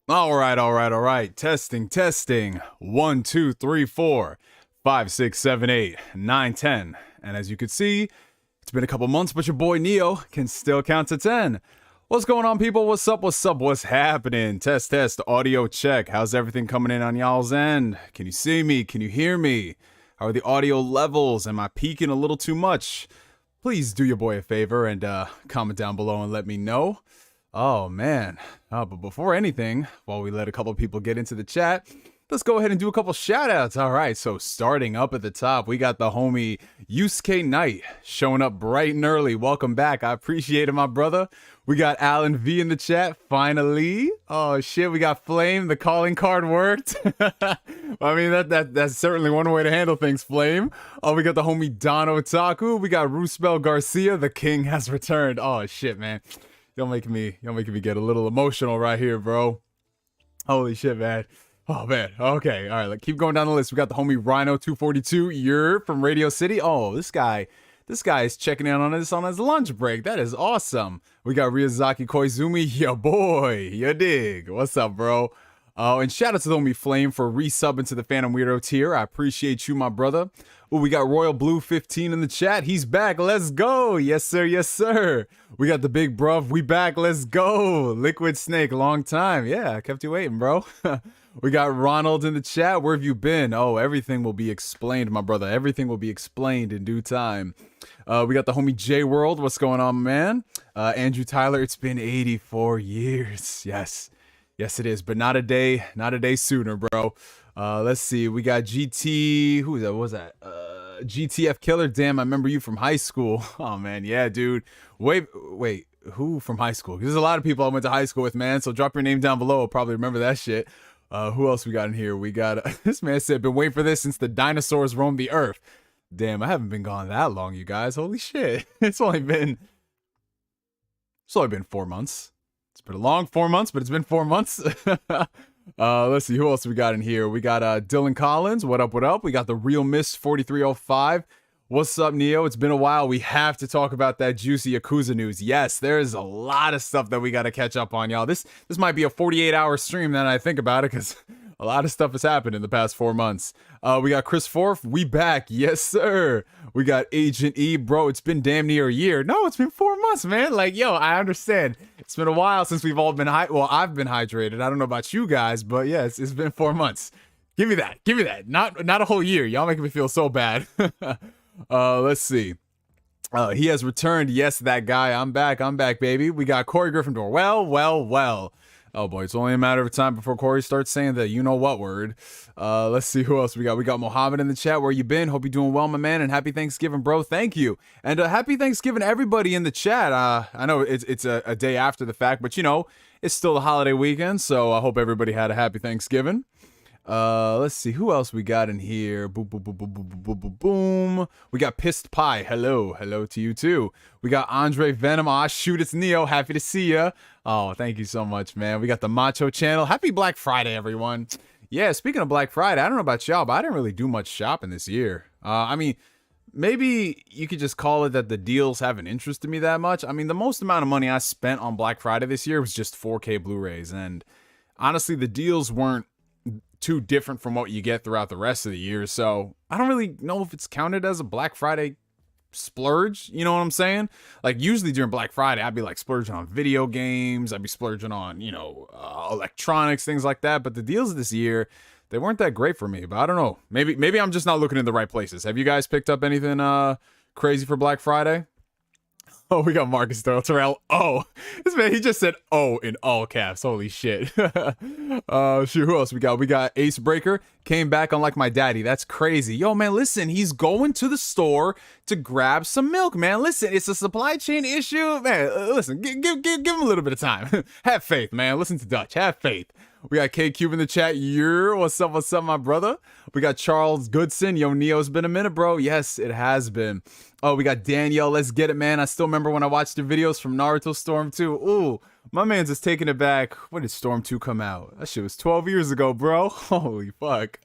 All right. Testing. 1, 2, 3, 4, 5, 6, 7, 8, 9, 10. And as you can see, it's been a couple months, but your boy Neo can still count to 10. What's going on, people? What's up? What's happening? Test, audio check. How's everything coming in on y'all's end? Can you see me? Can you hear me? How are the audio levels? Am I peaking a little too much? Please do your boy a favor and comment down below and let me know. Oh, man. But before anything, while we let a couple people get into the chat, let's go ahead and do a couple shout-outs. All right, so starting up at the top, we got the homie Yusuke Knight showing up bright and early. Welcome back. I appreciate it, my brother. We got Alan V in the chat, finally. Oh, shit, we got Flame. The calling card worked. I mean, that's certainly one way to handle things, Flame. Oh, we got the homie Don Otaku. We got Roosbel Garcia. The king has returned. Oh, shit, man. You're making me get a little emotional right here, bro. Holy shit, man. Oh, man. Okay. All right. Keep going down the list. We got the homie Rhino242. You're from Radio City. Oh, this guy is checking in on this on his lunch break. That is awesome. We got Ryazaki Koizumi. Ya boy. Ya dig. What's up, bro? Oh, and shout out to the homie Flame for resubbing to the Phantom Weirdo tier. I appreciate you, my brother. Oh, we got Royal Blue 15 in the chat. He's back. Let's go. Yes, sir. Yes, sir. We got the big bruv. We back. Let's go. Liquid Snake. Long time. Yeah, I kept you waiting, bro. We got Ronald in the chat. Where have you been? Oh, everything will be explained, my brother. Everything will be explained in due time. We got the homie J World. What's going on, man? Andrew Tyler. It's been 84 years. Yes. Yes, it is. But not a day sooner, bro. Let's see. We got GT. Who is that? What was that? GTF Killer. Damn, I remember you from high school. Oh, man. Yeah, dude. Wait. Who from high school? There's a lot of people I went to high school with, man. So drop your name down below. I'll probably remember that shit. Who else we got in here? We got this man said, been waiting for this since the dinosaurs roamed the earth. Damn, I haven't been gone that long, you guys. Holy shit. It's only been 4 months. It's been a long 4 months, but it's been 4 months. Let's see, who else we got in here? We got Dylan Collins. What up? We got the Real Miss 4305. What's up, Neo? It's been a while. We have to talk about that juicy Yakuza news. Yes, there's a lot of stuff that we got to catch up on, y'all. This might be a 48-hour stream now that I think about it, because a lot of stuff has happened in the past 4 months. We got Chris Forth. We back. Yes, sir. We got Agent E. Bro, it's been damn near a year. No, it's been 4 months, man. Like, yo, I understand. It's been a while since we've all been I've been hydrated. I don't know about you guys, but yeah, it's been 4 months. Give me that. Not a whole year. Y'all making me feel so bad. Let's see. He has returned. Yes, that guy. I'm back, baby. We got Corey Gryffindor. Well. Oh boy, it's only a matter of time before Corey starts saying the you-know-what word. Let's see who else we got. We got Mohammed in the chat. Where you been? Hope you're doing well, my man, and happy Thanksgiving, bro. Thank you. And happy Thanksgiving, everybody in the chat. I know it's a day after the fact, but, you know, it's still the holiday weekend, so I hope everybody had a happy Thanksgiving. Let's see who else we got in here. Boom. We got Pissed Pie. Hello to you too. We got Andre Venom. Ah, shoot, it's Neo. Happy to see ya. Oh, thank you so much, man. We got the Macho Channel. Happy Black Friday, everyone. Yeah, speaking of Black Friday, I don't know about y'all, but I didn't really do much shopping this year. I mean, maybe you could just call it that the deals haven't interested me that much. I mean, the most amount of money I spent on Black Friday this year was just 4K Blu-rays, and honestly, the deals weren't too different from what you get throughout the rest of the year, so I don't really know if it's counted as a Black Friday splurge, you know what I'm saying? Like, usually during Black Friday, I'd be like splurging on video games, I'd be splurging on, you know, electronics, things like that, but the deals this year, they weren't that great for me, but I don't know, maybe I'm just not looking in the right places. Have you guys picked up anything crazy for Black Friday? Oh, we got Marcus Terrell. Oh, this man, he just said "oh" in all caps. Holy shit. Shoot, who else we got? We got Ace Breaker. Came back unlike my daddy. That's crazy. Yo, man, listen, he's going to the store to grab some milk, man. Listen, it's a supply chain issue. Man, listen, give him a little bit of time. Have faith, man. Listen to Dutch. Have faith. We got K-Cube in the chat. What's up, my brother? We got Charles Goodson. Yo, Neo's been a minute, bro. Yes, it has been. Oh, we got Danielle. Let's get it, man. I still remember when I watched the videos from Naruto Storm 2. Ooh, my man's just taking it back. When did Storm 2 come out? That shit was 12 years ago, bro. Holy fuck.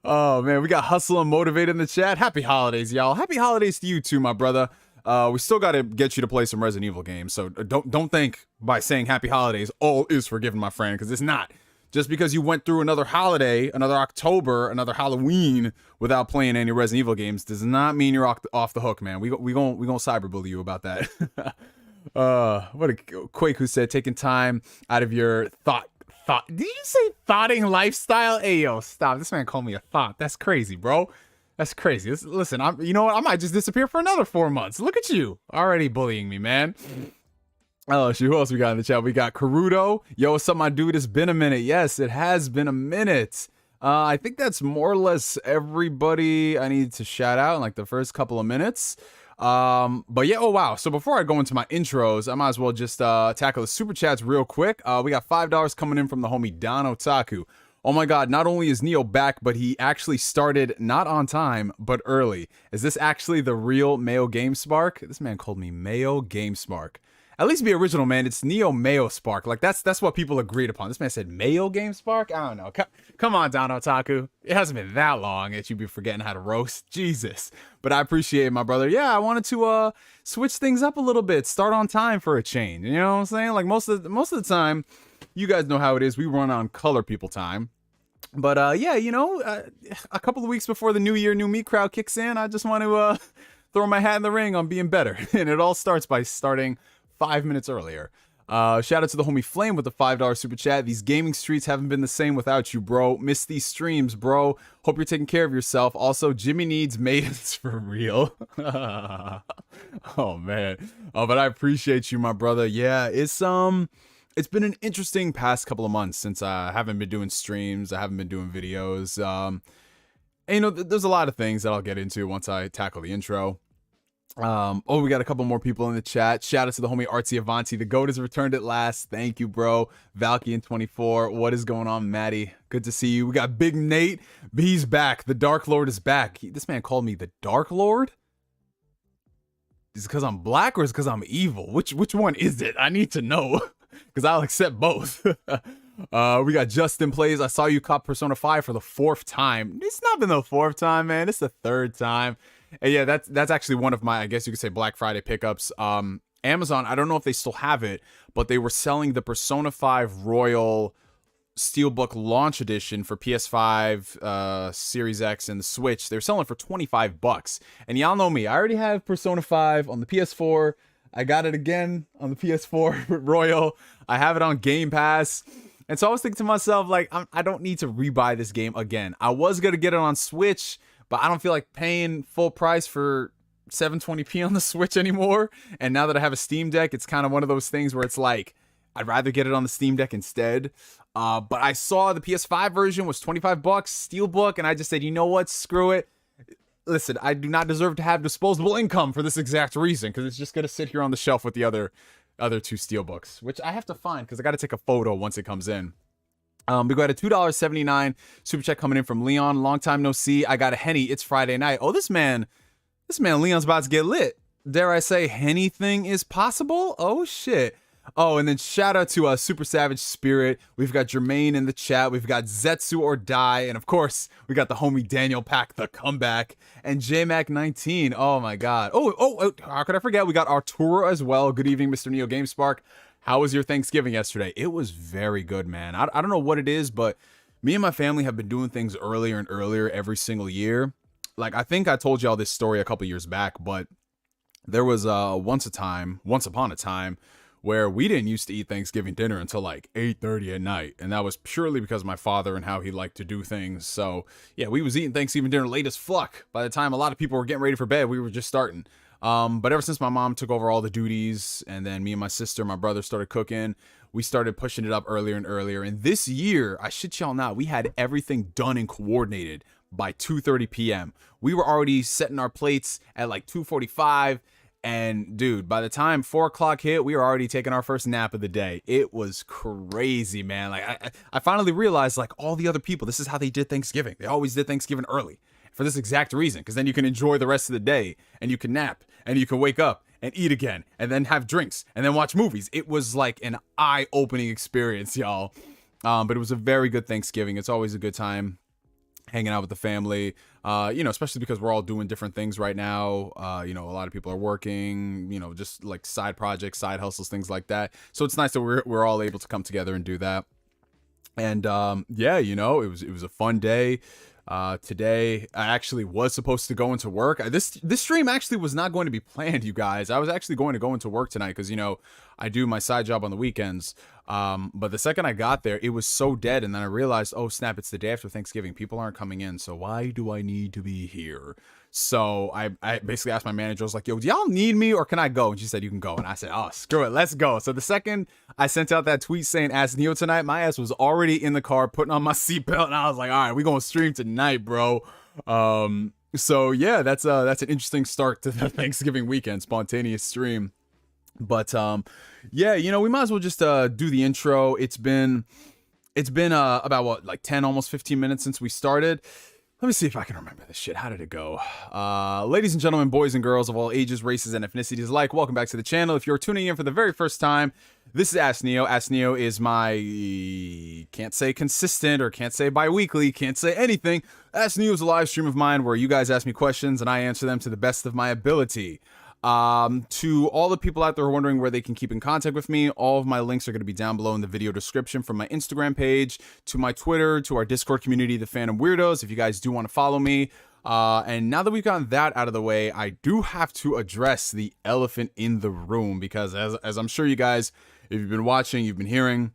Oh, man. We got Hustle and Motivate in the chat. Happy holidays, y'all. Happy holidays to you too, my brother. We still got to get you to play some Resident Evil games. So don't think by saying happy holidays, all is forgiven, my friend, because it's not. Just because you went through another holiday, another October, another Halloween without playing any Resident Evil games does not mean you're off the hook, man. We gonna cyberbully you about that. What a Quake who said taking time out of your thought. Did you say thoughting lifestyle? Hey yo, stop. This man called me a thought. That's crazy, bro. That's crazy. Listen, you know what? I might just disappear for another 4 months. Look at you, already bullying me, man. Oh, shoot, who else we got in the chat? We got Karuto. Yo, what's up, my dude? It's been a minute. Yes, it has been a minute. I think that's more or less everybody I need to shout out in like the first couple of minutes. But yeah, oh wow. So before I go into my intros, I might as well just tackle the super chats real quick. We got $5 coming in from the homie Don Otaku. Oh my god, not only is Neo back, but he actually started not on time, but early. Is this actually the real NeoGameSpark? This man called me NeoGameSpark. At least be original, man. It's NeoMayo-Spark. Like, that's what people agreed upon. This man said Mayo-Game-Spark? I don't know. Come on, Don Otaku. It hasn't been that long that you've been forgetting how to roast. Jesus. But I appreciate it, my brother. Yeah, I wanted to switch things up a little bit. Start on time for a change. You know what I'm saying? Like, most of the time, you guys know how it is. We run on color people time. But, yeah, you know, a couple of weeks before the New Year, New Me crowd kicks in, I just want to throw my hat in the ring on being better. And it all starts by starting 5 minutes earlier. Shout out to the homie Flame with the $5 super chat. These gaming streets haven't been the same without you, bro. Miss these streams, bro. Hope you're taking care of yourself. Also, Jimmy needs maidens for real. Oh man. Oh, but I appreciate you, my brother. Yeah, it's been an interesting past couple of months since I haven't been doing streams. I haven't been doing videos. And, you know, there's a lot of things that I'll get into once I tackle the intro. Oh, we got a couple more people in the chat. Shout out to the homie Artsy Avanti. The GOAT has returned at last. Thank you, bro. Valky24. What is going on, Maddie? Good to see you. We got Big Nate. He's back. The Dark Lord is back. This man called me the Dark Lord? Is it because I'm black or is it because I'm evil? Which one is it? I need to know. Because I'll accept both. We got Justin Plays. I saw you cop Persona 5 for the 4th time. It's not been the 4th time, man. It's the 3rd time. And yeah, that's actually one of my, I guess you could say, Black Friday pickups. Amazon, I don't know if they still have it, but they were selling the Persona 5 Royal Steelbook Launch Edition for PS5, Series X, and the Switch. They were selling it for $25. And y'all know me. I already have Persona 5 on the PS4. I got it again on the PS4 Royal. I have it on Game Pass. And so I was thinking to myself, like, I don't need to rebuy this game again. I was going to get it on Switch, but I don't feel like paying full price for 720p on the Switch anymore. And now that I have a Steam Deck, it's kind of one of those things where it's like, I'd rather get it on the Steam Deck instead. But I saw the PS5 version was $25, Steelbook, and I just said, you know what, screw it. Listen, I do not deserve to have disposable income for this exact reason, because it's just going to sit here on the shelf with the other 2 Steelbooks, which I have to find because I got to take a photo once it comes in. We got a $2.79 super check coming in from Leon. Long time no see. I got a Henny. It's Friday night. Oh, this man Leon's about to get lit. Dare I say anything is possible? Oh shit. Oh, and then shout out to Super Savage Spirit. We've got Jermaine in the chat. We've got Zetsu or Die. And of course, we got the homie Daniel Pack, the comeback. And JMac19. Oh my god. Oh, how could I forget? We got Arturo as well. Good evening, Mr. NeoGameSpark. How was your Thanksgiving yesterday? It was very good, man. I don't know what it is, but me and my family have been doing things earlier and earlier every single year. Like, I think I told y'all this story a couple years back, but there was once upon a time where we didn't used to eat Thanksgiving dinner until like 8:30 at night. And that was purely because of my father and how he liked to do things. So yeah, we was eating Thanksgiving dinner late as fuck. By the time a lot of people were getting ready for bed, we were just starting. But ever since my mom took over all the duties, and then me and my sister, my brother started cooking, we started pushing it up earlier and earlier. And this year, I shit y'all not, we had everything done and coordinated by 2:30 p.m. We were already setting our plates at like 2:45. And dude, by the time 4 o'clock hit, we were already taking our first nap of the day. It was crazy, man. Like I finally realized, like, all the other people, this is how they did Thanksgiving. They always did Thanksgiving early for this exact reason, because then you can enjoy the rest of the day, and you can nap, and you can wake up and eat again, and then have drinks, and then watch movies. It was like an eye-opening experience, y'all. But it was a very good Thanksgiving. It's always a good time hanging out with the family, you know, especially because we're all doing different things right now. You know, a lot of people are working, you know, just like side projects, side hustles, things like that. So it's nice that we're all able to come together and do that. And yeah, you know, it was a fun day. Today I actually was supposed to go into work. This stream actually was not going to be planned, you guys. I was actually going to go into work tonight because, you know, I do my side job on the weekends. But the second I got there, it was so dead, and then I realized, oh snap, it's the day after Thanksgiving. People aren't coming in, so why do I need to be here? So I basically asked my manager, I was like, yo, do y'all need me or can I go? And she said, you can go. And I said, oh, screw it, let's go. So the second I sent out that tweet saying ask Neo tonight, my ass was already in the car putting on my seatbelt, and I was like, all right, we gonna stream tonight, bro. So yeah, that's an interesting start to the Thanksgiving weekend, spontaneous stream. But yeah, you know, we might as well just do the intro. It's been about what, like 10, almost 15 minutes since we started. Let me see if I can remember this shit. How did it go? Ladies and gentlemen, boys and girls of all ages, races, and ethnicities alike, welcome back to the channel. If you're tuning in for the very first time, this is Ask Neo. Ask Neo is my, can't say consistent or can't say bi-weekly, can't say anything. Ask Neo is a live stream of mine where you guys ask me questions and I answer them to the best of my ability. To all the people out there who are wondering where they can keep in contact with me, all of my links are going to be down below in the video description, from my Instagram page to my Twitter to our Discord community, the Fandom Weirdos, if you guys do want to follow me. And now that we've gotten that out of the way, I do have to address the elephant in the room, because as I'm sure you guys, if you've been watching, you've been hearing,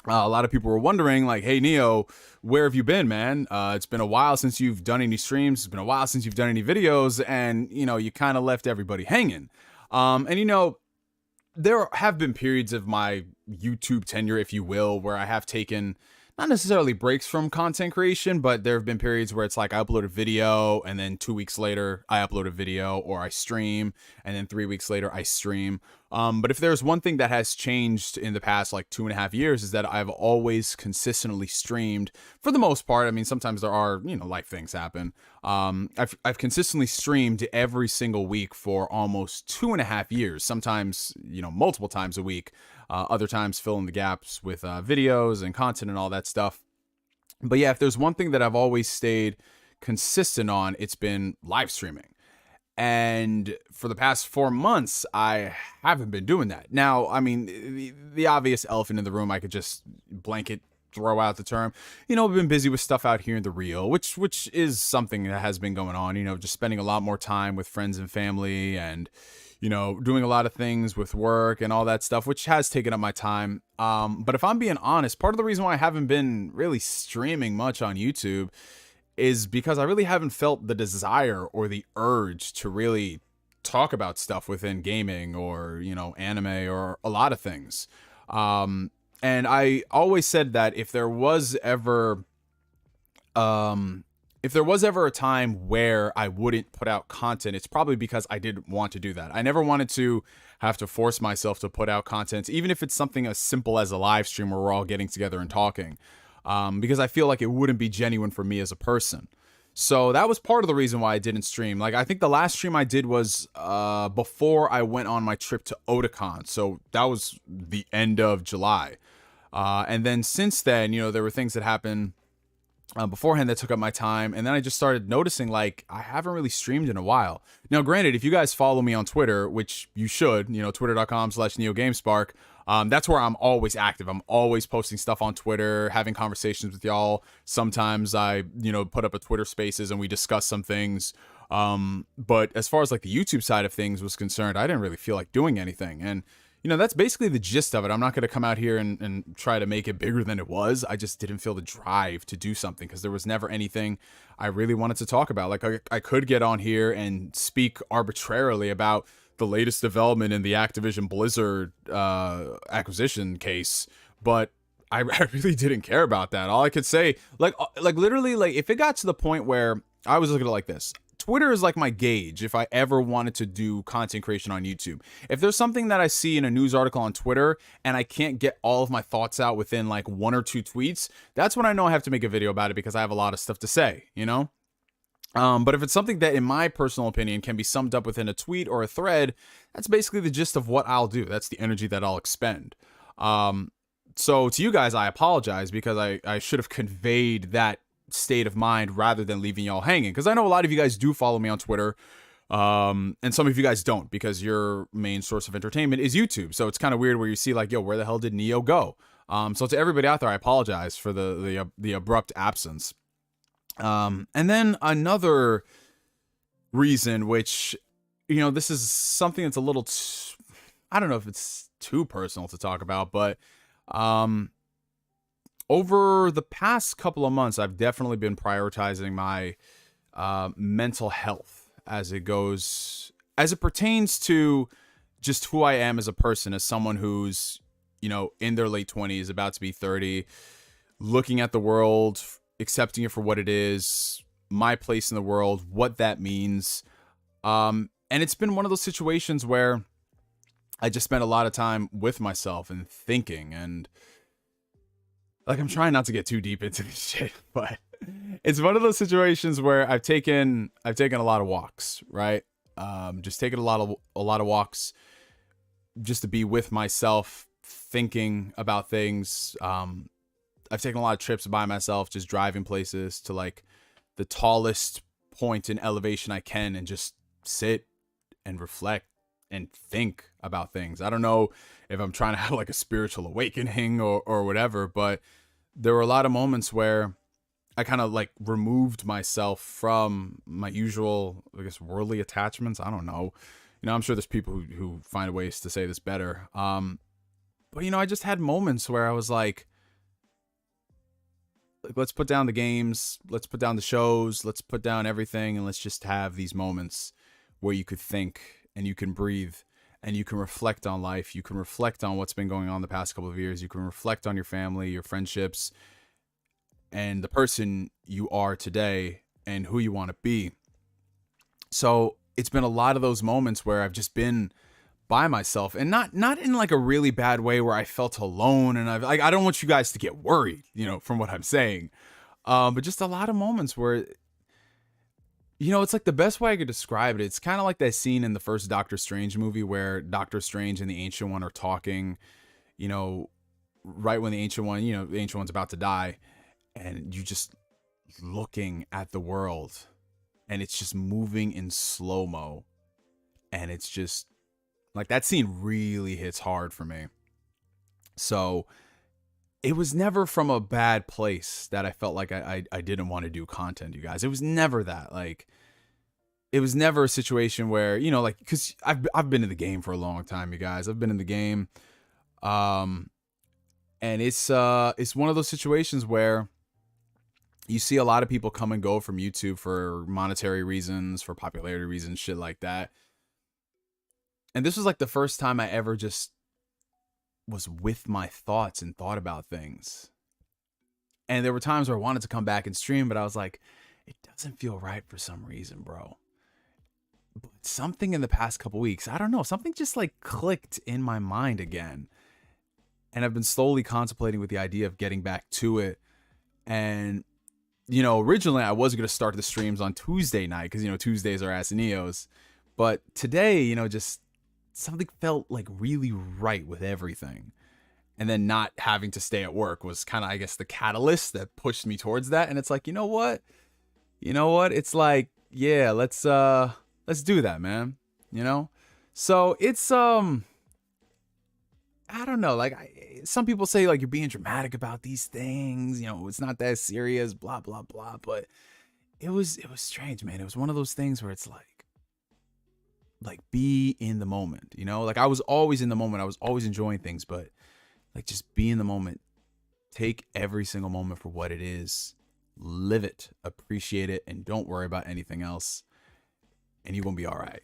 a lot of people were wondering, like, hey, Neo, where have you been, man? It's been a while since you've done any streams. It's been a while since you've done any videos. And, you know, you kind of left everybody hanging. And, you know, there have been periods of my YouTube tenure, if you will, where I have taken not necessarily breaks from content creation, but there have been periods where it's like I upload a video and then 2 weeks later I upload a video, or I stream and then 3 weeks later I stream. But if there's one thing that has changed in the past like 2.5 years, is that I've always consistently streamed for the most part. I mean, sometimes there are, you know, life things happen. I've consistently streamed every single week for almost 2.5 years, sometimes, you know, multiple times a week. Other times fill in the gaps with videos and content and all that stuff. But yeah, if there's one thing that I've always stayed consistent on, it's been live streaming. And for the past 4 months, I haven't been doing that. Now, I mean, the obvious elephant in the room, I could just blanket throw out the term. You know, I've been busy with stuff out here in the Rio, which is something that has been going on. You know, just spending a lot more time with friends and family, and, you know, doing a lot of things with work and all that stuff, which has taken up my time. But if I'm being honest, part of the reason why I haven't been really streaming much on YouTube is because I really haven't felt the desire or the urge to really talk about stuff within gaming, or, you know, anime, or a lot of things. And I always said that if there was ever a time where I wouldn't put out content, it's probably because I didn't want to do that. I never wanted to have to force myself to put out content, even if it's something as simple as a live stream where we're all getting together and talking, because I feel like it wouldn't be genuine for me as a person. So that was part of the reason why I didn't stream. Like, I think the last stream I did was before I went on my trip to Otaku. So that was the end of July. And then since then, you know, there were things that happened beforehand that took up my time, and then I just started noticing, like, I haven't really streamed in a while. Now, granted, if you guys follow me on Twitter, which you should, you know, twitter.com/NeoGameSpark, that's where I'm always active. I'm always posting stuff on Twitter, having conversations with y'all. Sometimes I, you know, put up a Twitter Spaces and we discuss some things. But as far as like the YouTube side of things was concerned, I didn't really feel like doing anything. And, you know, that's basically the gist of it. I'm not going to come out here and try to make it bigger than it was. I just didn't feel the drive to do something, because there was never anything I really wanted to talk about. Like, I could get on here and speak arbitrarily about the latest development in the Activision Blizzard acquisition case, but I really didn't care about that. All I could say, like literally, like, if it got to the point where I was looking at it like this, Twitter is like my gauge if I ever wanted to do content creation on YouTube. If there's something that I see in a news article on Twitter and I can't get all of my thoughts out within like 1 or 2 tweets, that's when I know I have to make a video about it, because I have a lot of stuff to say, you know? But if it's something that, in my personal opinion, can be summed up within a tweet or a thread, that's basically the gist of what I'll do. That's the energy that I'll expend. So to you guys, I apologize, because I should have conveyed that state of mind rather than leaving y'all hanging, because I know a lot of you guys do follow me on Twitter, and some of you guys don't, because your main source of entertainment is YouTube. So it's kind of weird where you see like, yo, where the hell did Neo go? So to everybody out there, I apologize for the abrupt absence. And then another reason, which, you know, this is something that's a little, I don't know if it's too personal to talk about, but over the past couple of months, I've definitely been prioritizing my mental health as it pertains to just who I am as a person, as someone who's, you know, in their late 20s, about to be 30, looking at the world, accepting it for what it is, my place in the world, what that means. And it's been one of those situations where I just spent a lot of time with myself and thinking, and like, I'm trying not to get too deep into this shit, but it's one of those situations where I've taken a lot of walks, right? Just taking a lot of walks just to be with myself, thinking about things. I've taken a lot of trips by myself, just driving places to like the tallest point in elevation I can and just sit and reflect and think about things. I don't know if I'm trying to have like a spiritual awakening or whatever, but there were a lot of moments where I kind of like removed myself from my usual, I guess, worldly attachments. I don't know. You know, I'm sure there's people who find ways to say this better. But, you know, I just had moments where I was like, let's put down the games, let's put down the shows, let's put down everything, and let's just have these moments where you could think and you can breathe and you can reflect on life. You can reflect on what's been going on the past couple of years. You can reflect on your family, your friendships, and the person you are today and who you want to be. So it's been a lot of those moments where I've just been by myself, and not in like a really bad way where I felt alone. And I don't want you guys to get worried, you know, from what I'm saying. But just a lot of moments where, you know, it's like the best way I could describe it. It's kind of like that scene in the first Doctor Strange movie where Doctor Strange and the Ancient One are talking, you know, right when the Ancient One's about to die, and you just looking at the world and it's just moving in slow-mo. And it's just like, that scene really hits hard for me. So it was never from a bad place that I felt like I didn't want to do content, you guys. It was never that. Like, it was never a situation where, you know, like, because I've been in the game for a long time, you guys. I've been in the game, and it's one of those situations where you see a lot of people come and go from YouTube for monetary reasons, for popularity reasons, shit like that. And this was like the first time I ever just was with my thoughts and thought about things. And there were times where I wanted to come back and stream, but I was like, it doesn't feel right for some reason, bro. But something in the past couple weeks, I don't know, something just like clicked in my mind again. And I've been slowly contemplating with the idea of getting back to it. And, you know, originally I was going to start the streams on Tuesday night because, you know, Tuesdays are Ask Neos. But today, you know, just something felt like really right with everything. And then not having to stay at work was kind of, I guess, the catalyst that pushed me towards that. And it's like, you know what? It's like, yeah, let's do that, man. You know? So it's, I don't know. Like, some people say like you're being dramatic about these things, you know, it's not that serious, blah, blah, blah. But it was strange, man. It was one of those things where it's like be in the moment, you know, like I was always in the moment. I was always enjoying things, but like, just be in the moment, take every single moment for what it is, live it, appreciate it, and don't worry about anything else. And you're going to be all right.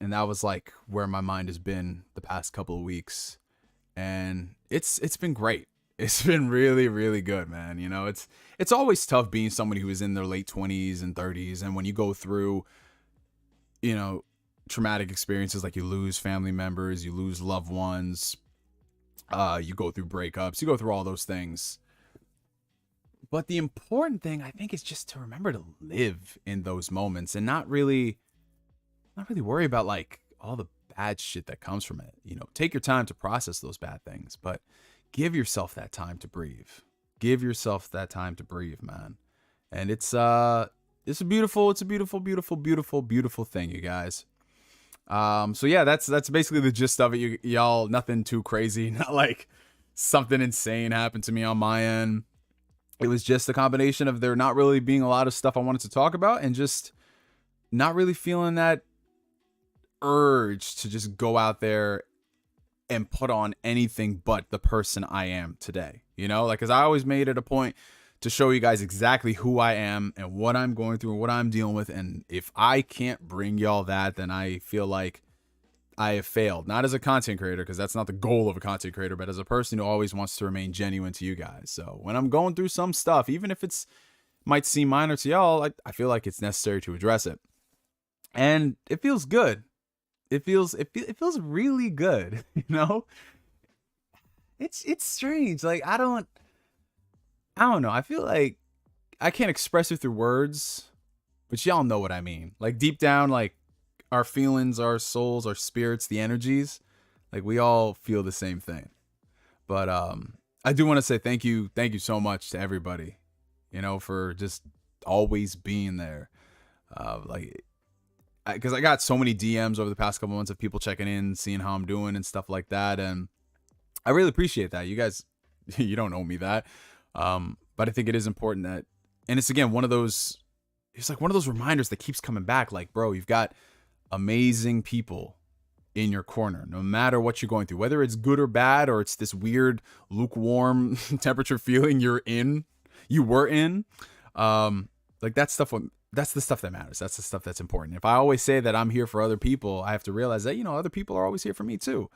And that was like where my mind has been the past couple of weeks. And it's been great. It's been really, really good, man. You know, it's always tough being somebody who is in their late 20s and 30s. And when you go through, you know, traumatic experiences, like you lose family members, you lose loved ones, you go through breakups, you go through all those things. But the important thing, I think, is just to remember to live in those moments and not really worry about like all the bad shit that comes from it. You know, take your time to process those bad things, but give yourself that time to breathe. Give yourself that time to breathe, man. And it's a beautiful thing, you guys. So yeah, that's basically the gist of it. Y'all, nothing too crazy, not like something insane happened to me on my end. It was just a combination of there not really being a lot of stuff I wanted to talk about and just not really feeling that urge to just go out there and put on anything but the person I am today, you know, like, because I always made it a point to show you guys exactly who I am and what I'm going through and what I'm dealing with. And if I can't bring y'all that, then I feel like I have failed, not as a content creator, because that's not the goal of a content creator, but as a person who always wants to remain genuine to you guys. So when I'm going through some stuff, even if it's might seem minor to y'all, I feel like it's necessary to address it. And it feels good. It feels really good, you know? It's strange. Like, I don't know. I feel like I can't express it through words, but y'all know what I mean. Like, deep down, like, our feelings, our souls, our spirits, the energies, like, we all feel the same thing. But I do want to say thank you so much to everybody, you know, for just always being there. Because I got so many DMs over the past couple months of people checking in, seeing how I'm doing and stuff like that, and I really appreciate that. You guys, you don't owe me that, but I think it is important that, and it's again one of those, it's like one of those reminders that keeps coming back. Like, bro, you've got amazing people in your corner, no matter what you're going through, whether it's good or bad, or it's this weird lukewarm temperature feeling you were in. Like, that stuff. That's the stuff that matters. That's the stuff that's important. If I always say that I'm here for other people, I have to realize that, you know, other people are always here for me too.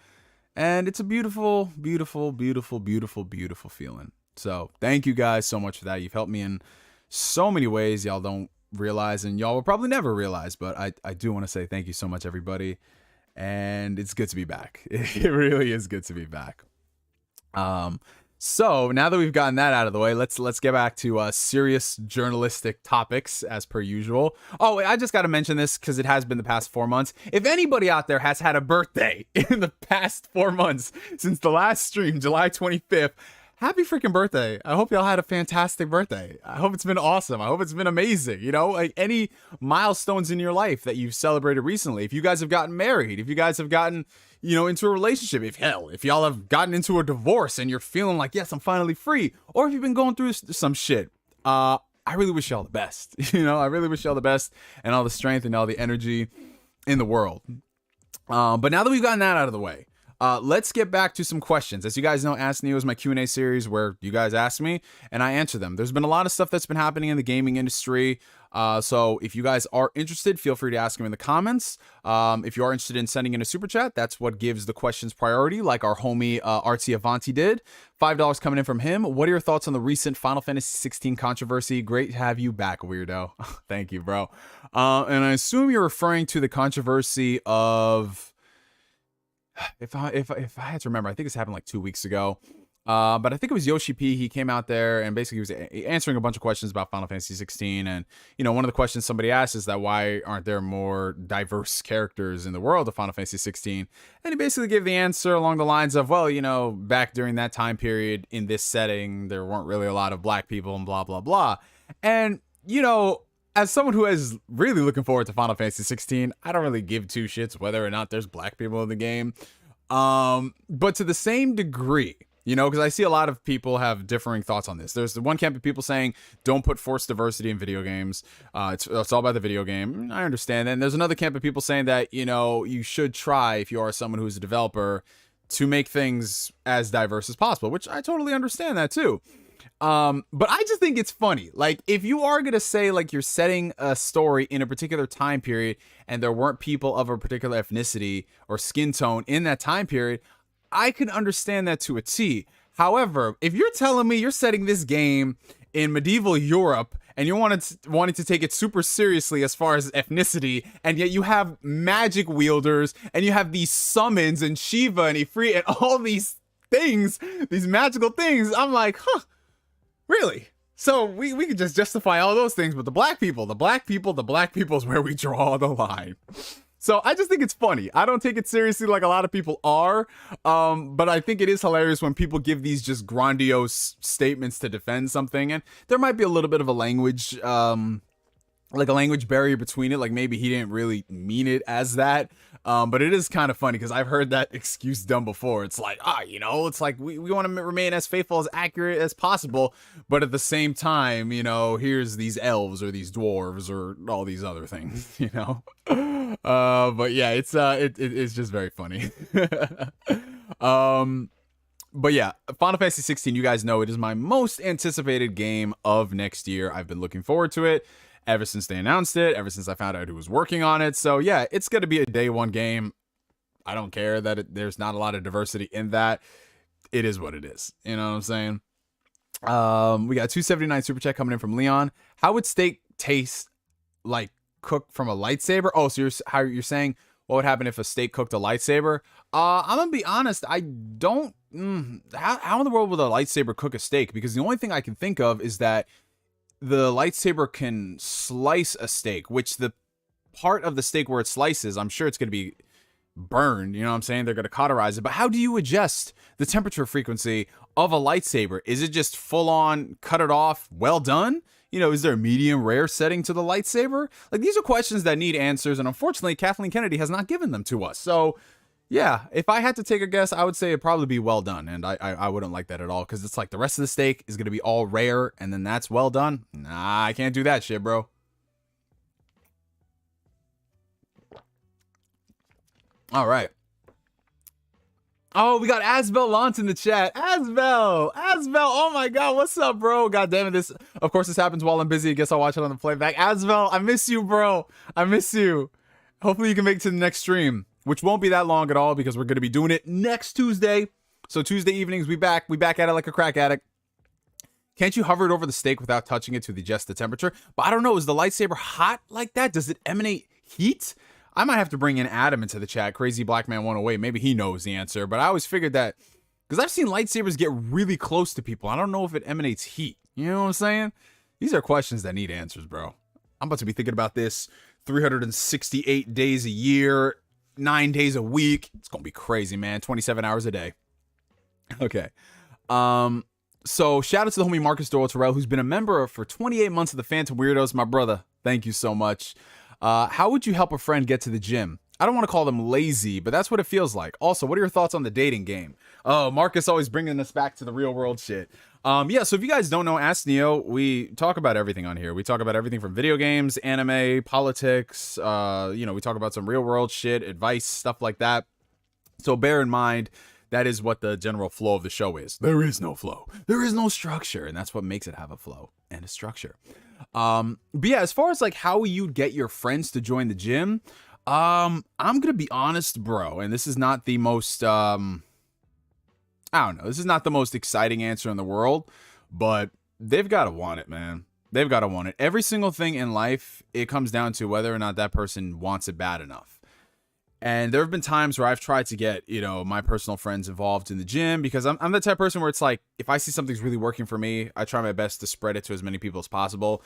And it's a beautiful, beautiful, beautiful, beautiful, beautiful feeling. So thank you guys so much for that. You've helped me in so many ways y'all don't realize, and y'all will probably never realize, but I do want to say thank you so much, everybody. And it's good to be back. It really is good to be back. So now that we've gotten that out of the way, let's get back to serious journalistic topics as per usual. Oh, wait, I just got to mention this because it has been the past 4 months. If anybody out there has had a birthday in the past 4 months since the last stream, July 25th, happy freaking birthday. I hope y'all had a fantastic birthday. I hope it's been awesome. I hope it's been amazing. You know, like, any milestones in your life that you've celebrated recently. If you guys have gotten married, if you guys have gotten, you know, into a relationship, if y'all have gotten into a divorce and you're feeling like, yes, I'm finally free, or if you've been going through some shit, I really wish y'all the best. You know, I really wish y'all the best and all the strength and all the energy in the world. But now that we've gotten that out of the way, let's get back to some questions. As you guys know, Ask Neo is my Q&A series where you guys ask me and I answer them. There's been a lot of stuff that's been happening in the gaming industry. So if you guys are interested, feel free to ask them in the comments. If you are interested in sending in a super chat, that's what gives the questions priority, like our homie Artsy Avanti did. $5 coming in from him. What are your thoughts on the recent Final Fantasy 16 controversy? Great to have you back, weirdo. Thank you, bro. And I assume you're referring to the controversy of... If I had to remember, I think this happened like 2 weeks ago. But I think it was Yoshi P. He came out there and basically was answering a bunch of questions about Final Fantasy 16. And, you know, one of the questions somebody asked is that why aren't there more diverse characters in the world of Final Fantasy 16? And he basically gave the answer along the lines of, well, you know, back during that time period in this setting, there weren't really a lot of black people and blah, blah, blah. And, you know, as someone who is really looking forward to Final Fantasy 16, I don't really give two shits whether or not there's black people in the game. But to the same degree, you know, because I see a lot of people have differing thoughts on this. There's the one camp of people saying, don't put forced diversity in video games. It's all about the video game. I understand that. And there's another camp of people saying that, you know, you should try, if you are someone who's a developer, to make things as diverse as possible, which I totally understand that too. But I just think it's funny. Like, if you are going to say, like, you're setting a story in a particular time period and there weren't people of a particular ethnicity or skin tone in that time period, I can understand that to a T. However, if you're telling me you're setting this game in medieval Europe and you're wanting to take it super seriously as far as ethnicity, and yet you have magic wielders and you have these summons and Shiva and Ifrit and all these things, these magical things, I'm like, huh. Really? So we can just justify all those things, but the black people is where we draw the line. So I just think it's funny. I don't take it seriously like a lot of people are, but I think it is hilarious when people give these just grandiose statements to defend something, and there might be a little bit of a language like a language barrier between it. Like maybe he didn't really mean it as that. But it is kind of funny because I've heard that excuse done before. It's like, it's like we want to remain as faithful, as accurate as possible. But at the same time, here's these elves or these dwarves or all these other things, But yeah, it's just very funny. But yeah, Final Fantasy 16, you guys know it is my most anticipated game of next year. I've been looking forward to it ever since they announced it, ever since I found out who was working on it. So yeah, it's going to be a day one game. I don't care that there's not a lot of diversity in that. It is what it is. You know what I'm saying? We got 279 super chat coming in from Leon. How would steak taste like cooked from a lightsaber? Oh, so you're saying what would happen if a steak cooked a lightsaber? I'm gonna be honest. I don't. How in the world would a lightsaber cook a steak? Because the only thing I can think of is that the lightsaber can slice a steak, which the part of the steak where it slices, I'm sure it's going to be burned. You know what I'm saying? They're going to cauterize it. But how do you adjust the temperature frequency of a lightsaber? Is it just full on cut it off? Well done? Is there a medium rare setting to the lightsaber? Like, these are questions that need answers. And unfortunately, Kathleen Kennedy has not given them to us. So yeah, if I had to take a guess, I would say it'd probably be well done. And I wouldn't like that at all, because it's like the rest of the steak is going to be all rare, and then that's well done. Nah, I can't do that shit, bro. All right. Oh, we got Asbel Lant in the chat. Asbel, oh my God, what's up, bro? God damn it, of course, this happens while I'm busy. I guess I'll watch it on the playback. Asbel, I miss you, bro. I miss you. Hopefully you can make it to the next stream, which won't be that long at all, because we're going to be doing it next Tuesday. So Tuesday evenings, we back at it like a crack addict. Can't you hover it over the steak without touching it to adjust the temperature? But I don't know, is the lightsaber hot like that? Does it emanate heat? I might have to bring in Adam into the chat, Crazy Black Man 108. Maybe he knows the answer, but I always figured that, because I've seen lightsabers get really close to people. I don't know if it emanates heat. You know what I'm saying? These are questions that need answers, bro. I'm about to be thinking about this 368 days a year, 9 days a week. It's gonna be crazy, man. 27 hours a day. Okay. So shout out to the homie Marcus Doyle Terrell, who's been a member for 28 months of the Phantom Weirdos. My brother, thank you so much. How would you help a friend get to the gym? I don't want to call them lazy, but that's what it feels like. Also, what are your thoughts on the dating game? Oh, Marcus always bringing us back to the real world shit. Yeah, so if you guys don't know, Ask Neo, we talk about everything on here. We talk about everything from video games, anime, politics, we talk about some real world shit, advice, stuff like that. So bear in mind, that is what the general flow of the show is. There is no flow. There is no structure, and that's what makes it have a flow and a structure. But yeah, as far as like how you'd get your friends to join the gym, I'm gonna be honest, bro, and this is not the most this is not the most exciting answer in the world, but they've got to want it, man. They've got to want it. Every single thing in life, it comes down to whether or not that person wants it bad enough. And there have been times where I've tried to get, my personal friends involved in the gym, because I'm the type of person where it's like, if I see something's really working for me, I try my best to spread it to as many people as possible.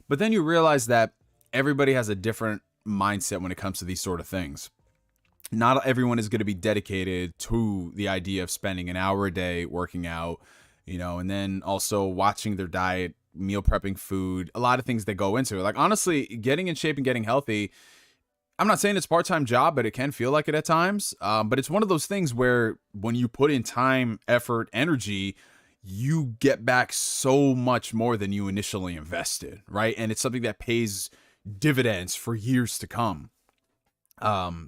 But then you realize that everybody has a different mindset when it comes to these sort of things. Not everyone is going to be dedicated to the idea of spending an hour a day working out, and then also watching their diet, meal prepping food, a lot of things that go into it. Like, honestly, getting in shape and getting healthy, I'm not saying it's a part-time job, but it can feel like it at times. But it's one of those things where when you put in time, effort, energy, you get back so much more than you initially invested, right? And it's something that pays dividends for years to come.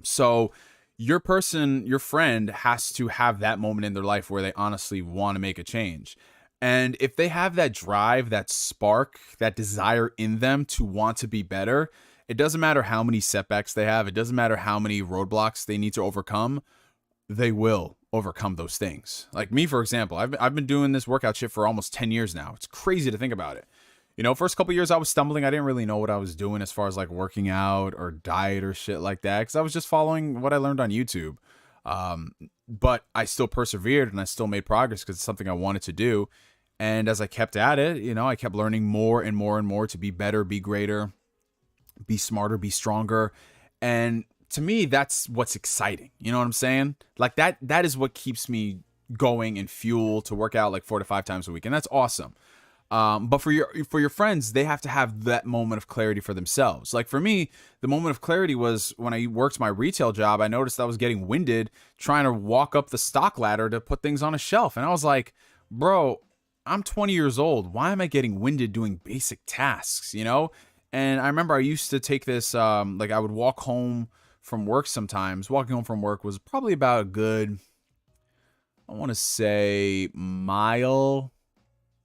So your friend has to have that moment in their life where they honestly want to make a change. And if they have that drive, that spark, that desire in them to want to be better, it doesn't matter how many setbacks they have. It doesn't matter how many roadblocks they need to overcome. They will overcome those things. Like me, for example, I've been doing this workout shit for almost 10 years now. It's crazy to think about it. First couple years I was stumbling. I didn't really know what I was doing as far as like working out or diet or shit like that, because I was just following what I learned on YouTube. But I still persevered and I still made progress because it's something I wanted to do. And as I kept at it, I kept learning more and more and more to be better, be greater, be smarter, be stronger. And to me, that's what's exciting. You know what I'm saying? Like that is what keeps me going and fuel to work out like 4 to 5 times a week. And that's awesome. But for your friends, they have to have that moment of clarity for themselves. Like for me, the moment of clarity was when I worked my retail job. I noticed I was getting winded trying to walk up the stock ladder to put things on a shelf. And I was like, bro, I'm 20 years old. Why am I getting winded doing basic tasks, you know? And I remember I used to take this, like I would walk home from work sometimes. Walking home from work was probably about a good, I want to say mile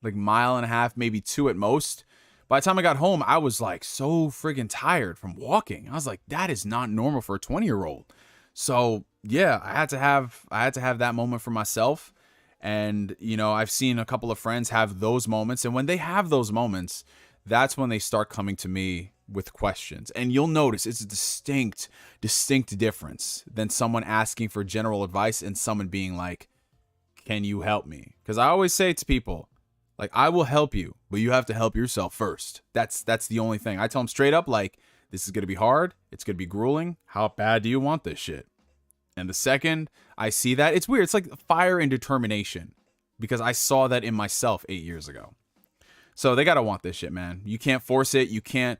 and a half, maybe 2 at most. By the time I got home, I was like so friggin' tired from walking. I was like, that is not normal for a 20-year-old. So yeah, I had to have that moment for myself. And, you know, I've seen a couple of friends have those moments. And when they have those moments, that's when they start coming to me with questions. And you'll notice it's a distinct difference than someone asking for general advice and someone being like, can you help me? Because I always say to people, like, I will help you, but you have to help yourself first. That's the only thing. I tell them straight up, like, this is going to be hard. It's going to be grueling. How bad do you want this shit? And the second I see that, it's weird. It's like fire and determination, because I saw that in myself 8 years ago. So they got to want this shit, man. You can't force it. You can't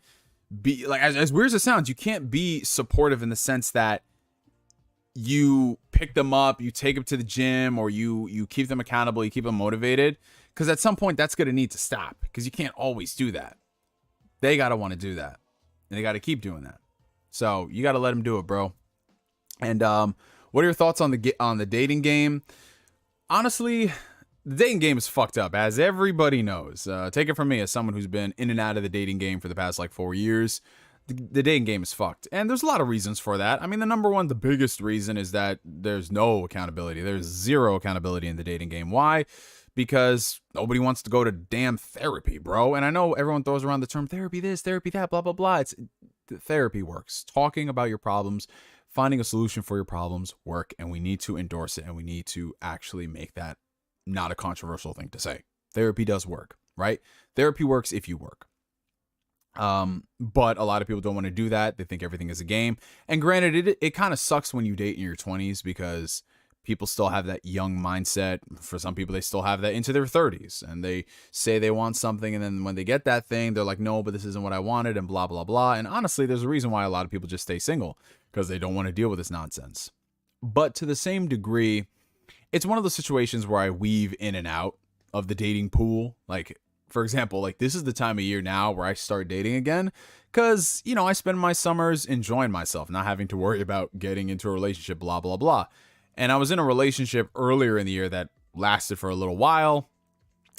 be like, as weird as it sounds, you can't be supportive in the sense that you pick them up, you take them to the gym, or you keep them accountable, you keep them motivated. Because at some point that's going to need to stop, because you can't always do that. They got to want to do that, and they got to keep doing that. So you got to let them do it, bro. And what are your thoughts on the dating game? Honestly, the dating game is fucked up, as everybody knows. Take it from me, as someone who's been in and out of the dating game for the past like 4 years. The dating game is fucked, and there's a lot of reasons for that. I mean, the biggest reason is that there's no accountability. There's zero accountability in the dating game. Why? Because nobody wants to go to damn therapy, bro. And I know everyone throws around the term therapy this, therapy that, blah, blah, blah. Therapy works. Talking about your problems, finding a solution for your problems work, and we need to endorse it, and we need to actually make that not a controversial thing to say. Therapy does work, right? Therapy works if you work. But a lot of people don't want to do that. They think everything is a game. And granted, it kind of sucks when you date in your 20s, because people still have that young mindset. For some people, they still have that into their 30s, and they say they want something, and then when they get that thing, they're like, no, but this isn't what I wanted, and blah, blah, blah. And honestly, there's a reason why a lot of people just stay single, because they don't want to deal with this nonsense. But to the same degree, it's one of those situations where I weave in and out of the dating pool. Like, for example, like this is the time of year now where I start dating again, because, you know, I spend my summers enjoying myself, not having to worry about getting into a relationship, blah, blah, blah. And I was in a relationship earlier in the year that lasted for a little while,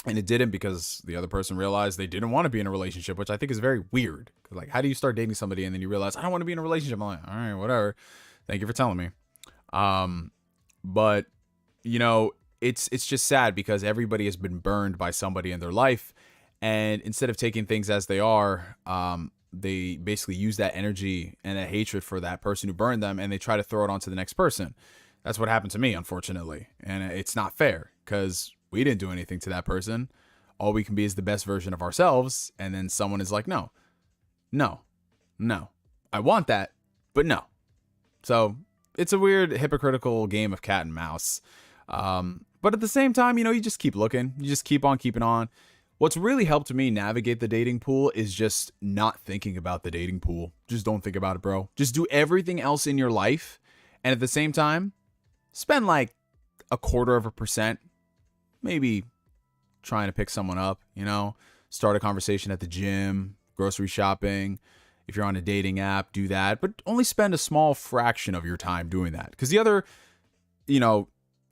and it didn't, because the other person realized they didn't want to be in a relationship, which I think is very weird. Like, how do you start dating somebody and then you realize, I don't want to be in a relationship? I'm like, all right, whatever. Thank you for telling me. But, you know, it's just sad, because everybody has been burned by somebody in their life. And instead of taking things as they are, they basically use that energy and that hatred for that person who burned them, and they try to throw it onto the next person. That's what happened to me, unfortunately. And it's not fair, because we didn't do anything to that person. All we can be is the best version of ourselves. And then someone is like, no, I want that, but no. So it's a weird hypocritical game of cat and mouse. But at the same time, you know, you just keep looking. You just keep on keeping on. What's really helped me navigate the dating pool is just not thinking about the dating pool. Just don't think about it, bro. Just do everything else in your life. And at the same time, spend like 0.25%, maybe trying to pick someone up, you know, start a conversation at the gym, grocery shopping. If you're on a dating app, do that, but only spend a small fraction of your time doing that. Because the other, you know,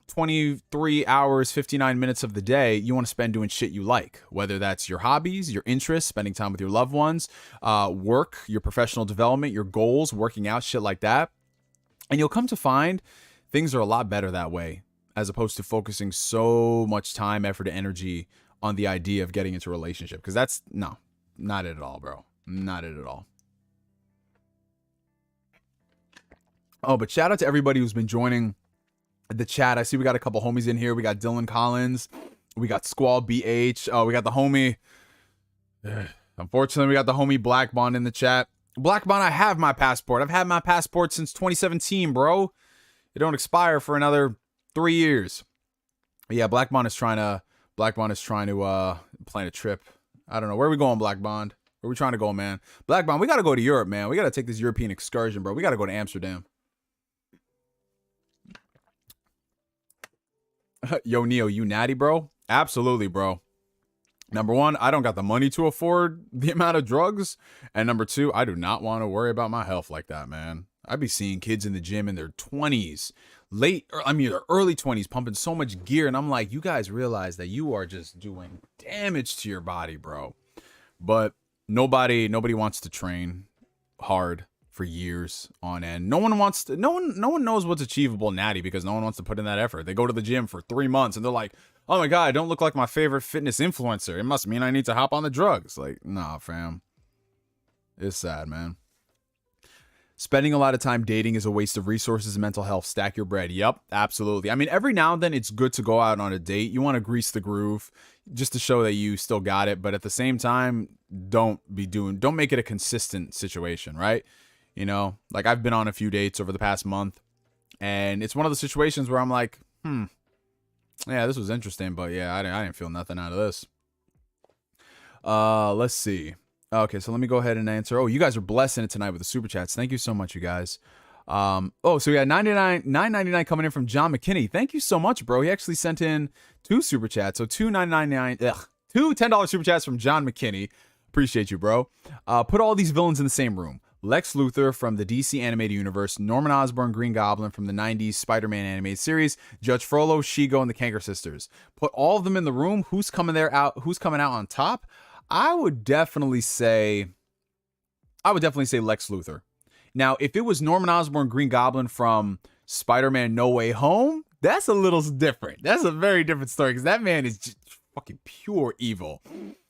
23 hours, 59 minutes of the day, you want to spend doing shit you like, whether that's your hobbies, your interests, spending time with your loved ones, work, your professional development, your goals, working out, shit like that. And you'll come to find things are a lot better that way, as opposed to focusing so much time, effort, and energy on the idea of getting into a relationship. Because that's, no, not it at all, bro. Not it at all. Oh, but shout out to everybody who's been joining the chat. I see we got a couple homies in here. We got Dylan Collins. We got Squall BH. Oh, we got the homie. Unfortunately, we got the homie Black Bond in the chat. Black Bond, I have my passport. I've had my passport since 2017, bro. It don't expire for another 3 years. But yeah, Black Bond is trying to plan a trip. I don't know. Where are we going, Black Bond? Where are we trying to go, man? Black Bond, we got to go to Europe, man. We got to take this European excursion, bro. We got to go to Amsterdam. Yo, Neo, you natty, bro? Absolutely, bro. Number one, I don't got the money to afford the amount of drugs. And number two, I do not want to worry about my health like that, man. I'd be seeing kids in the gym in their 20s, their early 20s, pumping so much gear. And I'm like, you guys realize that you are just doing damage to your body, bro. But nobody wants to train hard for years on end. No one knows what's achievable natty because no one wants to put in that effort. They go to the gym for 3 months and they're like, oh my God, I don't look like my favorite fitness influencer. It must mean I need to hop on the drugs. Like, nah, fam. It's sad, man. Spending a lot of time dating is a waste of resources and mental health. Stack your bread. Yep, absolutely. I mean, every now and then it's good to go out on a date. You want to grease the groove just to show that you still got it. But at the same time, don't make it a consistent situation, right? You know, like I've been on a few dates over the past month and it's one of the situations where I'm like, yeah, this was interesting, but yeah, I didn't feel nothing out of this. Let's see. Okay, so let me go ahead and answer. Oh, you guys are blessing it tonight with the super chats. Thank you so much, you guys. So we got $9.99 coming in from John McKinney. Thank you so much, bro. He actually sent in 2 super chats. So two $10 super chats from John McKinney. Appreciate you, bro. Put all these villains in the same room. Lex Luthor from the DC animated universe, Norman Osborn, Green Goblin from the 90s Spider-Man animated series, Judge Frollo, She-Go, and the Kanker sisters. Put all of them in the room. Who's coming out on top? I would definitely say Lex Luthor. Now, if it was Norman Osborn, Green Goblin from Spider-Man No Way Home, that's a little different. That's a very different story because that man is just fucking pure evil.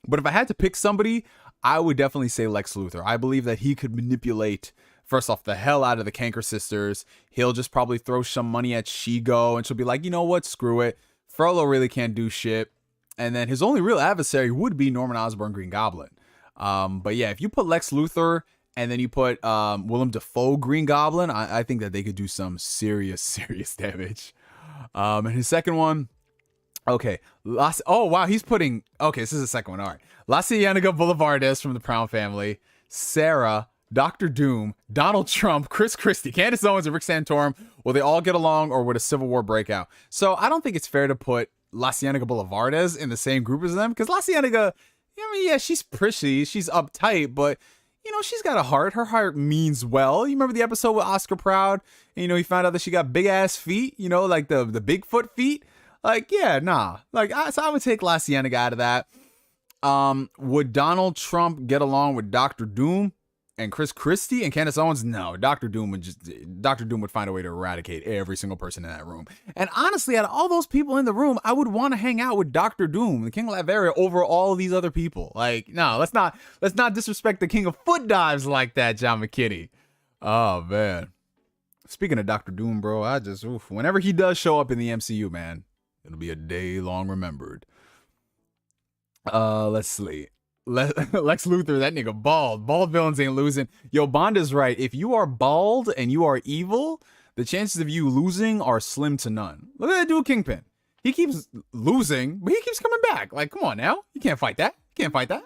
But if I had to pick somebody, I would definitely say Lex Luthor. I believe that he could manipulate, first off, the hell out of the Kanker sisters. He'll just probably throw some money at She-Go, and she'll be like, you know what, screw it. Frollo really can't do shit. And then his only real adversary would be Norman Osborn, Green Goblin. But yeah, if you put Lex Luthor and then you put Willem Dafoe, Green Goblin, I think that they could do some serious damage. And his second one, okay. Oh, wow, he's putting... Okay, this is the second one. All right. La Cienega Boulevardes from the Brown family, Sarah, Dr. Doom, Donald Trump, Chris Christie, Candace Owens, and Rick Santorum. Will they all get along or would a civil war break out? So I don't think it's fair to put La Cienega Boulevardes in the same group as them because La Cienega, I mean, yeah, she's pretty, she's uptight, but you know, she's got a heart. Her heart means well. You remember the episode with Oscar Proud? And, you know, he found out that she got big ass feet, you know, like the Bigfoot feet. Like, yeah, nah. Like, so I would take La Cienega out of that. Would Donald Trump get along with Dr. Doom and Chris Christie and Candace Owens? No, Dr. Doom would find a way to eradicate every single person in that room. And honestly, out of all those people in the room, I would want to hang out with Dr. Doom, the King of Latveria, over all of these other people. Like, no, let's not disrespect the King of Foot Dives like that, John McKinney. Oh man. Speaking of Dr. Doom, bro, whenever he does show up in the MCU, man, it'll be a day long remembered. Let's see. Lex Luthor, that nigga bald. Bald villains ain't losing. Yo, Bond is right. If you are bald and you are evil, the chances of you losing are slim to none. Look at that dude, Kingpin. He keeps losing, but he keeps coming back. Like, come on now. You can't fight that. You can't fight that.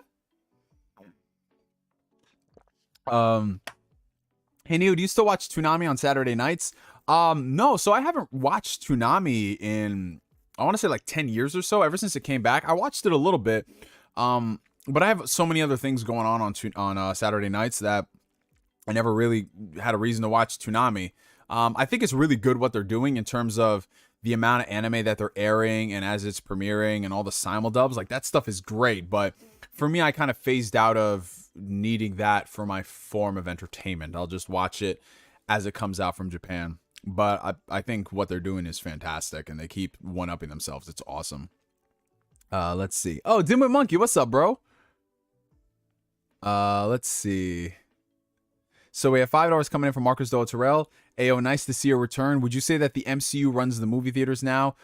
Hey, Neo, do you still watch Toonami on Saturday nights? No, so I haven't watched Toonami in, I want to say like 10 years or so, ever since it came back. I watched it a little bit. But I have so many other things going on Saturday nights that I never really had a reason to watch Toonami. I think it's really good what they're doing in terms of the amount of anime that they're airing and as it's premiering and all the simuldubs. Like, that stuff is great. But for me, I kind of phased out of needing that for my form of entertainment. I'll just watch it as it comes out from Japan. But I think what they're doing is fantastic, and they keep one-upping themselves. It's awesome. Let's see. Oh, DimWitMonkey, what's up, bro? Let's see. So we have $5 coming in from Marcus Doa Terrell. Ayo, nice to see your return. Would you say that the MCU runs the movie theaters now?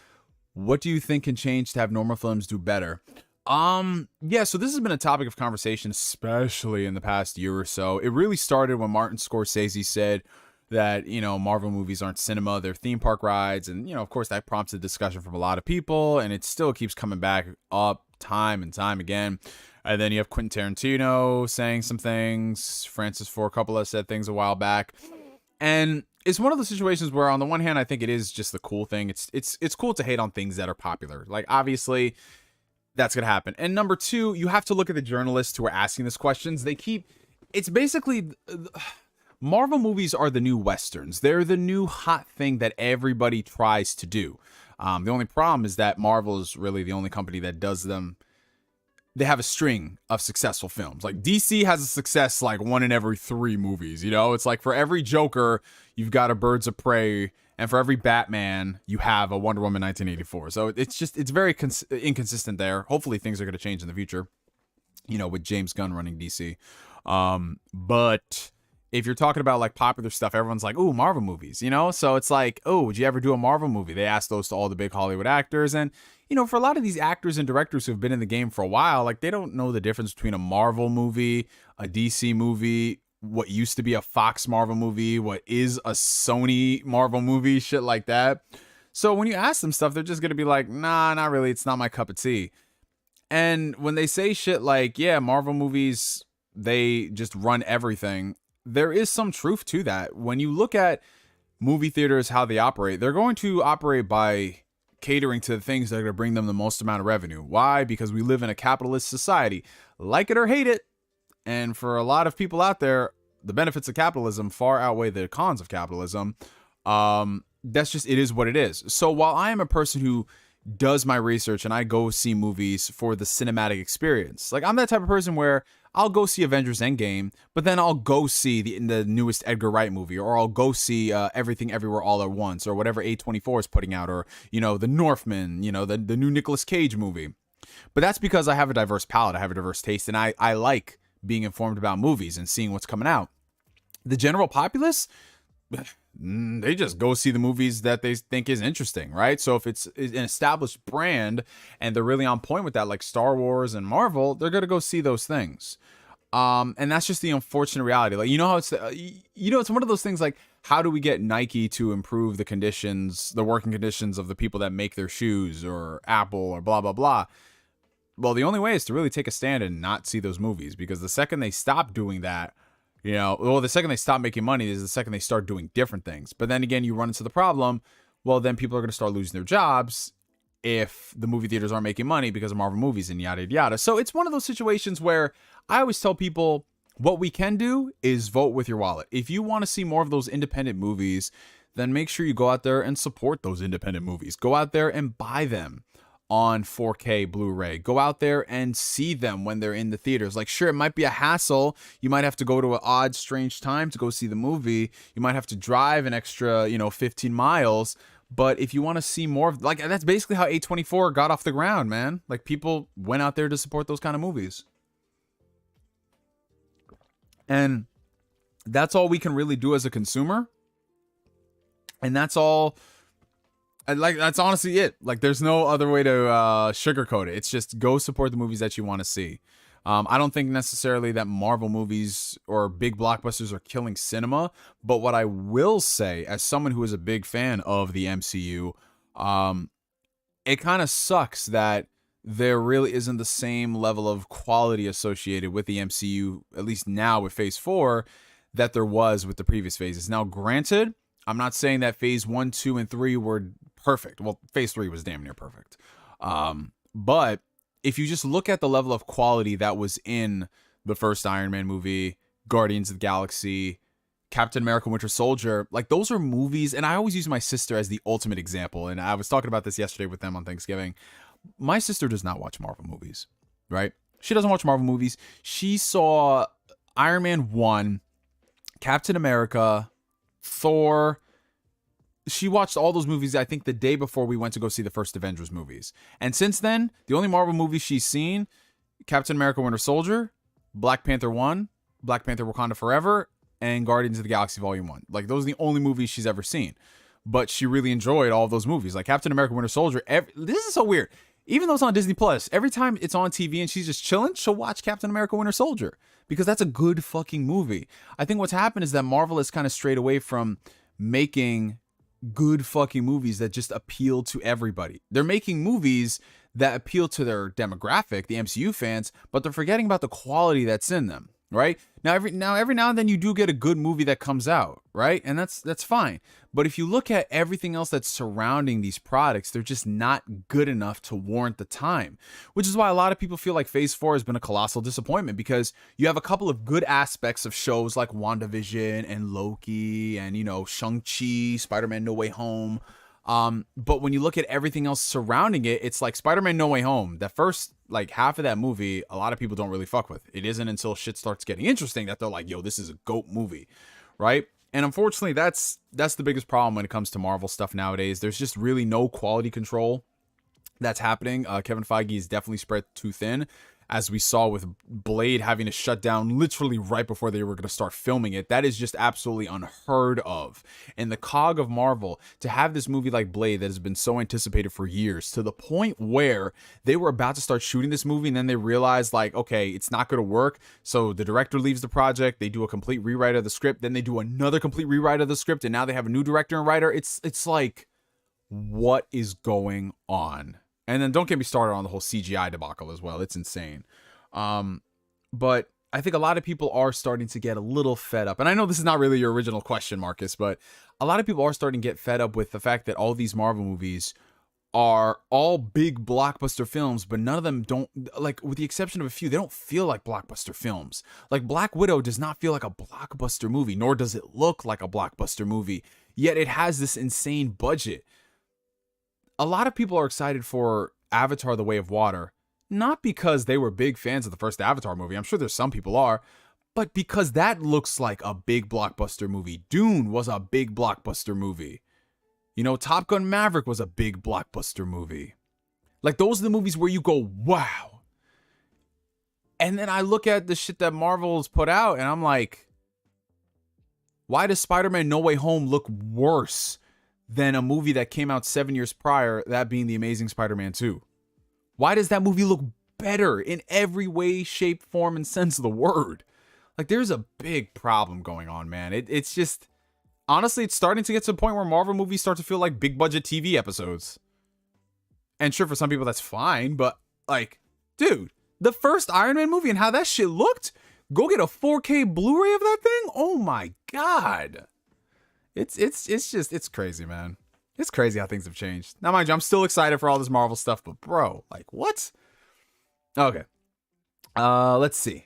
What do you think can change to have normal films do better? Yeah, so this has been a topic of conversation, especially in the past year or so. It really started when Martin Scorsese said that, you know, Marvel movies aren't cinema, they're theme park rides. And, you know, of course, that prompts a discussion from a lot of people, and it still keeps coming back up time and time again. And then you have Quentin Tarantino saying some things. Francis Ford Coppola said things a while back. And it's one of those situations where on the one hand, I think it is just the cool thing. It's cool to hate on things that are popular. Like, obviously, that's going to happen. And number two, you have to look at the journalists who are asking these questions. It's basically, Marvel movies are the new Westerns. They're the new hot thing that everybody tries to do. The only problem is that Marvel is really the only company that does them. They have a string of successful films. Like, DC has a success like 1 in every 3 movies, you know? It's like for every Joker, you've got a Birds of Prey, and for every Batman, you have a Wonder Woman 1984. So it's very inconsistent there. Hopefully things are going to change in the future, you know, with James Gunn running DC. But if you're talking about like popular stuff, everyone's like, ooh, Marvel movies, you know? So it's like, oh, would you ever do a Marvel movie? They ask those to all the big Hollywood actors. And, you know, for a lot of these actors and directors who've been in the game for a while, like, they don't know the difference between a Marvel movie, a DC movie, what used to be a Fox Marvel movie, what is a Sony Marvel movie, shit like that. So when you ask them stuff, they're just going to be like, nah, not really. It's not my cup of tea. And when they say shit like, yeah, Marvel movies, they just run everything, there is some truth to that. When you look at movie theaters, how they operate, they're going to operate by catering to the things that are going to bring them the most amount of revenue. Why? Because we live in a capitalist society. Like it or hate it. And for a lot of people out there, the benefits of capitalism far outweigh the cons of capitalism. That's just, it is what it is. So while I am a person who does my research and I go see movies for the cinematic experience, like, I'm that type of person where I'll go see Avengers Endgame, but then I'll go see the newest Edgar Wright movie, or I'll go see Everything Everywhere All at Once, or whatever A24 is putting out, or, you know, The Northman, you know, the new Nicolas Cage movie. But that's because I have a diverse palette, I have a diverse taste, and I like being informed about movies and seeing what's coming out. The general populace, they just go see the movies that they think is interesting, right? So if it's an established brand and they're really on point with that, like Star Wars and Marvel, they're going to go see those things. And that's just the unfortunate reality. Like, you know how it's one of those things like, how do we get Nike to improve the conditions, the working conditions of the people that make their shoes, or Apple, or blah, blah, blah? Well, the only way is to really take a stand and not see those movies, because the second they stop doing that, you know, well, the second they stop making money is the second they start doing different things. But then again, you run into the problem, well, then people are going to start losing their jobs if the movie theaters aren't making money because of Marvel movies and yada, yada, yada. So it's one of those situations where I always tell people, what we can do is vote with your wallet. If you want to see more of those independent movies, then make sure you go out there and support those independent movies. Go out there and buy them on 4K Blu-ray. Go out there and see them when they're in the theaters. Like, sure, it might be a hassle. You might have to go to an odd, strange time to go see the movie. You might have to drive an extra, 15 miles. But if you want to see more of, like, that's basically how A24 got off the ground, man. Like, people went out there to support those kind of movies. And that's all we can really do as a consumer. And that's all. Like, that's honestly it. Like, there's no other way to sugarcoat it. It's just go support the movies that you want to see. I don't think necessarily that Marvel movies or big blockbusters are killing cinema. But what I will say, as someone who is a big fan of the MCU, it kind of sucks that there really isn't the same level of quality associated with the MCU, at least now with Phase 4, that there was with the previous phases. Now, granted, I'm not saying that Phase 1, 2, and 3 were perfect. Well, Phase 3 was damn near perfect. But if you just look at the level of quality that was in the first Iron Man movie, Guardians of the Galaxy, Captain America Winter Soldier, like, those are movies, and I always use my sister as the ultimate example, and I was talking about this yesterday with them on Thanksgiving. My sister does not watch Marvel movies, right? She doesn't watch Marvel movies. She saw Iron Man 1, Captain America, Thor. She watched all those movies, I think, the day before we went to go see the first Avengers movies. And since then, the only Marvel movies she's seen, Captain America Winter Soldier, Black Panther 1, Black Panther Wakanda Forever, and Guardians of the Galaxy Volume 1. Like, those are the only movies she's ever seen. But she really enjoyed all of those movies. Like, Captain America Winter Soldier, this is so weird. Even though it's on Disney Plus, every time it's on TV and she's just chilling, she'll watch Captain America Winter Soldier. Because that's a good fucking movie. I think what's happened is that Marvel has kind of strayed away from making good fucking movies that just appeal to everybody. They're making movies that appeal to their demographic, the MCU fans, but they're forgetting about the quality that's in them, right? Now every now and then you do get a good movie that comes out, right? And that's fine. But if you look at everything else that's surrounding these products, they're just not good enough to warrant the time. Which is why a lot of people feel like Phase 4 has been a colossal disappointment, because you have a couple of good aspects of shows like WandaVision and Loki and, you know, Shang-Chi, Spider-Man No Way Home. But when you look at everything else surrounding it, it's like Spider-Man No Way Home. That first like half of that movie, a lot of people don't really fuck with. It isn't until shit starts getting interesting that they're like, yo, this is a GOAT movie, right? And unfortunately, that's the biggest problem when it comes to Marvel stuff nowadays. There's just really no quality control that's happening. Kevin Feige is definitely spread too thin, as we saw with Blade having to shut down literally right before they were going to start filming it. That is just absolutely unheard of. And the cog of Marvel, to have this movie like Blade that has been so anticipated for years, to the point where they were about to start shooting this movie and then they realized, like, okay, it's not going to work. So the director leaves the project, they do a complete rewrite of the script, then they do another complete rewrite of the script, and now they have a new director and writer. It's like, what is going on? And then don't get me started on the whole CGI debacle as well. It's insane. But I think a lot of people are starting to get a little fed up. And I know this is not really your original question, Marcus, but a lot of people are starting to get fed up with the fact that all these Marvel movies are all big blockbuster films, but none of them don't, like, with the exception of a few, they don't feel like blockbuster films. Like Black Widow does not feel like a blockbuster movie, nor does it look like a blockbuster movie. Yet it has this insane budget. A lot of people are excited for Avatar: The Way of Water, not because they were big fans of the first Avatar movie. I'm sure there's some people are, but because that looks like a big blockbuster movie. Dune was a big blockbuster movie. You know, Top Gun Maverick was a big blockbuster movie. Like, those are the movies where you go, wow. And then I look at the shit that Marvel's put out and I'm like, why does Spider-Man No Way Home look worse than a movie that came out 7 years prior, that being The Amazing Spider-Man 2? Why does that movie look better in every way, shape, form, and sense of the word? Like, there's a big problem going on, man. It's just, honestly, it's starting to get to the point where Marvel movies start to feel like big budget TV episodes. And sure, for some people that's fine, but like, dude, the first Iron Man movie and how that shit looked, go get a 4K Blu-ray of that thing? Oh my God. It's just, it's crazy, man. It's crazy how things have changed. Now, mind you, I'm still excited for all this Marvel stuff, but bro, like, what? Okay. Let's see.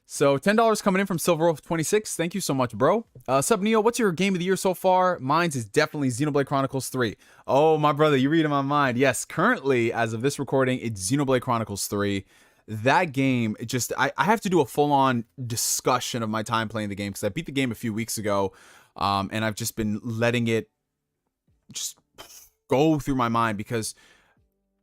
So $10 coming in from Silverwolf26. Thank you so much, bro. Sub Neo, what's your game of the year so far? Mine's is definitely Xenoblade Chronicles 3. Oh, my brother, you're reading my mind. Yes, currently, as of this recording, it's Xenoblade Chronicles 3. That game, just, I have to do a full-on discussion of my time playing the game, because I beat the game a few weeks ago. And I've just been letting it just go through my mind, because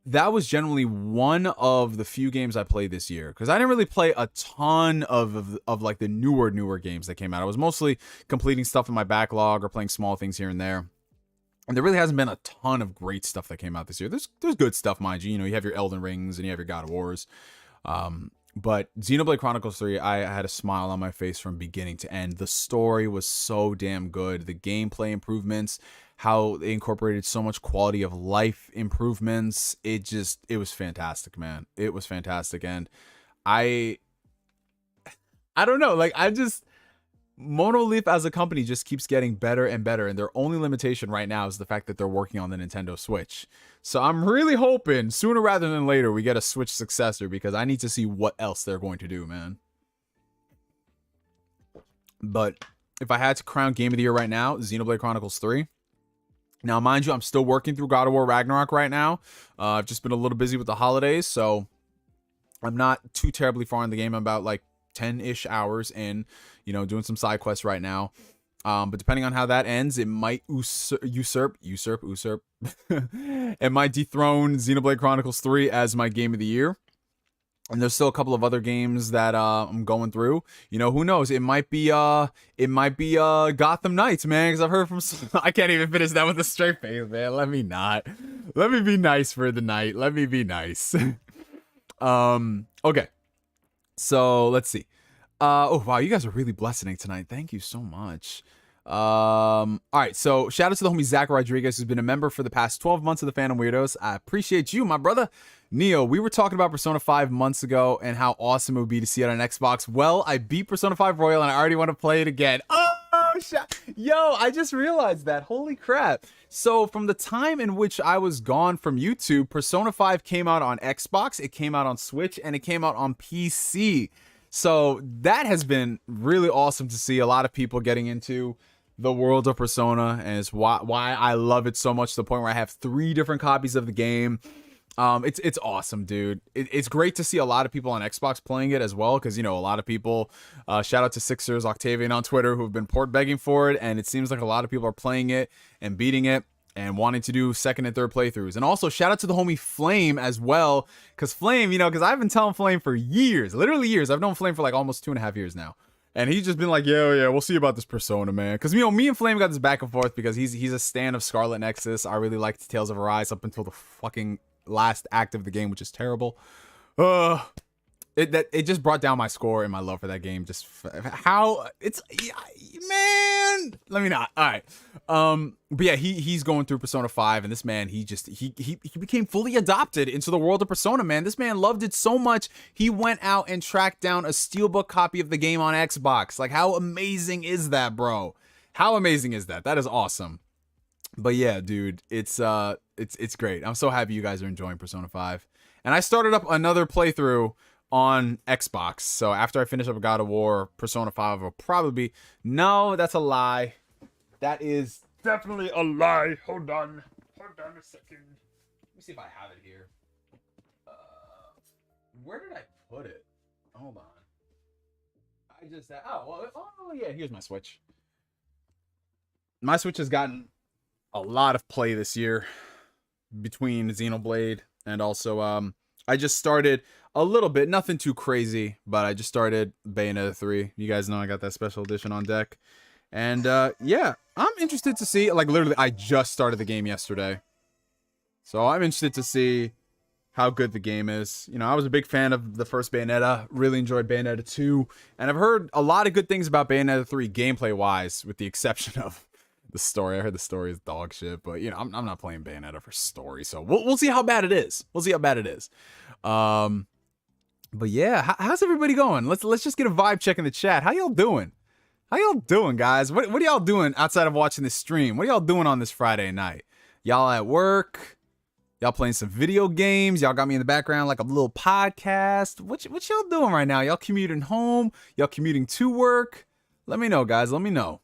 that was generally one of the few games I played this year, because I didn't really play a ton of like the newer games that came out. I was mostly completing stuff in my backlog or playing small things here and there. And there really hasn't been a ton of great stuff that came out this year. There's good stuff, mind you. You know, you have your Elden Rings and you have your God of Wars. But Xenoblade Chronicles 3, I had a smile on my face from beginning to end. The story was so damn good. The gameplay improvements, how they incorporated so much quality of life improvements. It was fantastic, man. It was fantastic. And I don't know, like, Monolith as a company just keeps getting better and better, and their only limitation right now is the fact that they're working on the Nintendo Switch. So I'm really hoping sooner rather than later we get a Switch successor, because I need to see what else they're going to do, man. But if I had to crown Game of the Year right now, Xenoblade Chronicles 3. Now, mind you, I'm still working through God of War Ragnarok right now. I've just been a little busy with the holidays, so I'm not too terribly far in the game. I'm about like 10-ish hours in, you know, doing some side quests right now. But depending on how that ends, it might usurp. It might dethrone Xenoblade Chronicles 3 as my game of the year. And there's still a couple of other games that I'm going through. You know, who knows? It might be Gotham Knights, man. Because I've heard from I can't even finish that with a straight face, man. Let me not. Let me be nice for the night. Let me be nice. Okay. So let's see. Oh wow, you guys are really blessing tonight. Thank you so much. All right, so shout out to the homie Zack Rodriguez, who's been a member for the past 12 months of the Phantom Weirdos. I appreciate you, my brother. Neo, we were talking about Persona 5 months ago and how awesome it would be to see it on Xbox. Well, I beat Persona 5 Royal and I already want to play it again. Oh, yo, I just realized that. Holy crap. So from the time in which I was gone from YouTube, Persona 5 came out on Xbox, it came out on Switch, and it came out on PC. So that has been really awesome to see a lot of people getting into the world of Persona, and it's why I love it so much, to the point where I have 3 different copies of the game. It's awesome, dude. It's great to see a lot of people on Xbox playing it as well, because, you know, a lot of people, shout out to Sixers Octavian on Twitter, who have been port begging for it, and it seems like a lot of people are playing it and beating it and wanting to do 2nd and 3rd playthroughs. And also shout out to the homie Flame as well, because Flame, you know, because I've been telling Flame for years, literally years. I've known Flame for like almost 2.5 years now. And he's just been like, yeah, we'll see about this Persona, man. Because, you know, me and Flame got this back and forth because he's a stan of Scarlet Nexus. I really liked Tales of Arise up until the fucking last act of the game, which is terrible. It just brought down my score and my love for that game. Just how it's, man. Let me not. All right. But yeah, he's going through Persona 5, and this man, he became fully adopted into the world of Persona, man. This man loved it so much, he went out and tracked down a steelbook copy of the game on Xbox. Like, how amazing is that, bro? How amazing is that? That is awesome. But yeah, dude, it's great. I'm so happy you guys are enjoying Persona 5. And I started up another playthrough on Xbox. So after I finish up God of War, Persona 5 will probably be... No, that's a lie. That is definitely a lie. Hold on a second. Let me see if I have it here. Where did I put it? Hold on. I just... oh yeah, here's my Switch. My Switch has gotten a lot of play this year between Xenoblade and also I just started a little bit, nothing too crazy, but I just started Bayonetta 3. You guys know I got that special edition on deck. And yeah, I'm interested to see, like, literally I just started the game yesterday. So I'm interested to see how good the game is. You know, I was a big fan of the first Bayonetta, really enjoyed Bayonetta 2, and I've heard a lot of good things about Bayonetta 3 gameplay wise, with the exception of the story. I heard the story is dog shit, but you know, I'm not playing Bayonetta for story, so we'll see how bad it is. We'll see how bad it is. But yeah, how's everybody going? Let's just get a vibe check in the chat. How y'all doing? How y'all doing, guys? What are y'all doing outside of watching this stream? What are y'all doing on this Friday night? Y'all at work? Y'all playing some video games? Y'all got me in the background like a little podcast. What y'all doing right now? Y'all commuting home? Y'all commuting to work? Let me know, guys. Let me know.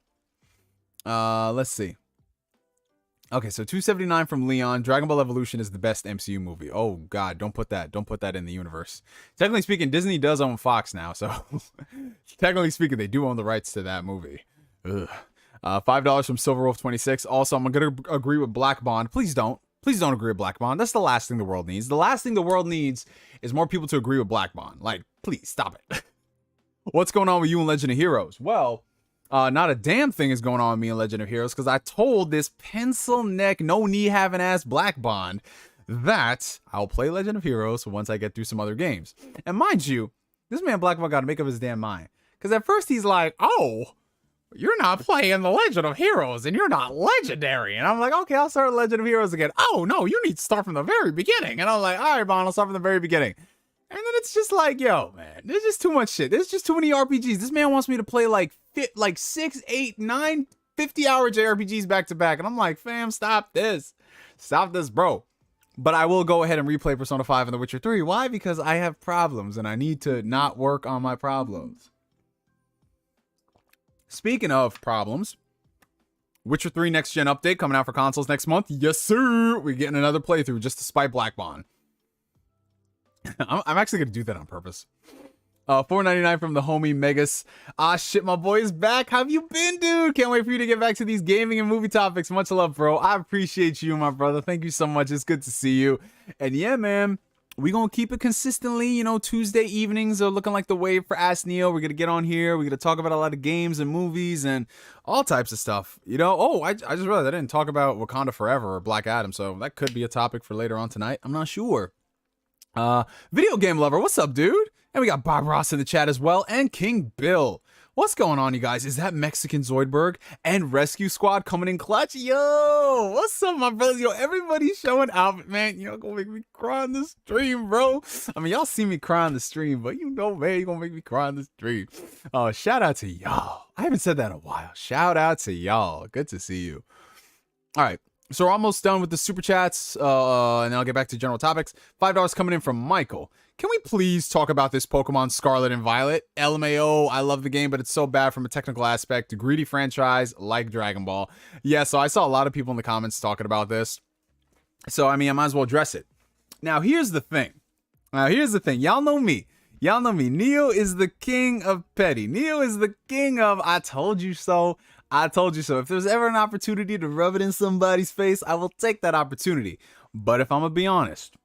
Let's see. Okay, so 279 from Leon. Dragon Ball Evolution is the best MCU movie. Oh God, don't put that in the universe. Technically speaking, Disney does own Fox now, so technically speaking, they do own the rights to that movie. Ugh. $5 from Silverwolf26. Also, I'm gonna agree with Black Bond. Please don't agree with Black Bond. That's the last thing the world needs. The last thing the world needs is more people to agree with Black Bond. Like, please stop it. What's going on with you and Legend of Heroes? Well, not a damn thing is going on with me in Legend of Heroes, because I told this pencil neck, no knee having ass Black Bond that I'll play Legend of Heroes once I get through some other games. And mind you, this man Black Bond got to make up his damn mind, because at first he's like, oh, you're not playing the Legend of Heroes and you're not legendary. And I'm like, okay, I'll start Legend of Heroes again. Oh no, you need to start from the very beginning. And I'm like, all right, Bond, I'll start from the very beginning. And then it's just like, yo, man, there's just too much shit. There's just too many RPGs. This man wants me to play like 6, 8, 9, 50-hour JRPGs back to back. And I'm like, fam, stop this. Stop this, bro. But I will go ahead and replay Persona 5 and The Witcher 3. Why? Because I have problems and I need to not work on my problems. Speaking of problems, Witcher 3 Next Gen update coming out for consoles next month. Yes, sir. We're getting another playthrough just to spite Black Bond. I'm actually going to do that on purpose. $4.99 from the homie Megas. Ah, shit, my boy is back. How have you been, dude? Can't wait for you to get back to these gaming and movie topics. Much love, bro. I appreciate you, my brother. Thank you so much. It's good to see you. And yeah, man, we going to keep it consistently. You know, Tuesday evenings are looking like the wave for Ask Neo. We're going to get on here. We're going to talk about a lot of games and movies and all types of stuff. You know, oh, I just realized I didn't talk about Wakanda Forever or Black Adam. So that could be a topic for later on tonight. I'm not sure. Video game lover, what's up, dude? And we got Bob Ross in the chat as well, and King Bill. What's going on, you guys? Is that Mexican Zoidburg and Rescue Squad coming in clutch? Yo, what's up, my brothers? Yo, everybody's showing out, man. You're gonna make me cry on the stream, bro. I mean, y'all see me cry on the stream, but you know, man, you're gonna make me cry on the stream. Oh, shout out to y'all. I haven't said that in a while. Shout out to y'all. Good to see you. All right. So we're almost done with the super chats, and then I'll get back to general topics. $5 coming in from Michael. Can we please talk about this Pokemon Scarlet and Violet? LMAO, I love the game, but it's so bad from a technical aspect. A greedy franchise like Dragon Ball. Yeah, so I saw a lot of people in the comments talking about this. So, I mean, I might as well address it. Now, here's the thing. Y'all know me. Neo is the king of petty. Neo is the king of I told you so. I told you so. If there's ever an opportunity to rub it in somebody's face, I will take that opportunity. But if I'm gonna be honest,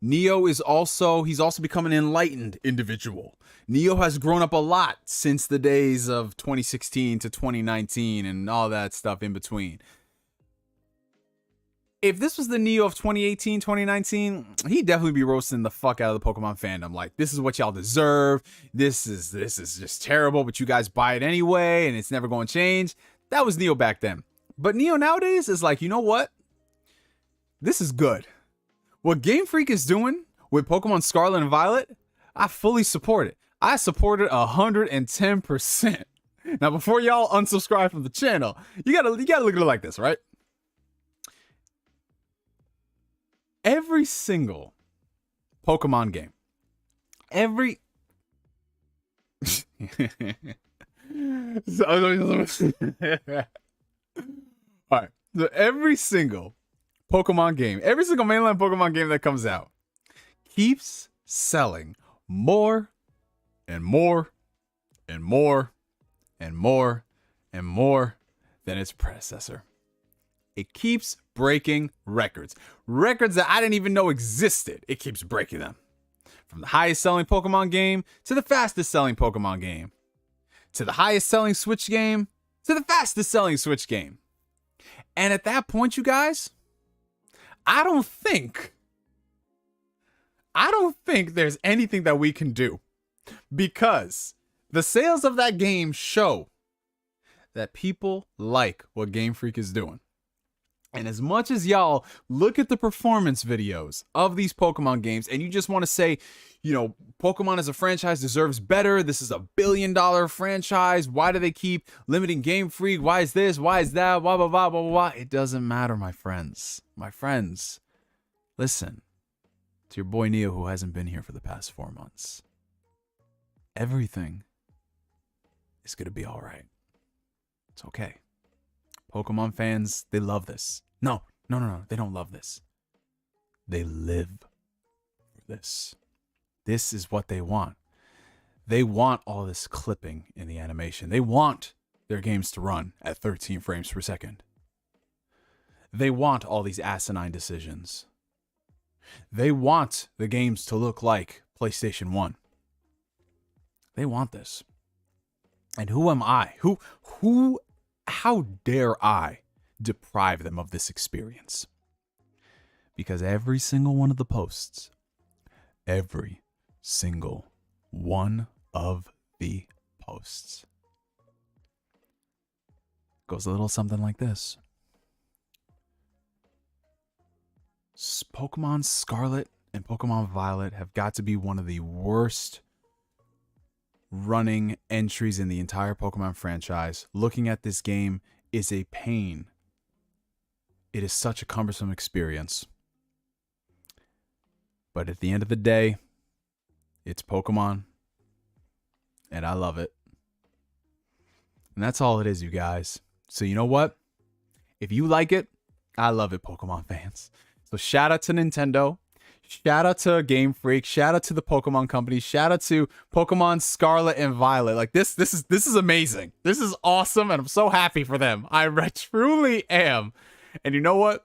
Neo is he's also become an enlightened individual. Neo has grown up a lot since the days of 2016 to 2019 and all that stuff in between. If this was the Neo of 2018, 2019, he'd definitely be roasting the fuck out of the Pokemon fandom. Like, this is what y'all deserve. This is just terrible, but you guys buy it anyway, and it's never going to change. That was Neo back then. But Neo nowadays is like, you know what? This is good. What Game Freak is doing with Pokemon Scarlet and Violet, I fully support it. I support it 110%. Now, before y'all unsubscribe from the channel, you gotta look at it like this, right? Every single Pokemon game, all right, so every single Pokemon game, every single mainline Pokemon game that comes out keeps selling more and more and more and more and more than its predecessor. It keeps breaking records. Records that I didn't even know existed. It keeps breaking them. From the highest selling Pokemon game to the fastest selling Pokemon game. To the highest selling Switch game to the fastest selling Switch game. And at that point, you guys, I don't think there's anything that we can do. Because the sales of that game show that people like what Game Freak is doing. And as much as y'all look at the performance videos of these Pokemon games and you just want to say, you know, Pokemon as a franchise deserves better. This is a $1 billion franchise. Why do they keep limiting Game Freak? Why is this? Why is that? Blah, blah, blah, blah, blah. It doesn't matter, my friends. My friends, listen to your boy Neo, who hasn't been here for the past 4 months. Everything is going to be all right. It's okay. Pokemon fans, they love this. No, they don't love this. They live for this. This is what they want. They want all this clipping in the animation. They want their games to run at 13 frames per second. They want all these asinine decisions. They want the games to look like PlayStation 1. They want this. And who am I? How dare I deprive them of this experience? Because every single one of the posts, every single one of the posts goes a little something like this. Pokemon Scarlet and Pokemon Violet have got to be one of the worst running entries in the entire Pokemon franchise. Looking at this game is a pain. It is such a cumbersome experience. But at the end of the day, it's Pokemon, and I love it. And that's all it is, you guys. So you know what? If you like it, I love it, Pokemon fans. So shout out to Nintendo. Shout out to Game Freak. Shout out to the Pokemon Company. Shout out to Pokemon Scarlet and Violet. Like this is amazing. This is awesome, and I'm so happy for them. I truly am. And you know what?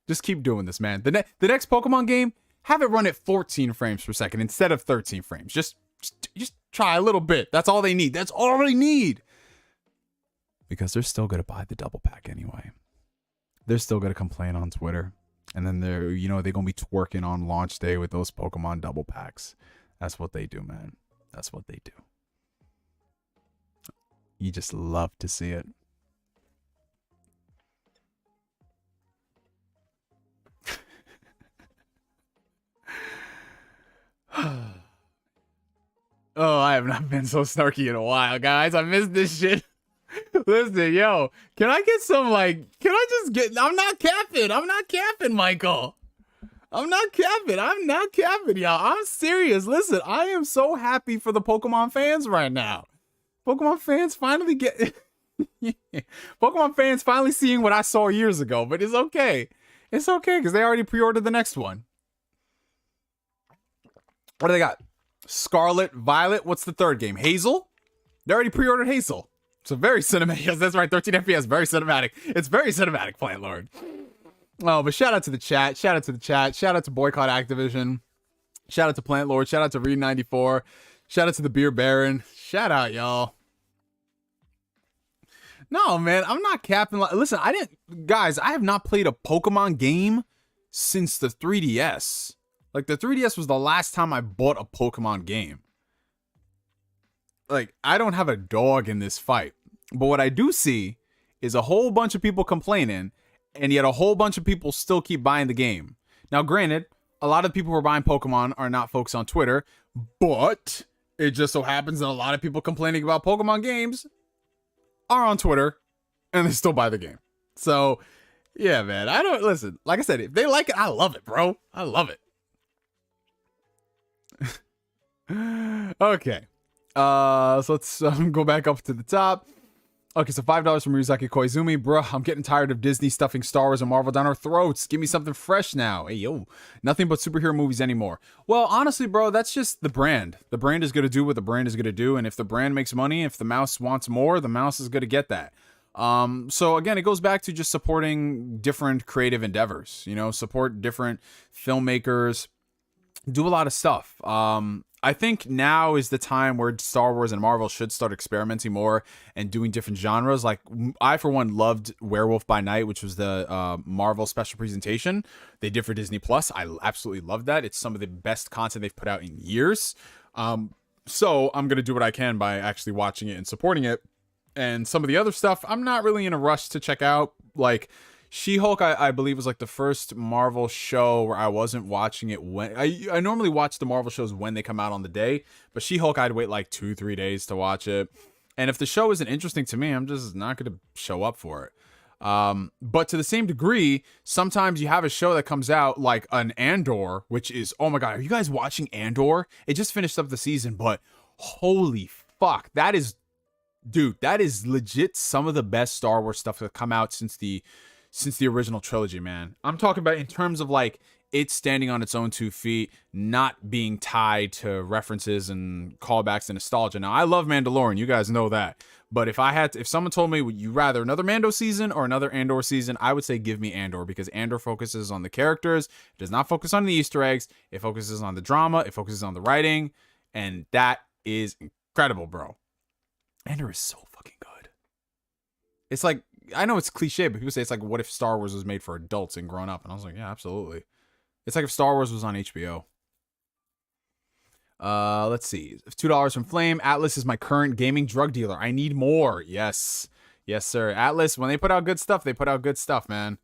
Just keep doing this, man. The next Pokemon game, have it run at 14 frames per second instead of 13 frames. Just try a little bit. That's all they need. That's all they need. Because they're still gonna buy the double pack anyway. They're still gonna complain on Twitter. And then they're going to be twerking on launch day with those Pokemon double packs. That's what they do, man. That's what they do. You just love to see it. Oh, I have not been so snarky in a while, guys. I missed this shit. Listen, yo, can I get some, like, can I just get, I'm not capping, Michael. I'm not capping, y'all. I'm serious. Listen, I am so happy for the Pokemon fans right now. Pokemon fans finally Pokemon fans finally seeing what I saw years ago, but it's okay. It's okay, because they already pre-ordered the next one. What do they got? Scarlet, Violet. What's the third game? Hazel? They already pre-ordered Hazel. So very cinematic. Yes, that's right. 13 FPS. Very cinematic. It's very cinematic, Plant Lord. Oh, but shout out to the chat. Shout out to Boycott Activision. Shout out to Plant Lord. Shout out to Reed94. Shout out to the Beer Baron. Shout out, y'all. No, man. I'm not capping. Listen, guys, I have not played a Pokemon game since the 3DS. Like, the 3DS was the last time I bought a Pokemon game. Like, I don't have a dog in this fight. But what I do see is a whole bunch of people complaining, and yet a whole bunch of people still keep buying the game. Now, granted, a lot of people who are buying Pokemon are not folks on Twitter, but it just so happens that a lot of people complaining about Pokemon games are on Twitter, and they still buy the game. So, yeah, man, listen, like I said, if they like it, I love it, bro. I love it. Okay. So let's go back up to the top. Okay, so $5 from Ryuzaki Koizumi. Bruh, I'm getting tired of Disney stuffing Star Wars and Marvel down our throats. Give me something fresh now. Hey, yo. Nothing but superhero movies anymore. Well, honestly, bro, that's just the brand. The brand is going to do what the brand is going to do. And if the brand makes money, if the mouse wants more, the mouse is going to get that. So again, it goes back to just supporting different creative endeavors. You know, support different filmmakers. Do a lot of stuff. I think now is the time where Star Wars and Marvel should start experimenting more and doing different genres. Like, I, for one, loved Werewolf by Night, which was the Marvel special presentation they did for Disney Plus. I absolutely loved that. It's some of the best content they've put out in years. So I'm going to do what I can by actually watching it and supporting it. And some of the other stuff, I'm not really in a rush to check out. Like, She-Hulk, I believe, was like the first Marvel show where I wasn't watching it when... I normally watch the Marvel shows when they come out on the day, but She-Hulk, I'd wait like 2-3 days to watch it. And if the show isn't interesting to me, I'm just not going to show up for it. But to the same degree, sometimes you have a show that comes out like an Andor, which is... Oh my god, are you guys watching Andor? It just finished up the season, but holy fuck, that is... Dude, that is legit some of the best Star Wars stuff that come out since the original trilogy, man. I'm talking about in terms of like it standing on its own 2 feet, not being tied to references and callbacks and nostalgia. Now, I love Mandalorian, you guys know that. But if someone told me, would you rather another Mando season or another Andor season, I would say give me Andor, because Andor focuses on the characters, it does not focus on the Easter eggs, it focuses on the drama, it focuses on the writing, and that is incredible, bro. Andor is so fucking good. It's like, I know it's cliche, but people say it's like, what if Star Wars was made for adults and grown up? And I was like, yeah, absolutely. It's like if Star Wars was on HBO. Let's see. $2 from Flame. Atlas is my current gaming drug dealer. I need more. Yes. Yes, sir. Atlas, when they put out good stuff, they put out good stuff, man.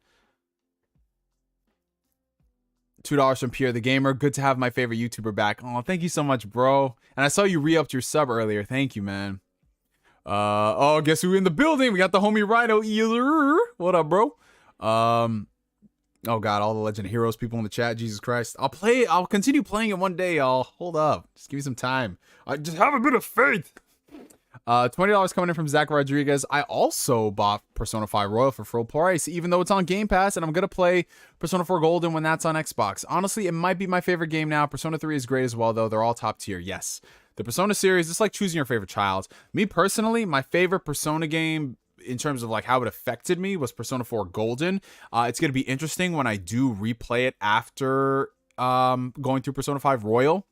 $2 from PierretheGamer. Good to have my favorite YouTuber back. Oh, thank you so much, bro. And I saw you re-upped your sub earlier. Thank you, man. Oh, guess who in the building? We got the homie Rhino Ealer. What up, bro? Oh god, all the Legend of Heroes people in the chat. Jesus Christ. I'll continue playing it one day, y'all. Hold up. Just give me some time. I just have a bit of faith. $20 coming in from Zack Rodriguez. I also bought Persona 5 Royal for full price, even though it's on Game Pass, and I'm gonna play Persona 4 Golden when that's on Xbox. Honestly, it might be my favorite game now. Persona 3 is great as well, though. They're all top tier. Yes. The Persona series, it's like choosing your favorite child. Me personally, my favorite Persona game in terms of like how it affected me was Persona 4 Golden. It's going to be interesting when I do replay it after going through Persona 5 Royal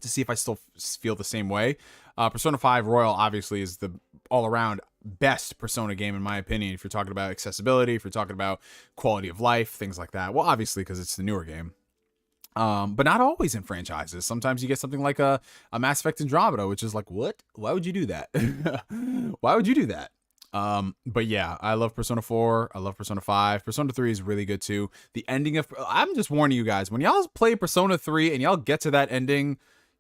to see if I still feel the same way. Persona 5 Royal obviously is the all-around best Persona game in my opinion, if you're talking about accessibility, if you're talking about quality of life, things like that. Well, obviously because it's the newer game. But not always in franchises. Sometimes you get something like a Mass Effect Andromeda, which is like, what? Why would you do that? Why would you do that? But yeah, I love Persona 4. I love Persona 5. Persona 3 is really good too. The ending of, I'm just warning you guys, when y'all play Persona 3 and y'all get to that ending,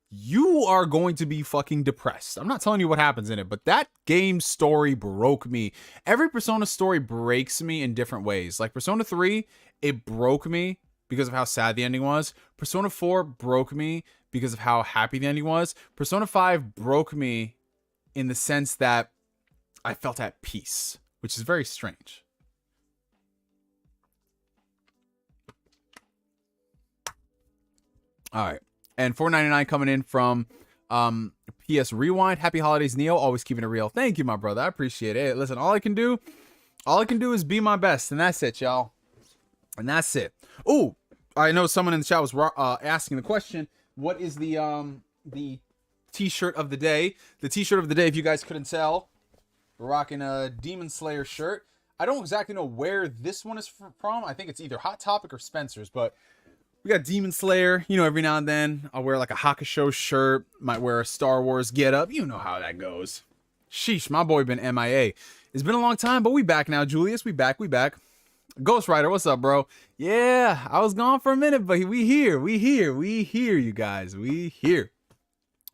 you are going to be fucking depressed. I'm not telling you what happens in it, but that game's story broke me. Every Persona story breaks me in different ways. Like Persona 3, it broke me because of how sad the ending was. Persona 4 broke me because of how happy the ending was. Persona 5 broke me in the sense that I felt at peace, which is very strange. All right. And $4.99 coming in from PS Rewind. Happy holidays, Neo. Always keeping it real. Thank you, my brother. I appreciate it. Hey, listen, all I can do is be my best, and that's it, y'all. And that's it. Oh, I know someone in the chat was asking the question, what is the t-shirt of the day? The t-shirt of the day, if you guys couldn't tell, we're rocking a Demon Slayer shirt. I don't exactly know where this one is from. I think it's either Hot Topic or Spencer's, but we got Demon Slayer. You know, every now and then I'll wear like a Hakusho shirt, might wear a Star Wars getup. You know how that goes. Sheesh, my boy been MIA. It's been a long time, but we back now, Julius. We back. Ghost Rider, what's up, bro? Yeah, I was gone for a minute, but we here, you guys. We here.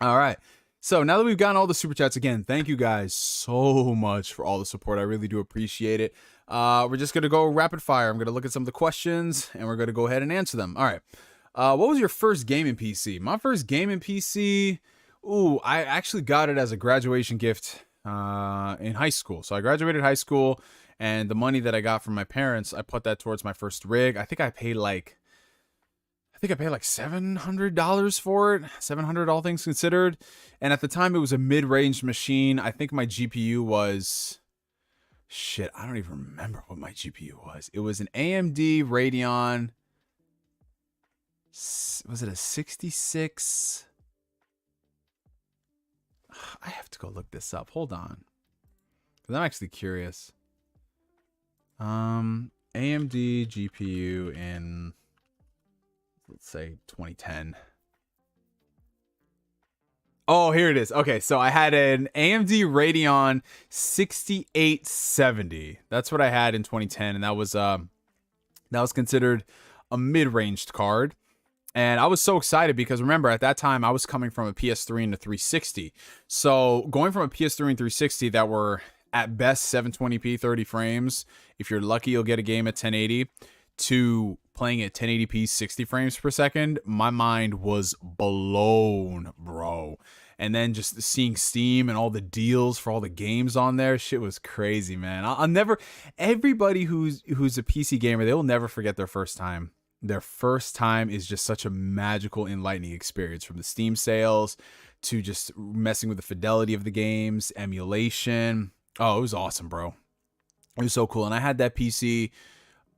All right. So now that we've gotten all the super chats again, thank you guys so much for all the support. I really do appreciate it. We're just going to go rapid fire. I'm going to look at some of the questions and we're going to go ahead and answer them. All right. What was your first gaming PC? My first gaming PC, I actually got it as a graduation gift in high school. So I graduated high school, and the money that I got from my parents, I put that towards my first rig. I think I paid like $700 for it. $700, all things considered. And at the time, it was a mid-range machine. I think my GPU was... Shit, I don't even remember what my GPU was. It was an AMD Radeon... Was it a 66? I have to go look this up. Hold on. Because I'm actually curious. AMD GPU in... let's say 2010. Oh, here it is. Okay, so I had an AMD Radeon 6870. That's what I had in 2010, and that was considered a mid-ranged card. And I was so excited because remember at that time I was coming from a PS3 and a 360. So going from a PS3 and 360 that were at best 720p 30 frames, if you're lucky you'll get a game at 1080, to playing at 1080p 60 frames per second, my mind was blown, bro. And then just seeing Steam and all the deals for all the games on there, shit was crazy, man. I'll never, everybody who's a PC gamer, they will never forget their first time. Their first time is just such a magical, enlightening experience, from the Steam sales to just messing with the fidelity of the games, emulation. Oh, it was awesome, bro. It was so cool. And I had that PC.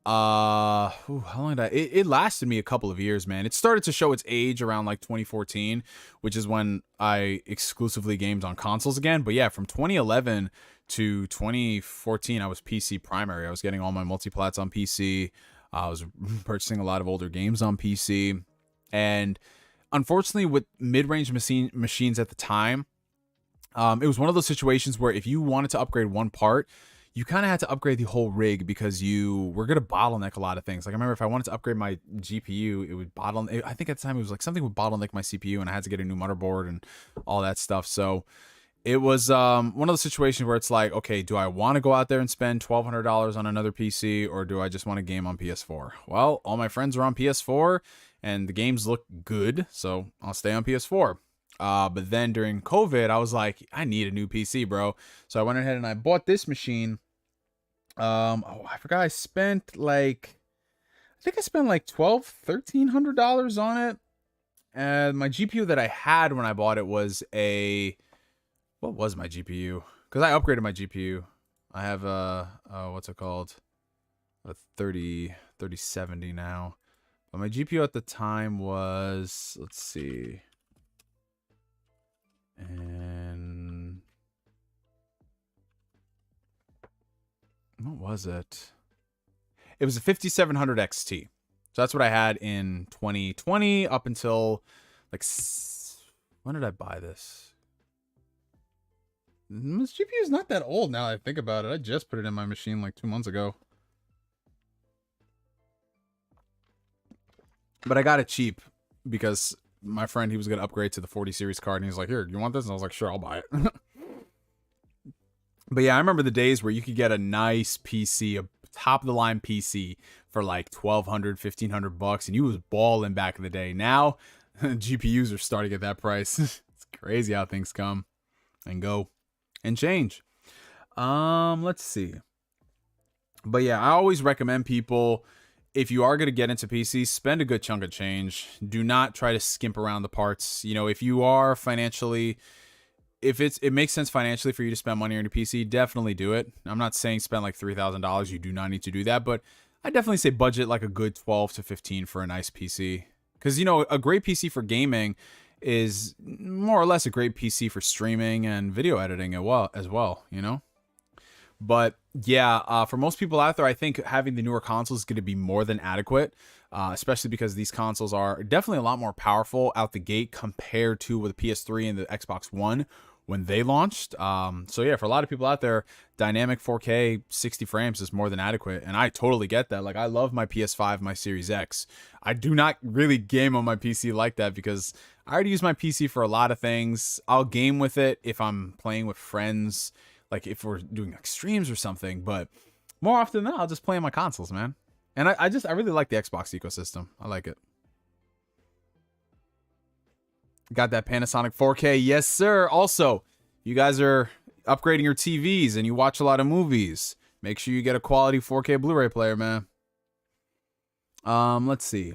How long did it lasted me a couple of years, man. It started to show its age around like 2014, which is when I exclusively gamed on consoles again. But yeah, from 2011 to 2014, I was PC primary. I was getting all my multiplats on PC. I was purchasing a lot of older games on PC. And unfortunately, with mid-range machines at the time, it was one of those situations where if you wanted to upgrade one part, you kind of had to upgrade the whole rig because you were going to bottleneck a lot of things. Like I remember if I wanted to upgrade my GPU, it would bottleneck. I think at the time it was like something would bottleneck my CPU and I had to get a new motherboard and all that stuff. So it was one of those situations where it's like, okay, do I want to go out there and spend $1,200 on another PC, or do I just want to game on PS4? Well, all my friends are on PS4 and the games look good, so I'll stay on PS4. But then during COVID, I was like, I need a new PC, bro. So I went ahead and I bought this machine. I forgot I spent like, I think I spent like $1,200-$1,300 on it. And my GPU that I had when I bought it was what was my GPU? Because I upgraded my GPU. I have what's it called? A 3070 now. But my GPU at the time was, let's see. And what was it? It was a 5700 XT. So that's what I had in 2020 up until like, when did I buy this? This GPU is not that old now that I think about it. I just put it in my machine like 2 months ago. But I got it cheap because my friend, he was going to upgrade to the 40 series card. And he's like, here, you want this? And I was like, sure, I'll buy it. But yeah, I remember the days where you could get a nice PC, a top of the line PC for like $1,200, $1,500, and you was balling back in the day. Now, GPUs are starting at that price. It's crazy how things come and go and change. Let's see. But yeah, I always recommend people, if you are going to get into PCs, spend a good chunk of change. Do not try to skimp around the parts. You know, if you are financially, if it makes sense financially for you to spend money on your PC, definitely do it. I'm not saying spend like $3,000. You do not need to do that, but I definitely say budget like a good 12 to 15 for a nice PC. Because, you know, a great PC for gaming is more or less a great PC for streaming and video editing as well, you know? But yeah, for most people out there, I think having the newer consoles is going to be more than adequate, especially because these consoles are definitely a lot more powerful out the gate compared to with the PS3 and the Xbox One when they launched. So yeah, for a lot of people out there, dynamic 4K 60 frames is more than adequate, and I totally get that. Like, I love my PS5, my Series X. I do not really game on my PC like that because I already use my PC for a lot of things. I'll game with it if I'm playing with friends, like if we're doing like streams or something, but more often than not, I'll just play on my consoles, man. And I really like the Xbox ecosystem. I like it. Got that Panasonic 4K. Yes, sir. Also, you guys are upgrading your TVs and you watch a lot of movies. Make sure you get a quality 4K Blu-ray player, man. Let's see.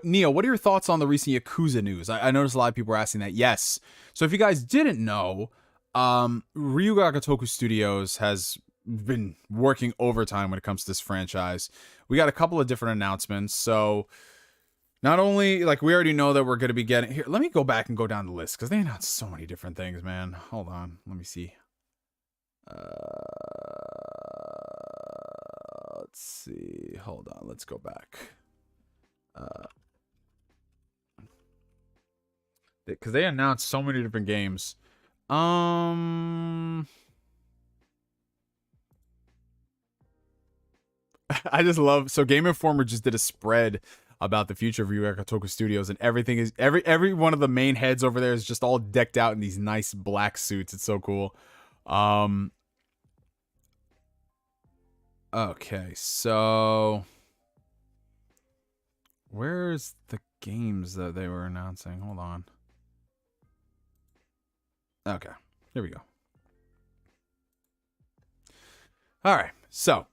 Neo, what are your thoughts on the recent Yakuza news? I noticed a lot of people were asking that. Yes. So if you guys didn't know, Ryuga Gotoku Studios has been working overtime when it comes to this franchise. We got a couple of different announcements. So not only, like, we already know that we're going to be getting here. Let me go back and go down the list because they announced so many different things, man. Hold on. Let me see. Let's see. Hold on. Let's go back. Because they announced so many different games. I just love, so Game Informer just did a spread about the future of Ryuga Gotoku Studios, and everything is every one of the main heads over there is just all decked out in these nice black suits. It's so cool. Okay, so where's the games that they were announcing? Hold on. Okay, here we go. All right, so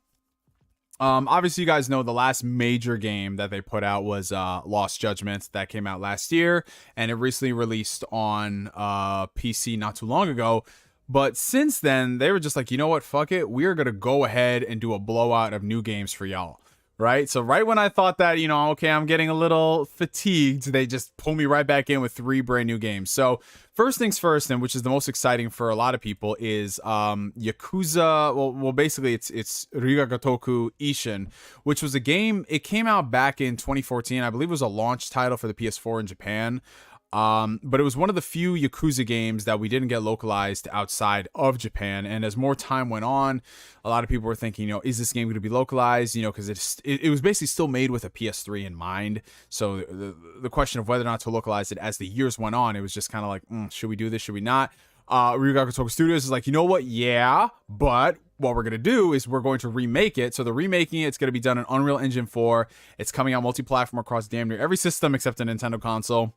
obviously you guys know the last major game that they put out was Lost Judgment. That came out last year, and it recently released on PC not too long ago. But since then, they were just like, you know what, fuck it, we're gonna go ahead and do a blowout of new games for y'all. Right? So right when I thought that, you know, okay, I'm getting a little fatigued, they just pull me right back in with 3 brand new games. So first things first, and which is the most exciting for a lot of people, is Yakuza. Well, basically it's Ryuga Gotoku Ishin, which was a game. It came out back in 2014. I believe it was a launch title for the PS4 in Japan. But it was one of the few Yakuza games that we didn't get localized outside of Japan. And as more time went on, a lot of people were thinking, you know, is this game going to be localized? You know, because it was basically still made with a PS3 in mind. So the question of whether or not to localize it as the years went on, it was just kind of like, should we do this? Should we not? Ryuga Gotoku Studios is like, you know what? Yeah, but what we're going to do is we're going to remake it. So the remaking it's going to be done in Unreal Engine 4. It's coming out multi-platform across damn near every system except a Nintendo console.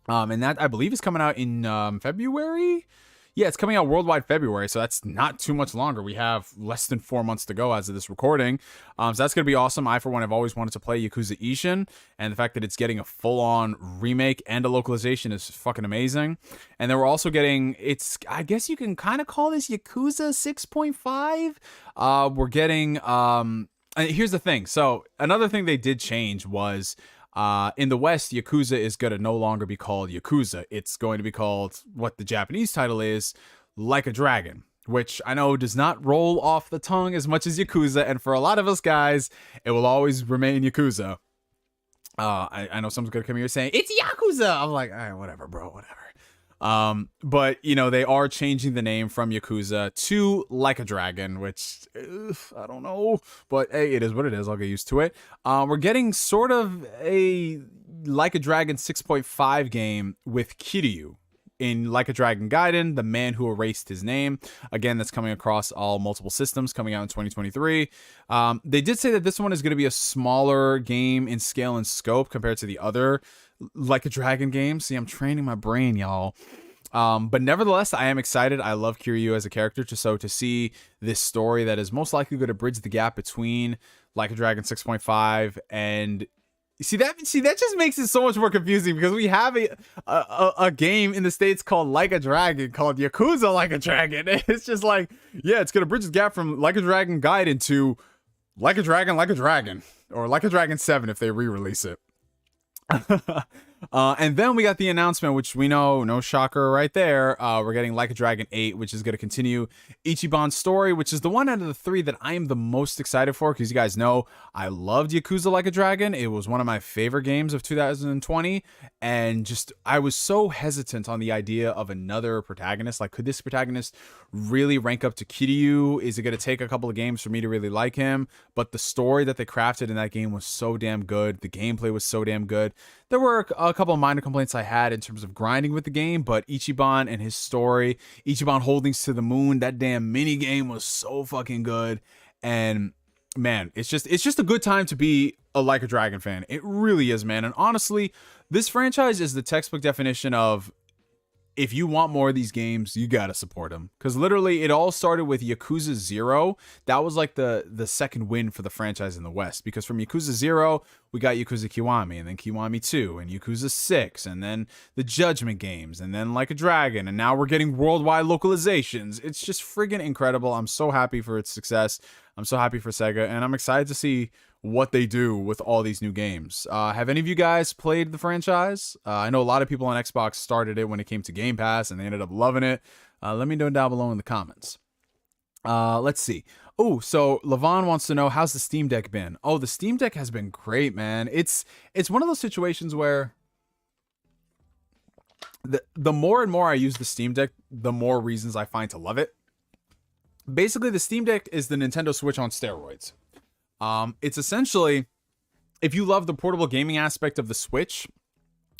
And that, I believe, is coming out in February. Yeah, it's coming out worldwide February, so that's not too much longer. We have less than 4 months to go as of this recording. So that's going to be awesome. I, for one, have always wanted to play Yakuza Ishin, and the fact that it's getting a full-on remake and a localization is fucking amazing. And then we're also getting, I guess you can kind of call this Yakuza 6.5. We're getting, here's the thing. So another thing they did change was, in the West, Yakuza is going to no longer be called Yakuza. It's going to be called what the Japanese title is, Like a Dragon, which I know does not roll off the tongue as much as Yakuza, and for a lot of us guys, it will always remain Yakuza. I know someone's gonna come here saying it's Yakuza. I'm like, all right, whatever, bro, whatever. But you know, they are changing the name from Yakuza to Like a Dragon, which I don't know, but hey, it is what it is. I'll get used to it. We're getting sort of a Like a Dragon 6.5 game with Kiryu in Like a Dragon Gaiden, the man who erased his name. Again, that's coming across all multiple systems, coming out in 2023. They did say that this one is going to be a smaller game in scale and scope compared to the other Like a Dragon games. See, I'm training my brain, y'all. But nevertheless, I am excited. I love Kiryu as a character, to see this story that is most likely going to bridge the gap between Like a Dragon 6.5 and See that just makes it so much more confusing, because we have a game in the States called Like a Dragon, called Yakuza Like a Dragon. It's just like, yeah, it's gonna bridge the gap from Like a Dragon Gaiden to Like a Dragon, or Like a Dragon 7 if they re-release it. And then we got the announcement, which we know, no shocker right there. We're getting Like a Dragon 8, which is going to continue Ichiban's story, which is the one out of the three that I am the most excited for, because you guys know I loved Yakuza Like a Dragon. It was one of my favorite games of 2020, and just I was so hesitant on the idea of another protagonist. Like, could this protagonist really rank up to Kiryu? Is it going to take a couple of games for me to really like him? But the story that they crafted in that game was so damn good. The gameplay was so damn good. There were a couple of minor complaints I had in terms of grinding with the game, but Ichiban and his story, Ichiban Holdings to the Moon, that damn mini game was so fucking good. And man, it's just a good time to be a Like a Dragon fan. It really is, man. And honestly, this franchise is the textbook definition of, if you want more of these games, you gotta support them. Because literally, it all started with Yakuza 0. That was like the second win for the franchise in the West. Because from Yakuza 0, we got Yakuza Kiwami, and then Kiwami 2, and Yakuza 6, and then the Judgment games, and then Like a Dragon, and now we're getting worldwide localizations. It's just friggin' incredible. I'm so happy for its success. I'm so happy for Sega, and I'm excited to see what they do with all these new games. Have any of you guys played the franchise? I know a lot of people on Xbox started it when it came to Game Pass, and they ended up loving it. Let me know down below in the comments. Let's see. Oh, so Levon wants to know, how's the Steam Deck been? Oh, the Steam Deck has been great, man. It's one of those situations where the more and more I use the Steam Deck, the more reasons I find to love it. Basically, the Steam Deck is the Nintendo Switch on steroids. It's essentially, if you love the portable gaming aspect of the Switch,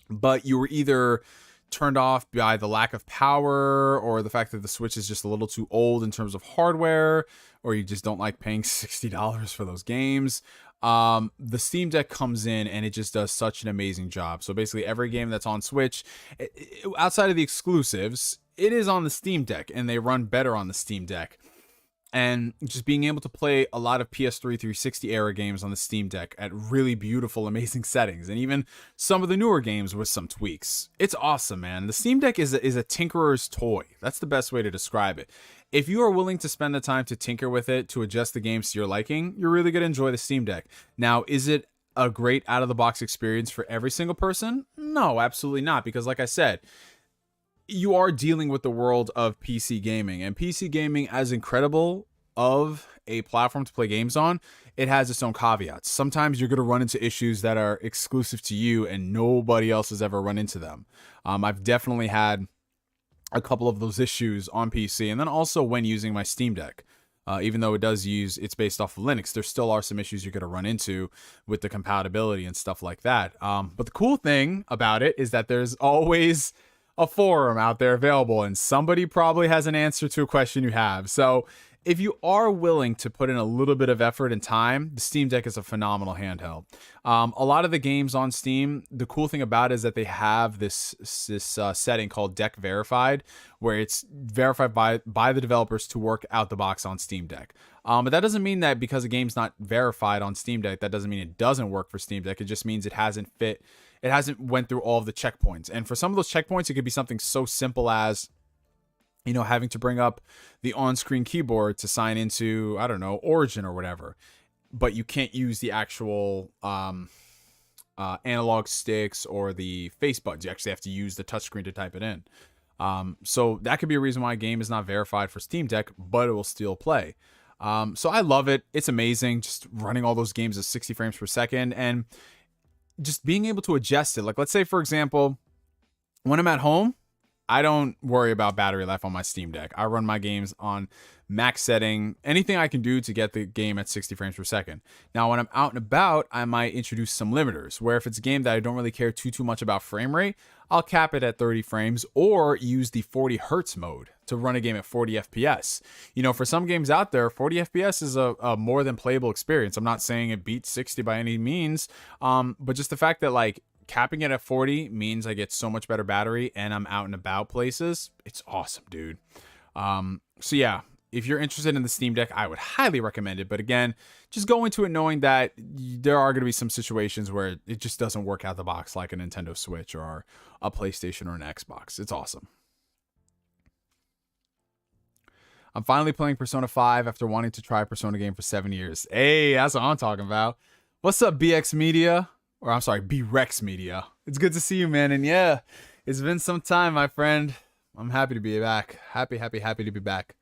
but you were either turned off by the lack of power, or the fact that the Switch is just a little too old in terms of hardware, or you just don't like paying $60 for those games, the Steam Deck comes in and it just does such an amazing job. So basically every game that's on Switch, outside of the exclusives, it is on the Steam Deck, and they run better on the Steam Deck. And just being able to play a lot of PS3 360 era games on the Steam Deck at really beautiful, amazing settings, and even some of the newer games with some tweaks. It's awesome, man. The Steam Deck is a tinkerer's toy. That's the best way to describe it. If you are willing to spend the time to tinker with it, to adjust the games to your liking, you're really going to enjoy the Steam Deck. Now, is it a great out-of-the-box experience for every single person? No, absolutely not, because like I said, you are dealing with the world of PC gaming, and PC gaming, as incredible of a platform to play games on, it has its own caveats. Sometimes you're going to run into issues that are exclusive to you and nobody else has ever run into them. I've definitely had a couple of those issues on PC, and then also when using my Steam Deck. Even though it's based off of Linux, there still are some issues you're going to run into with the compatibility and stuff like that. But the cool thing about it is that there's always a forum out there available, and somebody probably has an answer to a question you have. So if you are willing to put in a little bit of effort and time, the Steam Deck is a phenomenal handheld. A lot of the games on Steam, the cool thing about it is that they have this setting called Deck Verified, where it's verified by the developers to work out the box on Steam Deck. But that doesn't mean that because a game's not verified on Steam Deck, that doesn't mean it doesn't work for Steam Deck. It just means it hasn't went through all of the checkpoints. And for some of those checkpoints, it could be something so simple as, you know, having to bring up the on-screen keyboard to sign into, I don't know, Origin or whatever. But you can't use the actual analog sticks or the face buttons. You actually have to use the touchscreen to type it in. So that could be a reason why a game is not verified for Steam Deck, but it will still play. So I love it. It's amazing just running all those games at 60 frames per second and just being able to adjust it. Like, let's say, for example, when I'm at home, I don't worry about battery life on my Steam Deck. I run my games on max setting, anything I can do to get the game at 60 frames per second. Now, when I'm out and about, I might introduce some limiters, where if it's a game that I don't really care too much about frame rate, I'll cap it at 30 frames or use the 40 hertz mode to run a game at 40 FPS. You know, for some games out there, 40 FPS is a more than playable experience. I'm not saying it beats 60 by any means, but just the fact that, like, capping it at 40 means I get so much better battery and I'm out and about places. It's awesome, dude. So yeah, if you're interested in the Steam Deck, I would highly recommend it. But again, just go into it knowing that there are going to be some situations where it just doesn't work out the box like a Nintendo Switch or a PlayStation or an Xbox. It's awesome. I'm finally playing Persona 5 after wanting to try a Persona game for 7 years. Hey, that's what I'm talking about. What's up, BX Media? Or I'm sorry, B-Rex Media. It's good to see you, man. And yeah, it's been some time, my friend. I'm happy to be back. Happy to be back.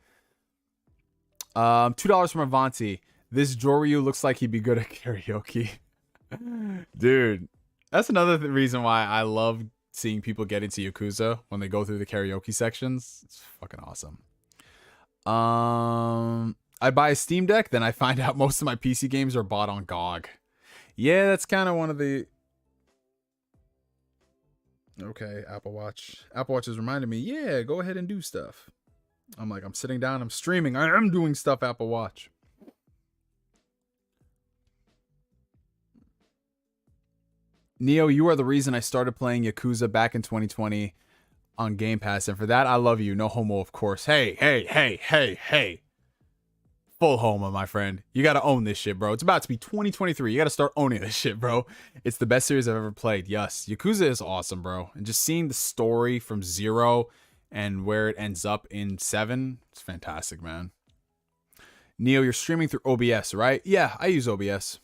$2 from Avanti. This Joryu looks like he'd be good at karaoke. Dude, that's another reason why I love seeing people get into Yakuza when they go through the karaoke sections. It's fucking awesome. I buy a Steam Deck, then I find out most of my PC games are bought on GOG. Yeah, that's kind of one of the... Okay, Apple Watch. Apple Watch has reminded me, yeah, go ahead and do stuff. I'm like, I'm sitting down, I'm streaming, I am doing stuff, Apple Watch. Neo, you are the reason I started playing Yakuza back in 2020 on Game Pass, and for that, I love you. No homo, of course. Hey. Full homo, my friend. You gotta own this shit, bro. It's about to be 2023. You gotta start owning this shit, bro. It's the best series I've ever played. Yes, Yakuza is awesome, bro. And just seeing the story from 0 and where it ends up in 7, it's fantastic, man. Neo, you're streaming through OBS, right? Yeah, I use OBS.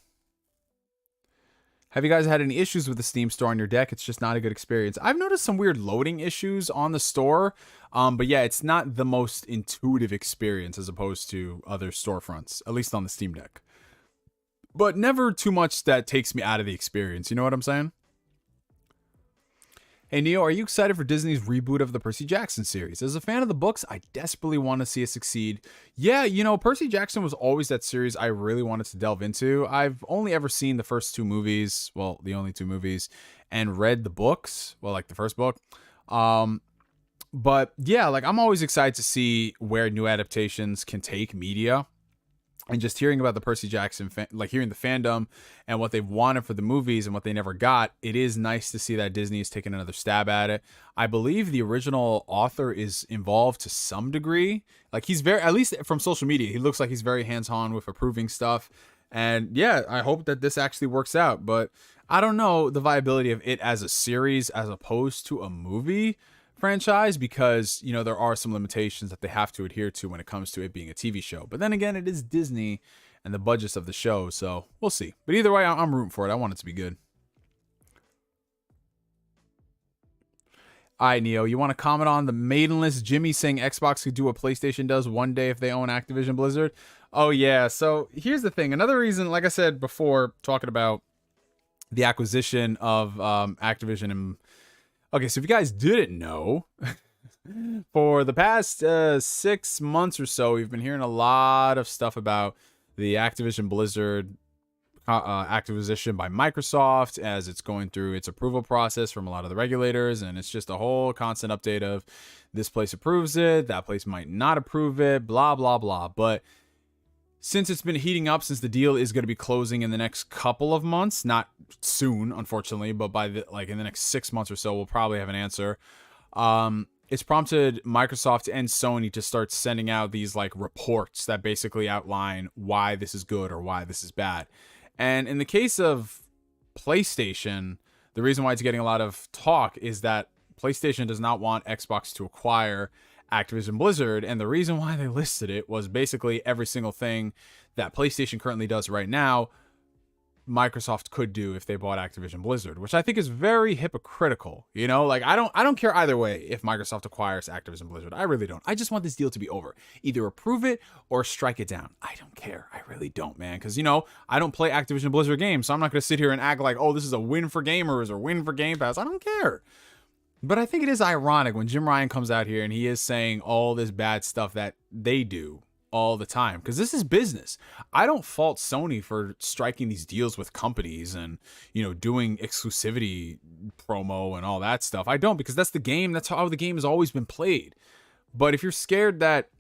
Have you guys had any issues with the Steam store on your deck? It's just not a good experience. I've noticed some weird loading issues on the store. But yeah, it's not the most intuitive experience as opposed to other storefronts, at least on the Steam Deck. But never too much that takes me out of the experience. You know what I'm saying? Hey, Neo, are you excited for Disney's reboot of the Percy Jackson series? As a fan of the books, I desperately want to see it succeed. Yeah, you know, Percy Jackson was always that series I really wanted to delve into. I've only ever seen the first 2 movies, well, the only 2 movies, and read the books, well, like the first book. But yeah, like I'm always excited to see where new adaptations can take media. And just hearing about the Percy Jackson, like hearing the fandom and what they've wanted for the movies and what they never got, it is nice to see that Disney is taking another stab at it. I believe the original author is involved to some degree. Like he's very, at least from social media, he looks like he's very hands-on with approving stuff. And yeah, I hope that this actually works out. But I don't know the viability of it as a series as opposed to a movie franchise, because you know there are some limitations that they have to adhere to when it comes to it being a TV show. But then again, it is Disney and the budgets of the show, so we'll see. But either way, I'm rooting for it. I want it to be good. All right, Neo, you want to comment on the maidenless Jimmy saying Xbox could do what PlayStation does one day if they own Activision Blizzard? Oh yeah, so here's the thing. Another reason, like I said before, talking about the acquisition of Activision and okay, so if you guys didn't know, for the past 6 months or so, we've been hearing a lot of stuff about the Activision Blizzard acquisition by Microsoft as it's going through its approval process from a lot of the regulators, and it's just a whole constant update of this place approves it, that place might not approve it, blah, blah, blah. But since it's been heating up, since the deal is going to be closing in the next couple of months, not soon, unfortunately, but by the, like in the next 6 months or so, we'll probably have an answer. It's prompted Microsoft and Sony to start sending out these like reports that basically outline why this is good or why this is bad. And in the case of PlayStation, the reason why it's getting a lot of talk is that PlayStation does not want Xbox to acquire Activision Blizzard, and the reason why they listed it was basically every single thing that PlayStation currently does right now Microsoft could do if they bought Activision Blizzard, which I think is very hypocritical. You know, like I don't care either way if Microsoft acquires Activision Blizzard. I really don't. I just want this deal to be over. Either approve it or strike it down. I don't care. I really don't, man. Because, you know, I don't play Activision Blizzard games, so I'm not going to sit here and act like, oh, this is a win for gamers or win for Game Pass. I don't care. But I think it is ironic when Jim Ryan comes out here and he is saying all this bad stuff that they do all the time, because this is business. I don't fault Sony for striking these deals with companies and, you know, doing exclusivity promo and all that stuff. I don't, because that's the game. That's how the game has always been played. But if you're scared that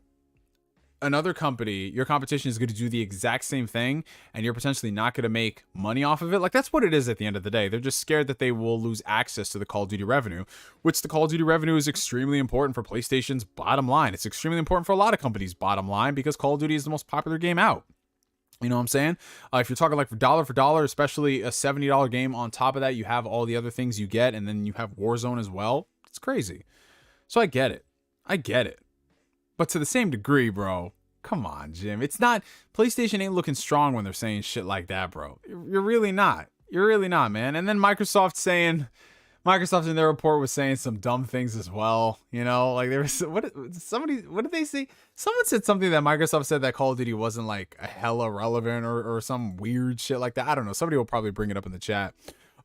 another company, your competition, is going to do the exact same thing and you're potentially not going to make money off of it, like that's what it is at the end of the day. They're just scared that they will lose access to the Call of Duty revenue, which the Call of Duty revenue is extremely important for PlayStation's bottom line. It's extremely important for a lot of companies' bottom line because Call of Duty is the most popular game out. You know what I'm saying? If you're talking like for dollar, especially a $70 game on top of that, you have all the other things you get, and then you have Warzone as well. It's crazy. So I get it. But to the same degree, bro, come on, Jim. It's not, PlayStation ain't looking strong when they're saying shit like that, bro. You're really not. You're really not, man. And then Microsoft in their report was saying some dumb things as well. You know, like there was, what did they say? Someone said something that Microsoft said that Call of Duty wasn't like a hella relevant or some weird shit like that. I don't know. Somebody will probably bring it up in the chat.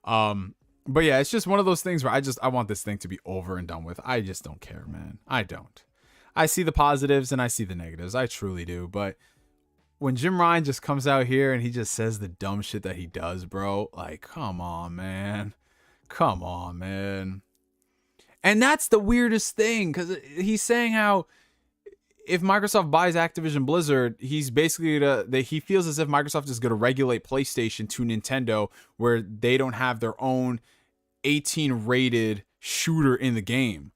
But yeah, it's just one of those things where I want this thing to be over and done with. I just don't care, man. I don't. I see the positives and I see the negatives. I truly do. But when Jim Ryan just comes out here and he just says the dumb shit that he does, bro, like, come on, man. Come on, man. And that's the weirdest thing, because he's saying how if Microsoft buys Activision Blizzard, he's basically he feels as if Microsoft is going to regulate PlayStation to Nintendo, where they don't have their own 18 rated shooter in the game.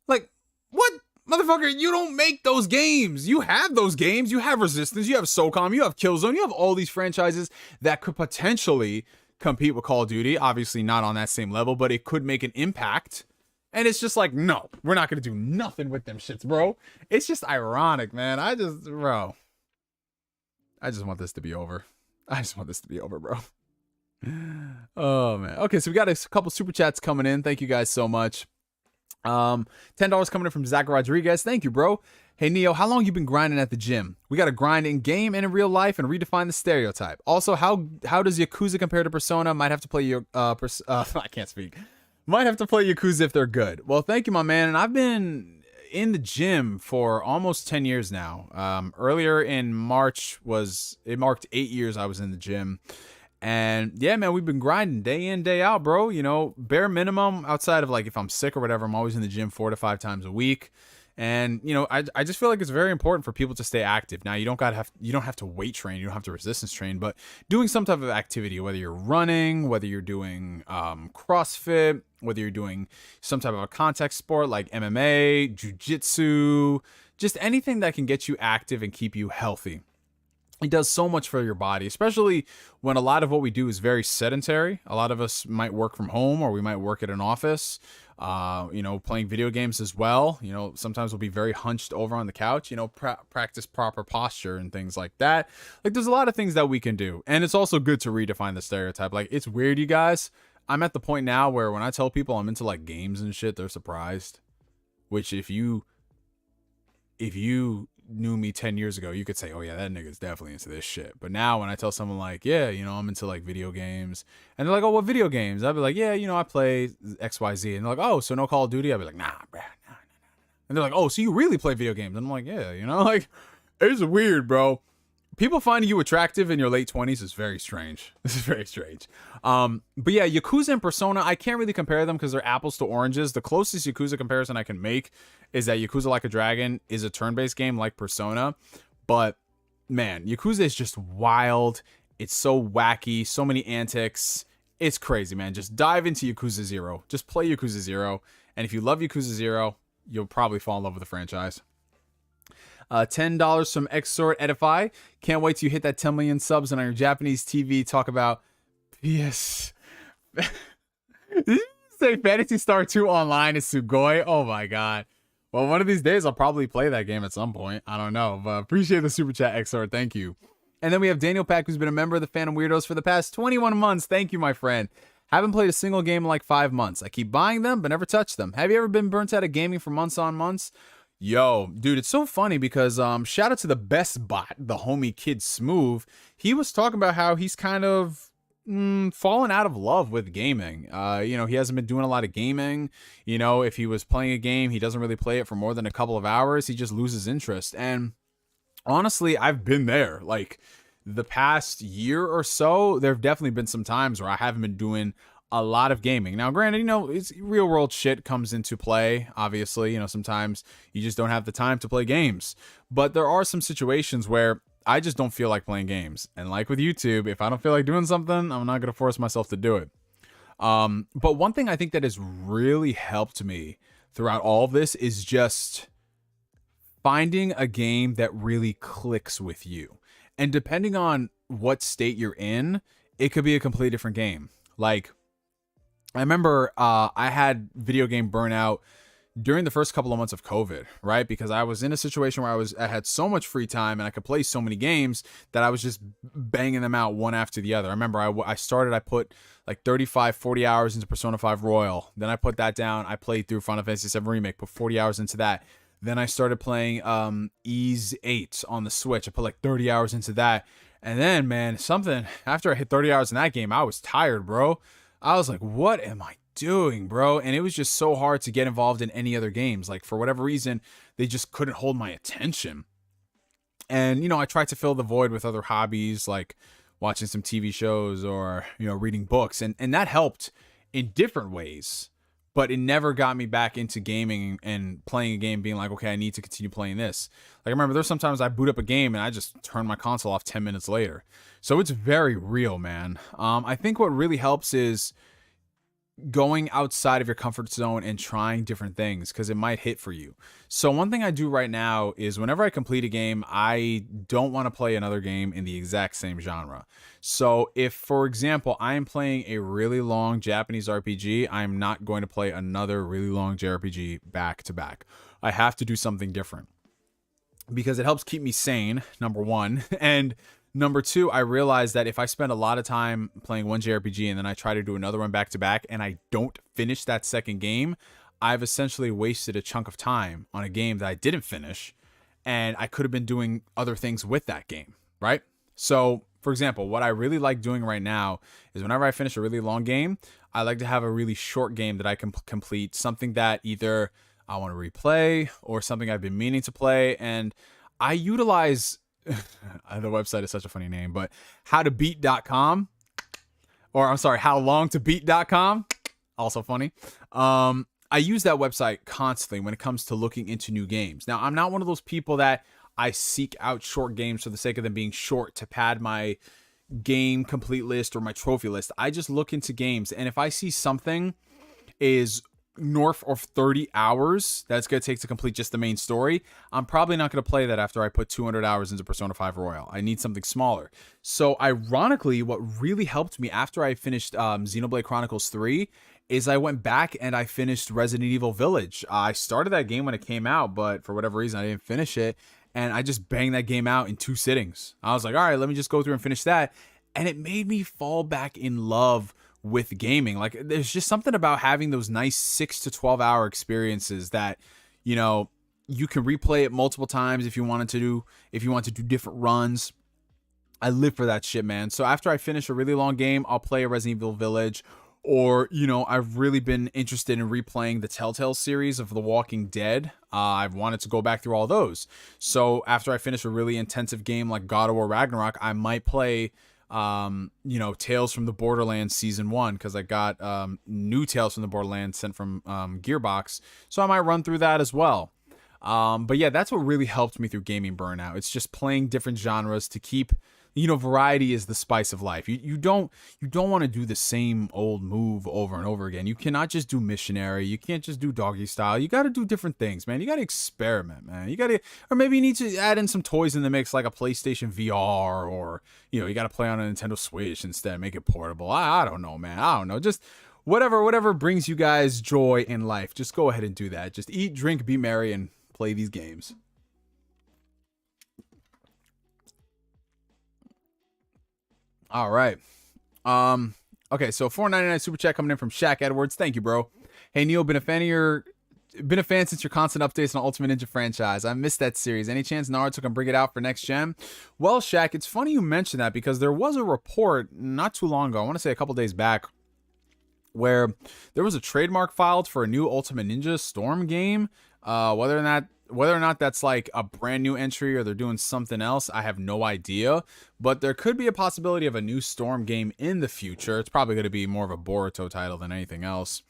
Like, what? Motherfucker, you don't make those games. You have those games. You have Resistance. You have SOCOM. You have Killzone. You have all these franchises that could potentially compete with Call of Duty. Obviously not on that same level, but it could make an impact. And it's just like, no, we're not going to do nothing with them shits, bro. It's just ironic, man. I just want this to be over. Bro. Oh, man. Okay, so we got a couple super chats coming in. Thank you guys so much. $10 coming in from Zack Rodriguez. Thank you, bro. Hey, Neo, how long you been grinding at the gym? We got to grind in game and in real life and redefine the stereotype. Also, how does Yakuza compare to Persona? Might have to play your I can't speak. Might have to play Yakuza if they're good. Well, thank you, my man. And I've been in the gym for almost 10 years now. Earlier in March it marked 8 years I was in the gym. And yeah, man, we've been grinding day in, day out, bro. You know, bare minimum, outside of like if I'm sick or whatever, I'm always in the gym 4 to 5 times a week. And, you know, I just feel like it's very important for people to stay active. Now, you don't have to weight train, you don't have to resistance train, but doing some type of activity, whether you're running, whether you're doing CrossFit, whether you're doing some type of a contact sport like MMA, jiu-jitsu, just anything that can get you active and keep you healthy. It does so much for your body, especially when a lot of what we do is very sedentary. A lot of us might work from home or we might work at an office, you know, playing video games as well. You know, sometimes we'll be very hunched over on the couch, you know, practice proper posture and things like that. Like there's a lot of things that we can do. And it's also good to redefine the stereotype. Like it's weird, you guys. I'm at the point now where when I tell people I'm into like games and shit, they're surprised. Which if you knew me 10 years ago, you could say, oh yeah, that nigga's definitely into this shit. But now when I tell someone like, yeah, you know, I'm into like video games, and they're like, oh, what video games? I'd be like, yeah, you know, I play XYZ. And they're like, oh, so no Call of Duty? I'd be like, nah, bruh, nah. And they're like, oh, so you really play video games? And I'm like, yeah, you know, like it's weird, bro. People finding you attractive in your late 20s is very strange. This is very strange. But yeah, Yakuza and Persona, I can't really compare them because they're apples to oranges. The closest Yakuza comparison I can make is that Yakuza Like a Dragon is a turn-based game like Persona. But man, Yakuza is just wild. It's so wacky, so many antics. It's crazy, man. Just dive into Yakuza 0. Just play Yakuza 0. And if you love Yakuza 0, you'll probably fall in love with the franchise. $10 from Xsort Edify. Can't wait till you hit that 10 million subs and on your Japanese TV talk about PS. Did you say Phantasy Star 2 Online is Sugoi? Oh my god. Well, one of these days I'll probably play that game at some point. I don't know, but appreciate the super chat, Xsort. Thank you. And then we have Daniel Pack, who's been a member of the Phantom Weirdos for the past 21 months. Thank you, my friend. Haven't played a single game in like 5 months. I keep buying them, but never touch them. Have you ever been burnt out of gaming for months on months? Yo, dude, it's so funny because shout out to the best bot, the homie Kid Smooth. He was talking about how he's kind of fallen out of love with gaming. You know, he hasn't been doing a lot of gaming. You know, if he was playing a game, he doesn't really play it for more than a couple of hours. He just loses interest. And honestly, I've been there. Like, the past year or so, there have definitely been some times where I haven't been doing a lot of gaming. Now, granted, you know, it's real world shit comes into play. Obviously, you know, sometimes you just don't have the time to play games. But there are some situations where I just don't feel like playing games. And like with YouTube, if I don't feel like doing something, I'm not going to force myself to do it. But one thing I think that has really helped me throughout all of this is just finding a game that really clicks with you. And depending on what state you're in, it could be a completely different game. Like, I remember I had video game burnout during the first couple of months of COVID, right? Because I was in a situation where I had so much free time and I could play so many games that I was just banging them out one after the other. I remember I put like 35, 40 hours into Persona 5 Royal. Then I put that down. I played through Final Fantasy VII Remake, put 40 hours into that. Then I started playing Ys 8 on the Switch. I put like 30 hours into that. And then, man, after I hit 30 hours in that game, I was tired, bro. I was like, what am I doing, bro? And it was just so hard to get involved in any other games. Like, for whatever reason, they just couldn't hold my attention. And, you know, I tried to fill the void with other hobbies, like watching some TV shows or, you know, reading books. And that helped in different ways. But it never got me back into gaming and playing a game being like, okay, I need to continue playing this. Like, I remember there's sometimes I boot up a game and I just turn my console off 10 minutes later. So it's very real, man. I think what really helps is going outside of your comfort zone and trying different things because it might hit for you. So one thing I do right now is whenever I complete a game, I don't want to play another game in the exact same genre. So if, for example, I am playing a really long Japanese RPG, I'm not going to play another really long JRPG back to back. I have to do something different because it helps keep me sane, number one. And number two, I realize that if I spend a lot of time playing one JRPG and then I try to do another one back to back and I don't finish that second game, I've essentially wasted a chunk of time on a game that I didn't finish and I could have been doing other things with that game, right? So, for example, what I really like doing right now is whenever I finish a really long game, I like to have a really short game that I can complete, something that either I want to replay or something I've been meaning to play. And I utilize the website is such a funny name, but howtobeat.com, or I'm sorry, howlongtobeat.com, also funny. I use that website constantly when it comes to looking into new games. Now, I'm not one of those people that I seek out short games for the sake of them being short to pad my game complete list or my trophy list. I just look into games, and if I see something is north of 30 hours that's going to take to complete just the main story, I'm probably not going to play that after I put 200 hours into Persona 5 Royal. I need something smaller. So ironically, what really helped me after I finished Xenoblade Chronicles 3 is I went back and I finished Resident Evil Village. I started that game when it came out, but for whatever reason I didn't finish it, and I just banged that game out in 2 sittings. I was like, all right, let me just go through and finish that, and it made me fall back in love with gaming. Like, there's just something about having those nice 6 to 12 hour experiences that, you know, you can replay it multiple times if you want to do different runs. I live for that shit, man. So after I finish a really long game, I'll play a Resident Evil Village, or, you know, I've really been interested in replaying the Telltale series of The Walking Dead. I've wanted to go back through all those. So after I finish a really intensive game like God of War Ragnarok, I might play you know, Tales from the Borderlands Season 1, because I got new Tales from the Borderlands sent from Gearbox, so I might run through that as well. But yeah, that's what really helped me through gaming burnout. It's just playing different genres to keep, you know, variety is the spice of life. You don't want to do the same old move over and over again. You cannot just do missionary. You can't just do doggy style. You got to do different things, man. You got to experiment, man. You got to, or maybe you need to add in some toys in the mix, like a PlayStation VR, or, you know, you got to play on a Nintendo Switch instead, make it portable. I don't know, man. I don't know. Just whatever brings you guys joy in life. Just go ahead and do that. Just eat, drink, be merry, and play these games. All right. Okay, so $4.99 super chat coming in from Shaq Edwards. Thank you, bro. Hey Neil, been a fan since your constant updates on Ultimate Ninja franchise. I missed that series. Any chance Naruto can bring it out for next gen? Well, Shaq, it's funny you mentioned that because there was a report not too long ago, I want to say a couple days back, where there was a trademark filed for a new Ultimate Ninja Storm game. Whether or not that's like a brand new entry or they're doing something else, I have no idea. But there could be a possibility of a new Storm game in the future. It's probably going to be more of a Boruto title than anything else.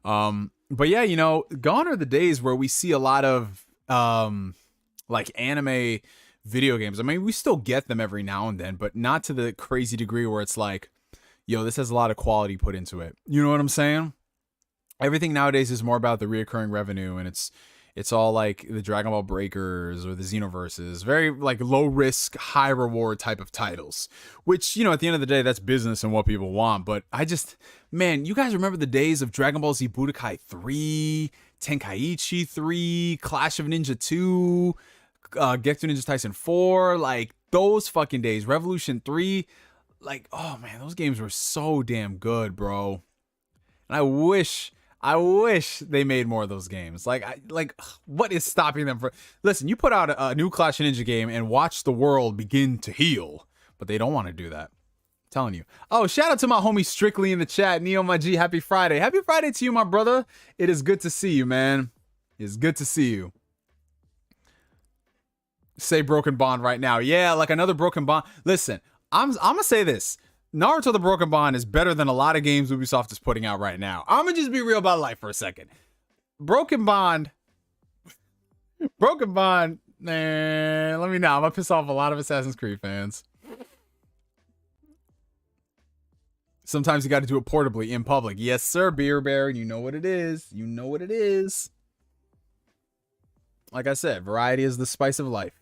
But yeah, gone are the days where we see a lot of like anime video games. I mean, we still get them every now and then, but not to the crazy degree where it's like, yo, this has a lot of quality put into it. You know what I'm saying? Everything nowadays is more about the reoccurring revenue, and it's all like the Dragon Ball Breakers or the Xenoverses, very like low risk, high reward type of titles, which, at the end of the day, that's business and what people want. But man, you guys remember the days of Dragon Ball Z Budokai 3, Tenkaichi 3, Clash of Ninja 2, Gektu Ninja Tyson 4, like those fucking days, Revolution 3, like, oh man, those games were so damn good, bro. And I wish they made more of those games. Like what is stopping them from? Listen, you put out a new Clash of Ninja game and watch the world begin to heal, but they don't want to do that. I'm telling you. Oh, shout out to my homie Strictly in the chat. Neo, my G, happy Friday. Happy Friday to you, my brother. It is good to see you, man. It's good to see you. Say Broken Bond right now. Yeah, like another Broken Bond. Listen, I'm gonna say this. Naruto the Broken Bond is better than a lot of games Ubisoft is putting out right now. I'm gonna just be real about life for a second. Broken Bond, man, let me know. I'm gonna piss off a lot of Assassin's Creed fans. Sometimes you got to do it portably in public. Yes, sir, Beer Baron. You know what it is. You know what it is. Like I said, variety is the spice of life.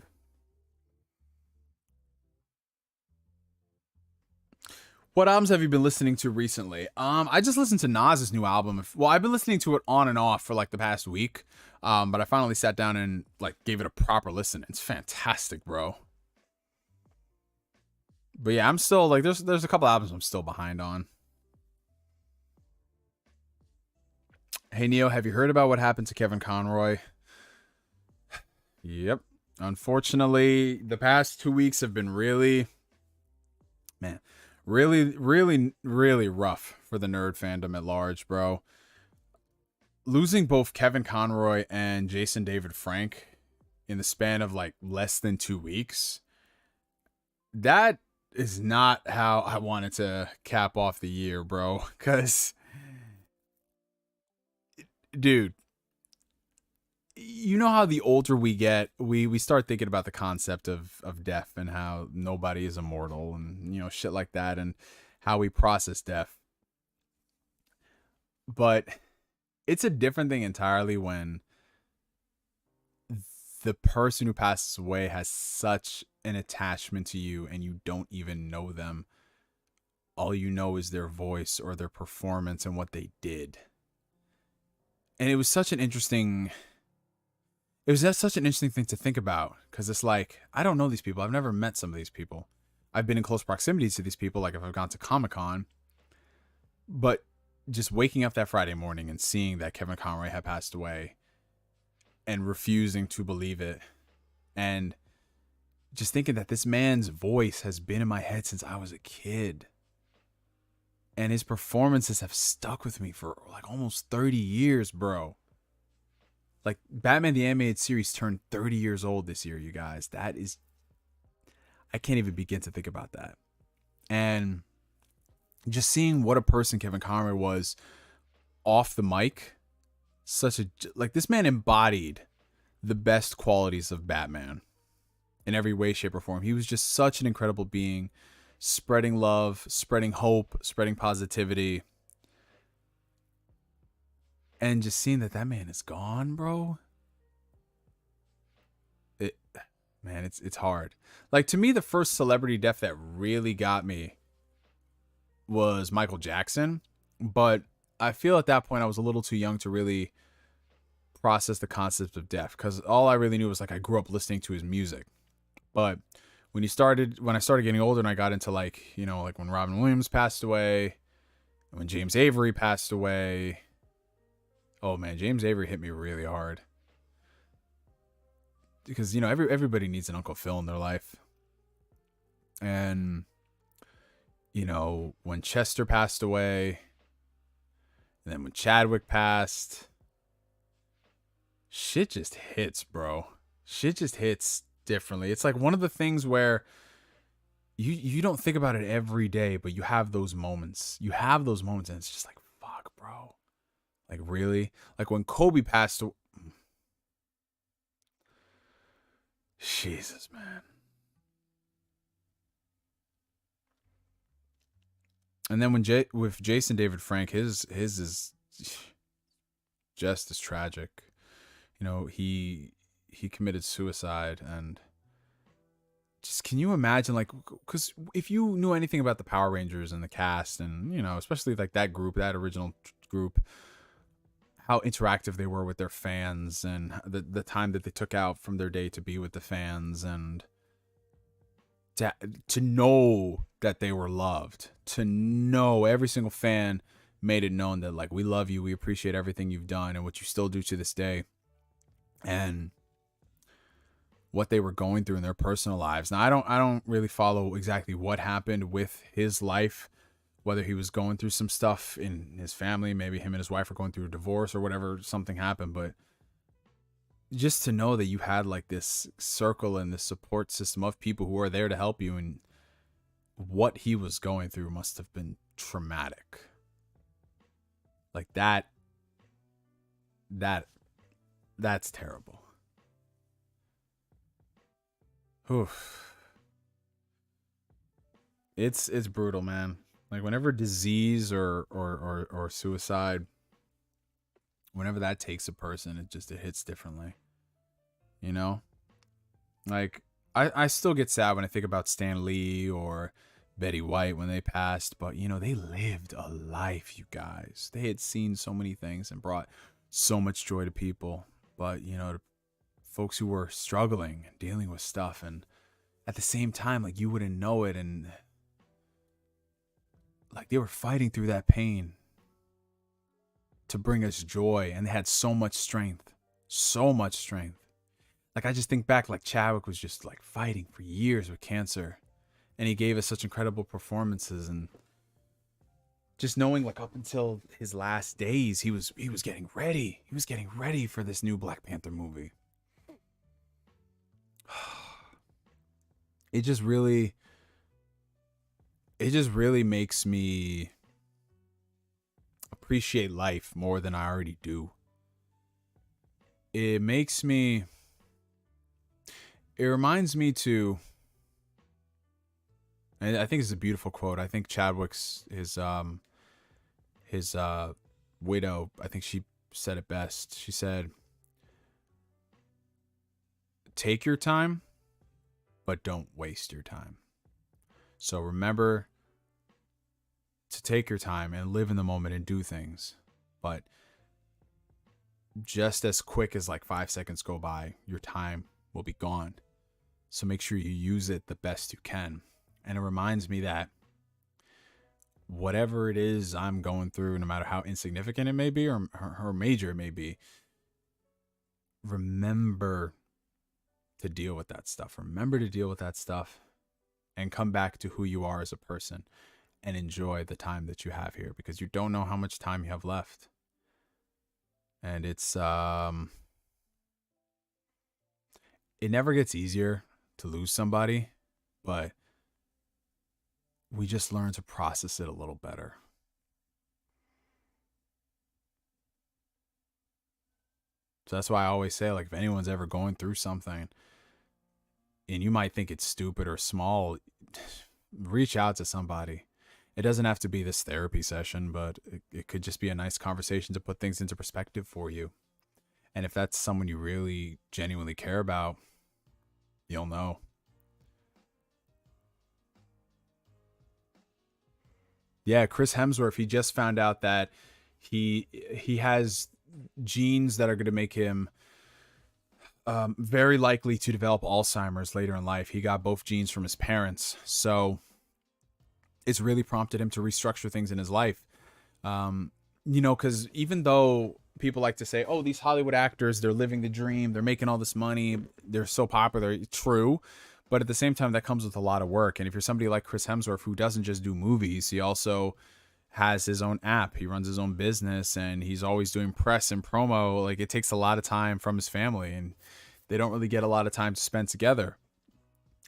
What albums have you been listening to recently? I just listened to Nas's new album. Well, I've been listening to it on and off for like the past week. But I finally sat down and like gave it a proper listen. It's fantastic, bro. But yeah, I'm still like there's a couple albums I'm still behind on. Hey Neo, have you heard about what happened to Kevin Conroy? Yep. Unfortunately, the past 2 weeks have been really rough for the nerd fandom at large, bro. Losing both Kevin Conroy and Jason David Frank in the span of like less than 2 weeks, that is not how I wanted to cap off the year, bro. Because, dude, you know how the older we get, we start thinking about the concept of death and how nobody is immortal and, shit like that and how we process death. But it's a different thing entirely when the person who passes away has such an attachment to you and you don't even know them. All you know is their voice or their performance and what they did. And it was such an interesting thing to think about, because it's like, I don't know these people. I've never met some of these people. I've been in close proximity to these people, like if I've gone to Comic-Con. But just waking up that Friday morning and seeing that Kevin Conroy had passed away and refusing to believe it, and just thinking that this man's voice has been in my head since I was a kid. And his performances have stuck with me for like almost 30 years, bro. Like, Batman the Animated Series turned 30 years old this year, you guys. That is... I can't even begin to think about that. And just seeing what a person Kevin Conroy was off the mic, like, this man embodied the best qualities of Batman in every way, shape, or form. He was just such an incredible being, spreading love, spreading hope, spreading positivity. And just seeing that man is gone, bro. It's hard. Like, to me, the first celebrity death that really got me was Michael Jackson. But I feel at that point I was a little too young to really process the concept of death, because all I really knew was like I grew up listening to his music. But when I started getting older and I got into like, you know, like when Robin Williams passed away, when James Avery passed away. Oh man, James Avery hit me really hard. Because, you know, everybody needs an Uncle Phil in their life. And, you know, when Chester passed away, and then when Chadwick passed, shit just hits, bro. Shit just hits differently. It's like one of the things where you don't think about it every day, but you have those moments. You have those moments, and it's just like, fuck, bro. Like, really? Like when Kobe passed away. Jesus, man. And then when with Jason David Frank, his is just as tragic. You know, he committed suicide, and just, can you imagine, like, because if you knew anything about the Power Rangers and the cast, and, you know, especially like that group, that original group, how interactive they were with their fans, and the time that they took out from their day to be with the fans, and to know that they were loved, to know every single fan made it known that, like, we love you, we appreciate everything you've done and what you still do to this day, and what they were going through in their personal lives. Now, I don't really follow exactly what happened with his life, whether he was going through some stuff in his family, maybe him and his wife are going through a divorce or whatever, something happened, but just to know that you had like this circle and this support system of people who are there to help you, and what he was going through must have been traumatic. Like that's terrible. Oof. It's brutal, man. Like whenever disease or suicide, whenever that takes a person, it hits differently. You know? Like I still get sad when I think about Stan Lee or Betty White when they passed, but you know, they lived a life, you guys. They had seen so many things and brought so much joy to people. But, you know, to folks who were struggling and dealing with stuff, and at the same time, like, you wouldn't know it, and like they were fighting through that pain to bring us joy, and they had so much strength. So much strength. Like, I just think back, like, Chadwick was just like fighting for years with cancer, and he gave us such incredible performances, and just knowing, like, up until his last days, he was getting ready. He was getting ready for this new Black Panther movie. It just really makes me appreciate life more than I already do. It reminds me to, and I think it's a beautiful quote. I think Chadwick's his widow, I think she said it best. She said, "Take your time, but don't waste your time." So remember to take your time and live in the moment and do things. But just as quick as like 5 seconds go by, your time will be gone. So make sure you use it the best you can. And it reminds me that whatever it is I'm going through, no matter how insignificant it may be or major it may be, remember to deal with that stuff. Remember to deal with that stuff and come back to who you are as a person and enjoy the time that you have here, because you don't know how much time you have left. And it's it never gets easier to lose somebody, but we just learn to process it a little better. So that's why I always say, like, if anyone's ever going through something and you might think it's stupid or small, reach out to somebody. It doesn't have to be this therapy session, but it could just be a nice conversation to put things into perspective for you. And if that's someone you really genuinely care about, you'll know. Yeah, Chris Hemsworth, he just found out that he has genes that are going to make him very likely to develop Alzheimer's later in life. He got both genes from his parents, so it's really prompted him to restructure things in his life. You know, because even though people like to say, oh, these Hollywood actors, they're living the dream, they're making all this money, they're so popular, true. But at the same time, that comes with a lot of work. And if you're somebody like Chris Hemsworth, who doesn't just do movies, he also has his own app, he runs his own business, and he's always doing press and promo. Like, it takes a lot of time from his family, and they don't really get a lot of time to spend together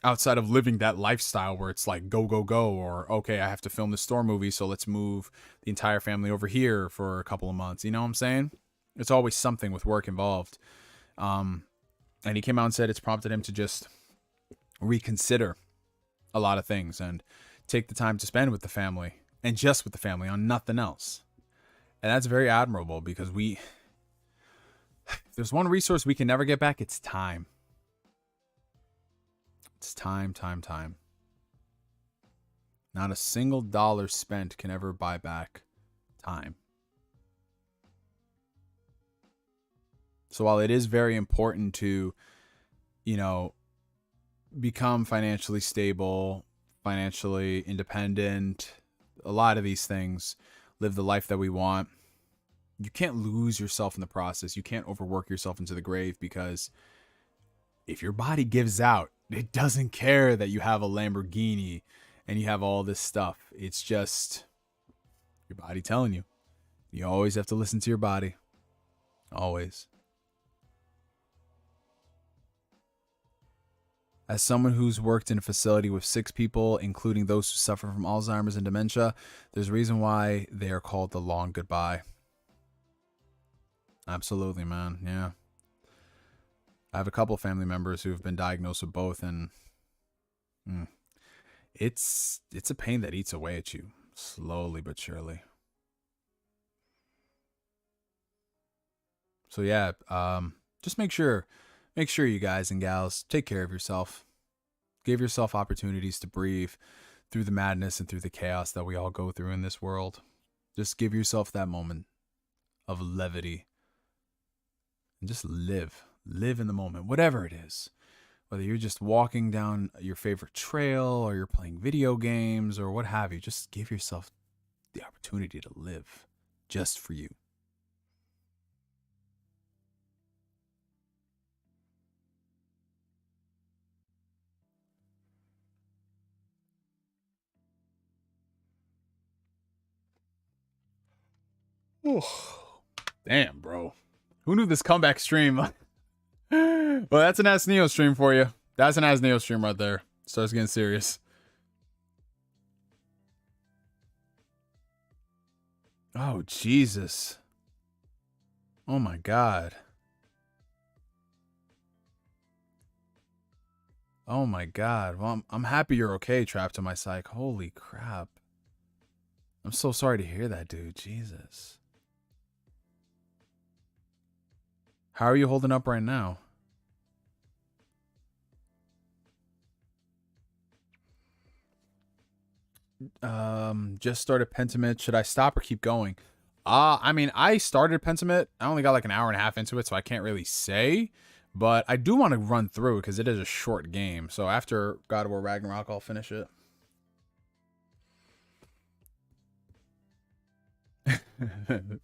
outside of living that lifestyle where it's like go, go, go, or okay, I have to film this store movie, so let's move the entire family over here for a couple of months. You know what I'm saying? It's always something with work involved. And he came out and said it's prompted him to just reconsider a lot of things and take the time to spend with the family, and just with the family, on nothing else. And that's very admirable, because if there's one resource we can never get back, it's time. It's time. Not a single dollar spent can ever buy back time. So while it is very important to, you know, become financially stable, financially independent, a lot of these things, live the life that we want, you can't lose yourself in the process. You can't overwork yourself into the grave, because if your body gives out, it doesn't care that you have a Lamborghini and you have all this stuff. It's just your body telling you. You always have to listen to your body. Always. As someone who's worked in a facility with 6 people, including those who suffer from Alzheimer's and dementia, there's a reason why they are called the long goodbye. Absolutely, man. Yeah. I have a couple family members who have been diagnosed with both, and it's a pain that eats away at you, slowly but surely. So yeah, just make sure you guys and gals take care of yourself. Give yourself opportunities to breathe through the madness and through the chaos that we all go through in this world. Just give yourself that moment of levity and just live in the moment, whatever it is. Whether you're just walking down your favorite trail, or you're playing video games, or what have you, just give yourself the opportunity to live just for you. Oh, damn, bro. Who knew this comeback stream? Well, that's an Ask Neo stream for you. That's an Ask Neo stream right there. Starts getting serious. Oh, Jesus. Oh, my God. Oh, my God. Well, I'm happy you're okay, Trapped to my psych. Holy crap. I'm so sorry to hear that, dude. Jesus. How are you holding up right now? Just started Pentiment. Should I stop or keep going? I mean, I started Pentiment. I only got like an hour and a half into it, so I can't really say. But I do want to run through it because it is a short game. So after God of War Ragnarok, I'll finish it.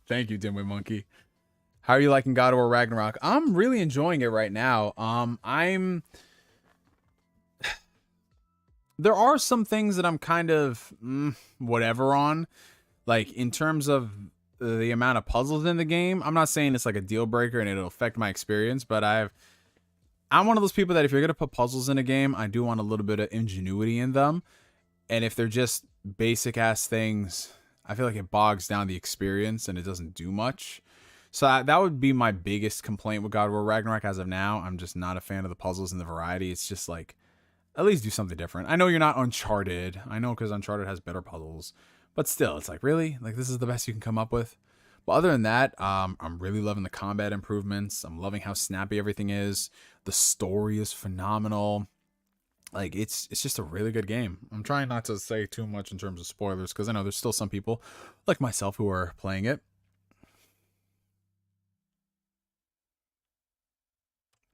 Thank you, DIMWITMONKEY. How are you liking God of War Ragnarok? I'm really enjoying it right now. There are some things that I'm kind of whatever on. Like, in terms of the amount of puzzles in the game, I'm not saying it's like a deal breaker and it'll affect my experience, but I'm one of those people that if you're going to put puzzles in a game, I do want a little bit of ingenuity in them. And if they're just basic ass things, I feel like it bogs down the experience and it doesn't do much. So that would be my biggest complaint with God of War Ragnarok as of now. I'm just not a fan of the puzzles and the variety. It's just like, at least do something different. I know you're not Uncharted. I know, because Uncharted has better puzzles. But still, it's like, really? Like, this is the best you can come up with? But other than that, I'm really loving the combat improvements. I'm loving how snappy everything is. The story is phenomenal. Like, it's just a really good game. I'm trying not to say too much in terms of spoilers, because I know there's still some people, like myself, who are playing it.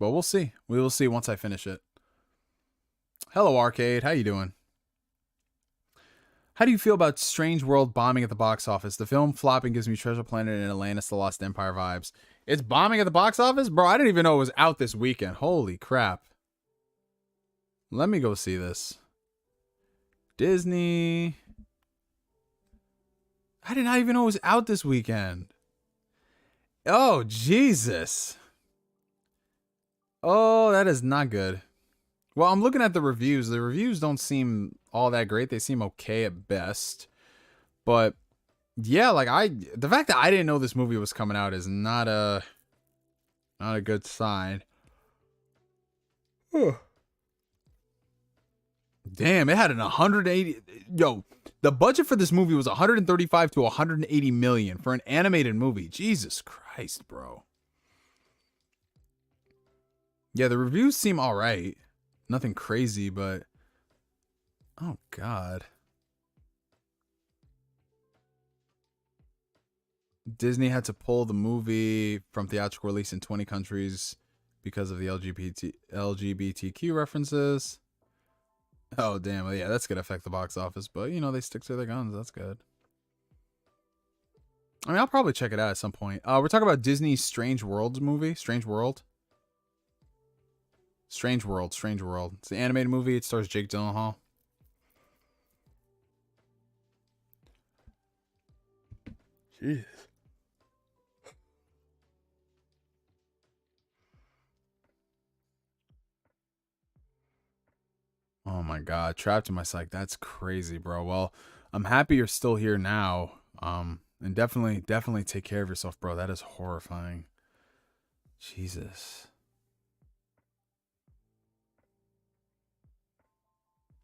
But we'll see. We will see once I finish it. Hello, Arcade. How you doing? How do you feel about Strange World bombing at the box office? The film flopping gives me Treasure Planet and Atlantis The Lost Empire vibes. It's bombing at the box office? Bro, I didn't even know it was out this weekend. Holy crap. Let me go see this. Disney. I did not even know it was out this weekend. Oh, Jesus. Oh, that is not good. Well, I'm looking at the reviews. The reviews don't seem all that great. They seem okay at best. But yeah, like the fact that I didn't know this movie was coming out is not a good sign. Damn, it had an 180. Yo, the budget for this movie was 135 to 180 million for an animated movie. Jesus Christ, bro. Yeah, the reviews seem all right. Nothing crazy, but oh God. Disney had to pull the movie from theatrical release in 20 countries because of the LGBTQ references. Oh, damn. Well, yeah, that's going to affect the box office, but, you know, they stick to their guns. That's good. I mean, I'll probably check it out at some point. We're talking about Disney's Strange Worlds movie. Strange World. Strange World. Strange World. It's the animated movie. It stars Jake Gyllenhaal. Jeez. Oh my God, trapped in my psych. That's crazy, bro. Well, I'm happy you're still here now. And definitely take care of yourself, bro. That is horrifying. Jesus.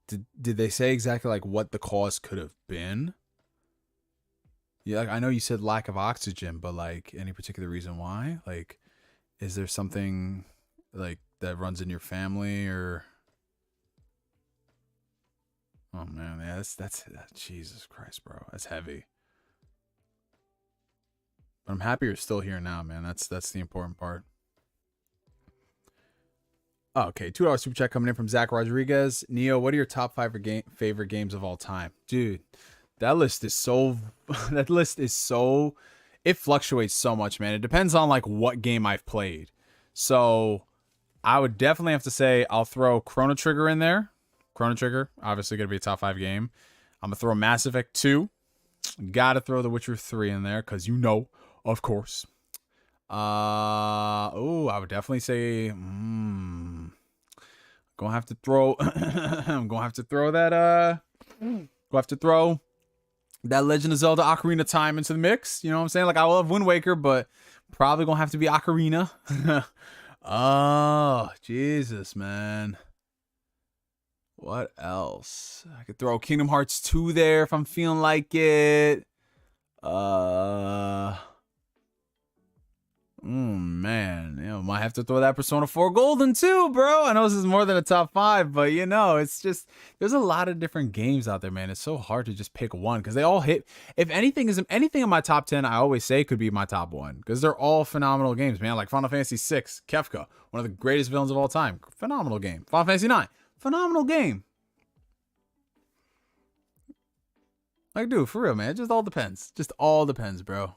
Did they say exactly like what the cause could have been? Yeah, like, I know you said lack of oxygen, but like any particular reason why? Like, is there something like that runs in your family or? Oh man, yeah, that's Jesus Christ, bro. That's heavy. But I'm happy you're still here now, man. That's the important part. Okay, $2 super chat coming in from Zack Rodriguez. Neo, what are your top 5 favorite games of all time? Dude, that list is so it fluctuates so much, man. It depends on like what game I've played. So I would definitely have to say I'll throw Chrono Trigger in there. Chrono Trigger, obviously going to be a top 5 game. I'm going to throw Mass Effect 2. Got to throw The Witcher 3 in there because you know, of course. I would definitely say gonna have to throw I'm gonna have to throw that Legend of Zelda Ocarina of Time into the mix. You know what I'm saying? Like, I love Wind Waker, but probably gonna have to be Ocarina. Oh, Jesus, man. What else? I could throw Kingdom Hearts 2 there if I'm feeling like it. Man, you know, might have to throw that Persona 4 Golden too, bro. I know this is more than a top 5, but you know, it's just there's a lot of different games out there, man. It's so hard to just pick one because they all hit. If anything in my top 10, I always say could be my top 1 because they're all phenomenal games, man. Like Final Fantasy VI, Kefka, one of the greatest villains of all time, phenomenal game. Final Fantasy IX, phenomenal game. Like, dude, for real, man, it just all depends. Just all depends, bro.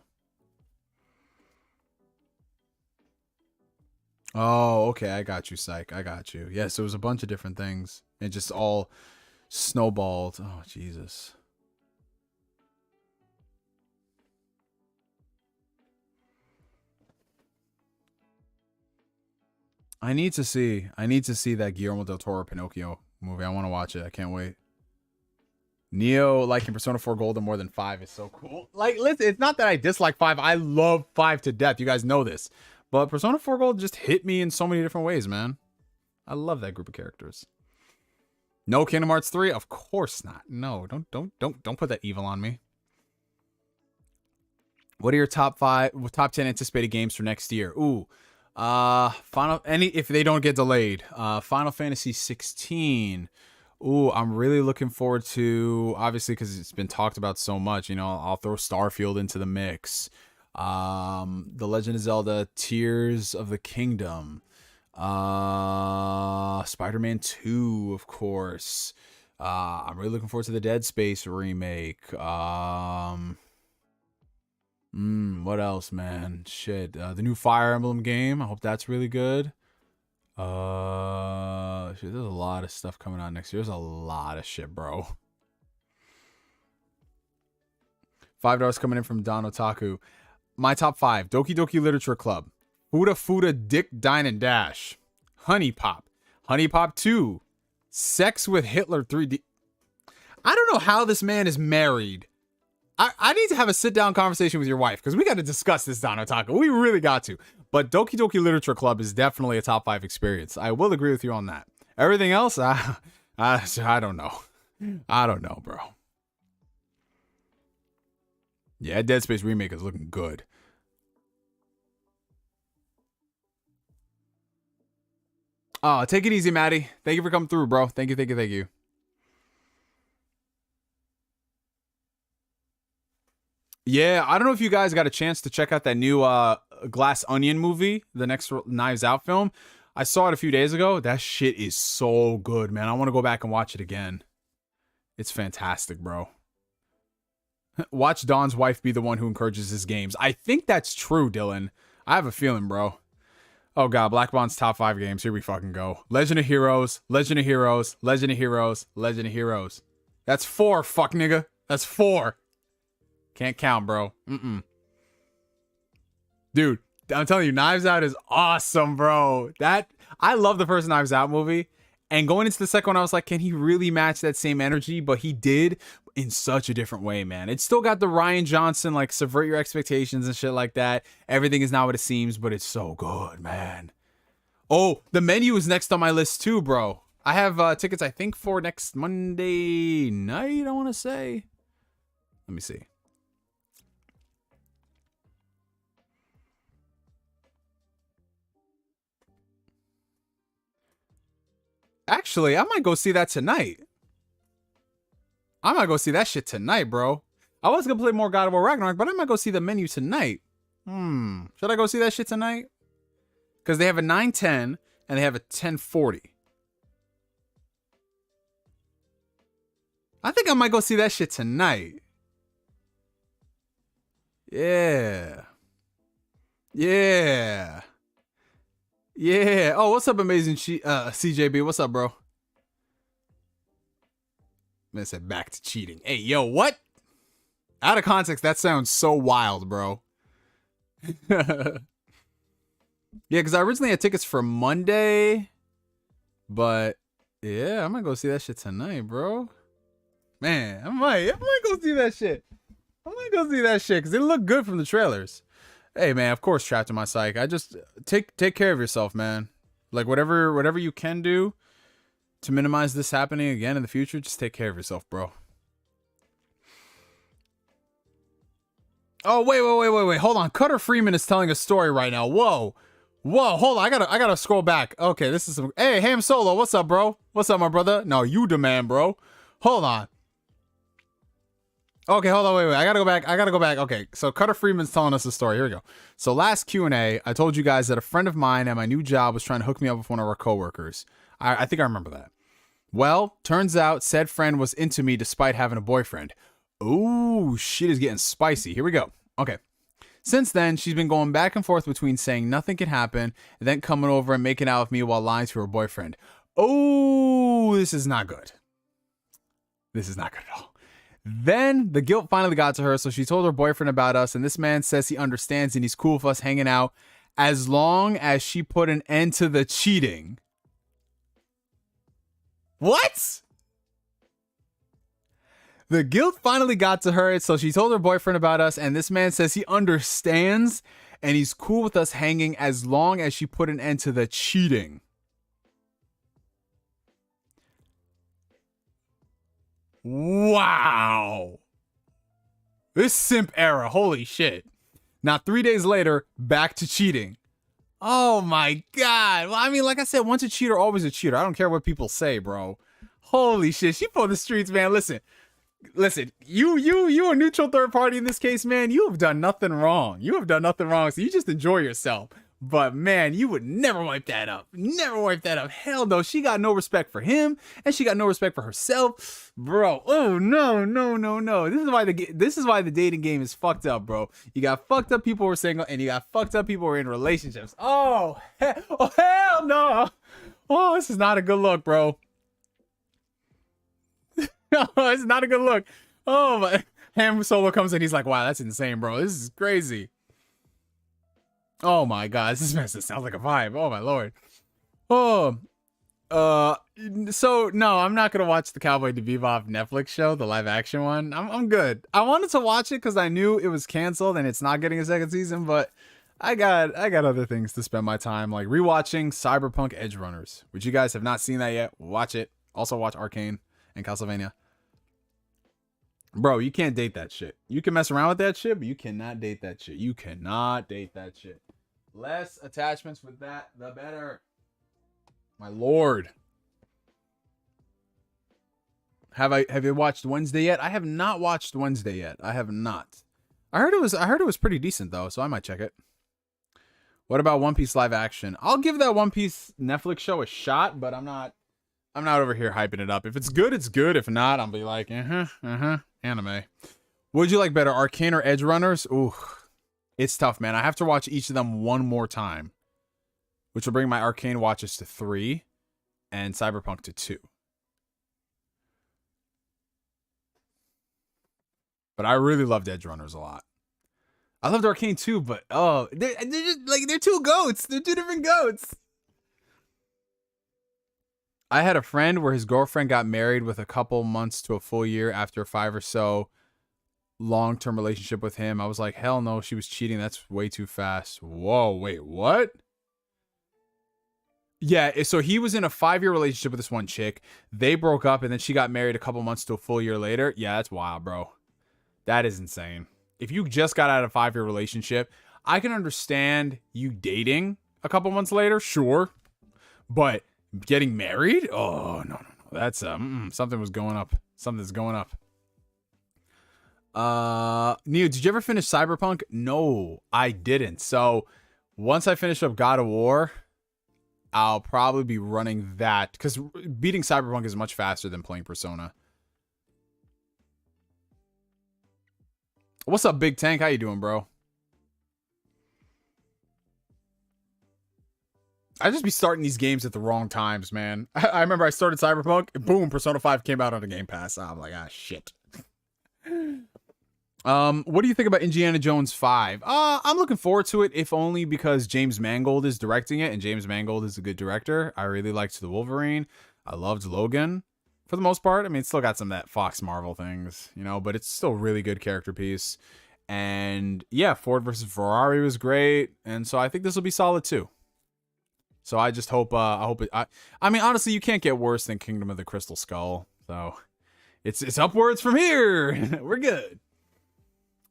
Oh, okay. I got you, Psych. I got you. Yes, it was a bunch of different things. It just all snowballed. Oh, Jesus. I need to see that Guillermo del Toro Pinocchio movie. I want to watch it. I can't wait. Neo liking Persona 4 Golden more than 5 is so cool. Like, listen, it's not that I dislike 5. I love 5 to death. You guys know this. But Persona 4 Gold just hit me in so many different ways, man. I love that group of characters. No Kingdom Hearts 3? Of course not. No, don't put that evil on me. What are your top 10 anticipated games for next year? Ooh. If they don't get delayed. Final Fantasy 16. Ooh, I'm really looking forward to, obviously, because it's been talked about so much, you know, I'll throw Starfield into the mix. The Legend of Zelda Tears of the Kingdom. Spider-Man 2, of course. I'm really looking forward to the Dead Space remake. What else, man? Shit. The new Fire Emblem game. I hope that's really good. Shit, there's a lot of stuff coming out next year. There's a lot of shit, bro. $5 coming in from Don Otaku. My top 5. Doki Doki Literature Club. Fuda Fuda Dick Dine and Dash. Honey Pop. Honey Pop 2. Sex with Hitler 3D. I don't know how this man is married. I need to have a sit-down conversation with your wife, because we got to discuss this, Don Otaku. We really got to. But Doki Doki Literature Club is definitely a top 5 experience. I will agree with you on that. Everything else, I don't know. I don't know, bro. Yeah, Dead Space remake is looking good. Oh, take it easy, Maddie. Thank you for coming through, bro. Thank you, thank you, thank you. Yeah, I don't know if you guys got a chance to check out that new Glass Onion movie, the next Knives Out film. I saw it a few days ago. That shit is so good, man. I want to go back and watch it again. It's fantastic, bro. Watch Don's wife be the one who encourages his games. I think that's true, Dylan. I have a feeling, bro. Oh, God. Black Bond's top 5 games. Here we fucking go. Legend of Heroes. Legend of Heroes. Legend of Heroes. Legend of Heroes. That's 4, fuck nigga. That's 4. Can't count, bro. Dude, I'm telling you, Knives Out is awesome, bro. I love the first Knives Out movie. And going into the second one, I was like, can he really match that same energy? But he did in such a different way, man. It's still got the Rian Johnson, like, subvert your expectations and shit like that. Everything is not what it seems, but it's so good, man. Oh, The Menu is next on my list too, bro. I have tickets, I think, for next Monday night, I want to say. Let me see. Actually, I might go see that tonight. I might go see that shit tonight, bro. I was gonna play more God of War Ragnarok, but I might go see The Menu tonight. Should I go see that shit tonight? Because they have a 9:10 and they have a 10:40. I think I might go see that shit tonight. Yeah. Yeah. Yeah. Oh, what's up, amazing CJB? What's up, bro? Man said back to cheating. Hey, yo, what? Out of context, that sounds so wild, bro. Yeah, because I originally had tickets for Monday. But, yeah, I'm going to go see that shit tonight, bro. Man, I might go see that shit. I might go see that shit because it looked good from the trailers. Hey, man, of course, Trapped in My Psych. I just take care of yourself, man. Like, whatever you can do to minimize this happening again in the future, just take care of yourself, bro. Oh, wait. Hold on. Cutter Freeman is telling a story right now. Whoa, hold on. I gotta scroll back. Okay, this is some... Hey, Ham Solo, what's up, bro? What's up, my brother? No, you demand, bro. Hold on. Okay, hold on, wait. I gotta go back. Okay, so Cutter Freeman's telling us a story. Here we go. So last Q&A, I told you guys that a friend of mine at my new job was trying to hook me up with one of our coworkers. I think I remember that. Well, turns out said friend was into me despite having a boyfriend. Ooh, shit is getting spicy. Here we go. Okay. Since then, she's been going back and forth between saying nothing can happen and then coming over and making out with me while lying to her boyfriend. Oh, this is not good. This is not good at all. Then the guilt finally got to her, so she told her boyfriend about us, and this man says he understands and he's cool with us hanging out as long as she put an end to the cheating. What? The guilt finally got to her, so she told her boyfriend about us, and this man says he understands and he's cool with us hanging as long as she put an end to the cheating. Wow. This simp era, holy shit. Now 3 days later, back to cheating. Oh my God. Well, I mean, like I said, once a cheater, always a cheater. I don't care what people say, bro. Holy shit. She for the streets, man. Listen, you a neutral third party in this case, man. You have done nothing wrong. So you just enjoy yourself. But man, you would never wipe that up. Never wipe that up. Hell no. She got no respect for him, and she got no respect for herself, bro. Oh no, no, no, no. This is why the dating game is fucked up, bro. You got fucked up people who are single, and you got fucked up people who are in relationships. Oh hell no. Oh, this is not a good look, bro. No, it's not a good look. Oh my. Ham Solo comes in. He's like, wow, that's insane, bro. This is crazy. Oh my god, this mess sounds like a vibe. Oh my lord. Oh, so no, I'm not gonna watch the Cowboy Bebop Netflix show, the live action one. I'm good. I wanted to watch it because I knew it was canceled and it's not getting a second season, but I got other things to spend my time, like rewatching Cyberpunk Edge Runners, which you guys have not seen that yet. Watch it. Also watch Arcane and Castlevania. Bro, you can't date that shit. You can mess around with that shit, but you cannot date that shit. You cannot date that shit. Less attachments with that, the better. My lord. Have you watched Wednesday yet? I have not watched Wednesday yet. I have not. I heard it was pretty decent though, so I might check it. What about One Piece live action? I'll give that One Piece Netflix show a shot, but I'm not over here hyping it up. If it's good, it's good. If not, I'll be like, anime. Would you like better, Arcane or Edge Runners? Ooh, it's tough, man. I have to watch each of them one more time, which will bring my Arcane watches to 3 and Cyberpunk to 2. But I really loved Edge Runners a lot. I loved Arcane too, but they're just like, they're two goats. They're two different goats. I had a friend where his girlfriend got married with a couple months to a full year after a 5 or so long-term relationship with him. I was like, hell no, she was cheating. That's way too fast. Whoa, wait, what? Yeah, so he was in a 5-year relationship with this one chick. They broke up, and then she got married a couple months to a full year later. Yeah, that's wild, bro. That is insane. If you just got out of a 5-year relationship, I can understand you dating a couple months later, sure. But getting married? Oh, no. That's something was going up. Something's going up. Neo, did you ever finish Cyberpunk? No, I didn't. So once I finish up God of War, I'll probably be running that, because beating Cyberpunk is much faster than playing Persona. What's up, Big Tank? How you doing, bro? I just be starting these games at the wrong times, man. I remember I started Cyberpunk, and boom, Persona 5 came out on the Game Pass. I'm like, shit. What do you think about Indiana Jones 5? I'm looking forward to it, if only because James Mangold is directing it, and James Mangold is a good director. I really liked the Wolverine. I loved Logan, for the most part. I mean, it's still got some of that Fox Marvel things, you know, but it's still a really good character piece. And yeah, Ford versus Ferrari was great, and so I think this will be solid too. So I just hope, I mean, honestly, you can't get worse than Kingdom of the Crystal Skull. So it's upwards from here. We're good.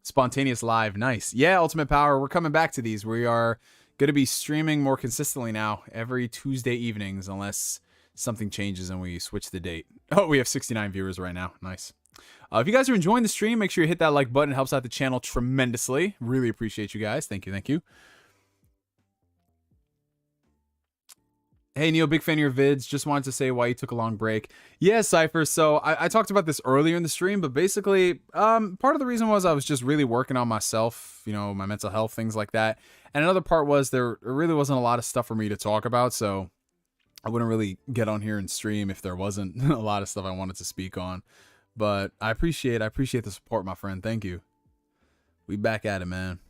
Spontaneous Live. Nice. Yeah, Ultimate Power. We're coming back to these. We are going to be streaming more consistently now every Tuesday evenings, unless something changes and we switch the date. Oh, we have 69 viewers right now. Nice. If you guys are enjoying the stream, make sure you hit that like button. It helps out the channel tremendously. Really appreciate you guys. Thank you. Thank you. Hey, Neo, big fan of your vids. Just wanted to say why you took a long break. Yeah, Cypher. So I talked about this earlier in the stream, but basically, part of the reason was I was just really working on myself, you know, my mental health, things like that. And another part was there really wasn't a lot of stuff for me to talk about, so I wouldn't really get on here and stream if there wasn't a lot of stuff I wanted to speak on. But I appreciate the support, my friend. Thank you. We back at it, man.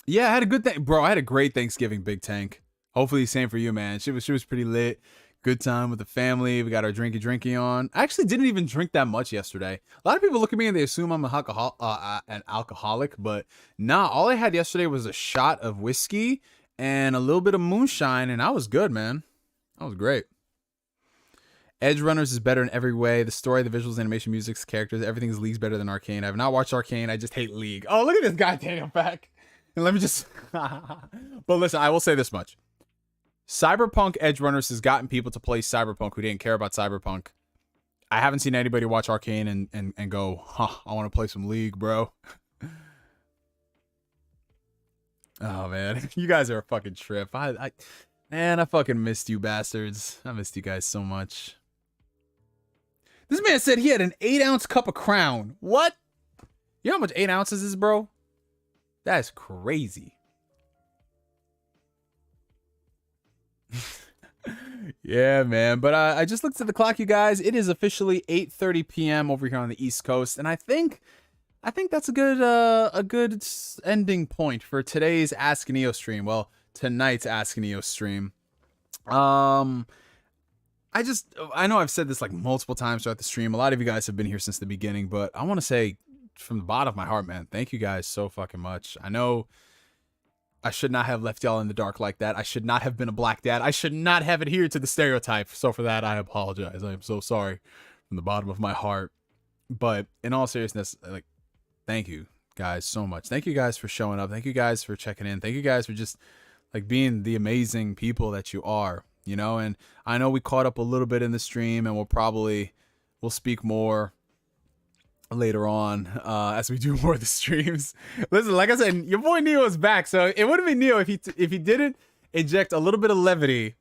Yeah, I had a good thing, bro. I had a great Thanksgiving, Big Tank. Hopefully, same for you, man. She was pretty lit. Good time with the family. We got our drinky on. I actually didn't even drink that much yesterday. A lot of people look at me and they assume I'm an alcoholic, but nah. All I had yesterday was a shot of whiskey and a little bit of moonshine, and I was good, man. That was great. Edge Runners is better in every way. The story, the visuals, animation, music, characters, everything is League's better than Arcane. I have not watched Arcane. I just hate League. Oh, look at this guy, Daniel Pack. And let me just, but listen, I will say this much. Cyberpunk Edge Runners has gotten people to play Cyberpunk who didn't care about Cyberpunk. I haven't seen anybody watch Arcane and go, I want to play some League, bro. Oh man, you guys are a fucking trip. Man, I fucking missed you bastards. I missed you guys so much. This man said he had an 8-ounce cup of Crown. What? You know how much 8 ounces is, bro? That's crazy. Yeah, man. But I just looked at the clock, you guys. It is officially 8:30 p.m. over here on the East Coast, and I think that's a good ending point for today's Ask Neo stream. Well, tonight's Ask Neo stream. I know I've said this like multiple times throughout the stream. A lot of you guys have been here since the beginning, but I want to say from the bottom of my heart, man, thank you guys so fucking much. I know I should not have left y'all in the dark like that. I should not have been a black dad. I should not have adhered to the stereotype. So for that, I apologize. I am so sorry from the bottom of my heart. But in all seriousness, like, thank you guys so much. Thank you guys for showing up. Thank you guys for checking in. Thank you guys for just like being the amazing people that you are, you know? And I know we caught up a little bit in the stream, and we'll speak more later on as we do more of the streams. Listen, like I said, your boy Neo is back, so it would have been Neo if he didn't inject a little bit of levity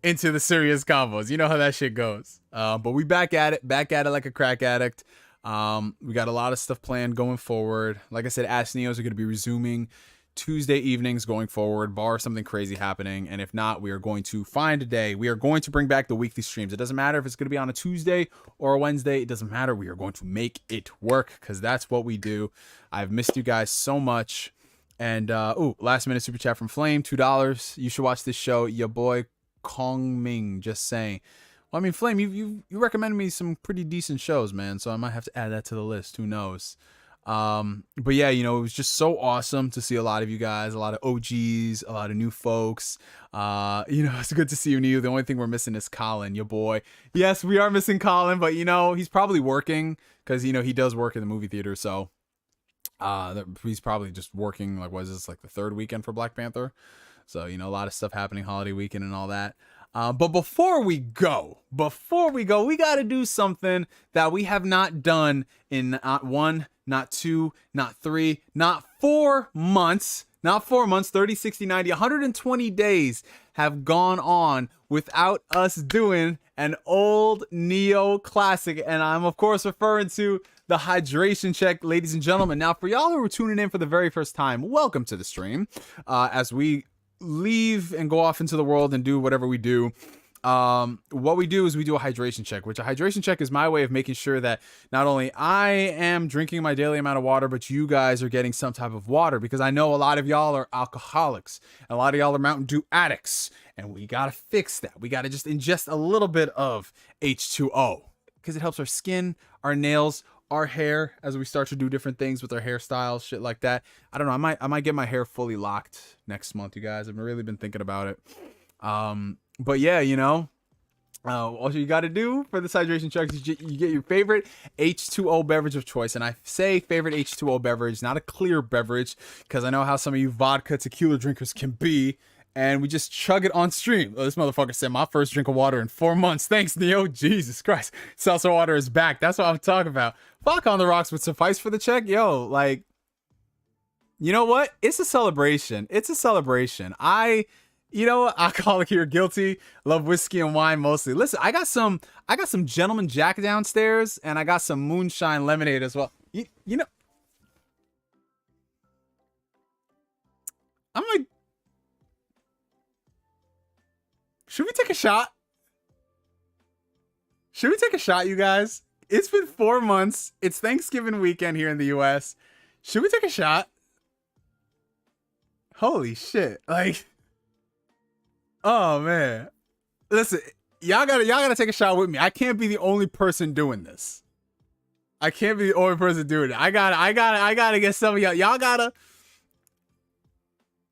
into the serious combos. You know how that shit goes. But we back at it like a crack addict. We got a lot of stuff planned going forward. Like I said, Ask Neos are going to be resuming Tuesday evenings going forward, bar something crazy happening. And if not, we are going to find a day. We are going to bring back the weekly streams. It doesn't matter if it's going to be on a Tuesday or a Wednesday. It doesn't matter. We are going to make it work because that's what we do. I've missed you guys so much. And, last minute super chat from Flame, $2. You should watch this show. Your boy Kong Ming, just saying. Well, I mean, Flame, you recommended me some pretty decent shows, man. So I might have to add that to the list. Who knows? But yeah, you know, it was just so awesome to see a lot of you guys, a lot of OGs, a lot of new folks. You know, it's good to see you, Neo. The only thing we're missing is Colin, your boy. Yes, we are missing Colin, but you know, he's probably working because, you know, he does work in the movie theater. So, he's probably just working, like, what is this, like the third weekend for Black Panther? So, you know, a lot of stuff happening holiday weekend and all that. But before we go, we got to do something that we have not done in not 1, not 2, not 3, not 4 months. Not 4 months, 30, 60, 90, 120 days have gone on without us doing an old Neo classic. And I'm, of course, referring to the hydration check, ladies and gentlemen. Now, for y'all who are tuning in for the very first time, welcome to the stream. As we leave and go off into the world and do whatever we do, what we do is we do a hydration check, which a hydration check is my way of making sure that not only I am drinking my daily amount of water, but you guys are getting some type of water, because I know a lot of y'all are alcoholics and a lot of y'all are Mountain Dew addicts, and we gotta fix that. We gotta just ingest a little bit of H2O because it helps our skin, our nails, our hair as we start to do different things with our hairstyles, shit like that. I don't know. I might get my hair fully locked next month, you guys. I've really been thinking about it. But yeah, you know, all you got to do for this hydration check is you get your favorite H2O beverage of choice. And I say favorite H2O beverage, not a clear beverage, because I know how some of you vodka tequila drinkers can be. And we just chug it on stream. Oh, this motherfucker said my first drink of water in 4 months. Thanks, Neo. Jesus Christ. Seltzer water is back. That's what I'm talking about. Fuck on the rocks would suffice for the check. Yo, like, you know what? It's a celebration. It's a celebration. You know what? Alcoholic here, guilty. Love whiskey and wine mostly. Listen, I got some Gentleman Jack downstairs, and I got some moonshine lemonade as well. You know, I'm like, should we take a shot? Should we take a shot, you guys? It's been 4 months. It's Thanksgiving weekend here in the US. Should we take a shot? Holy shit. Like, oh man. Listen, y'all gotta take a shot with me. I can't be the only person doing this. I can't be the only person doing it. I gotta get some of y'all. Y'all gotta.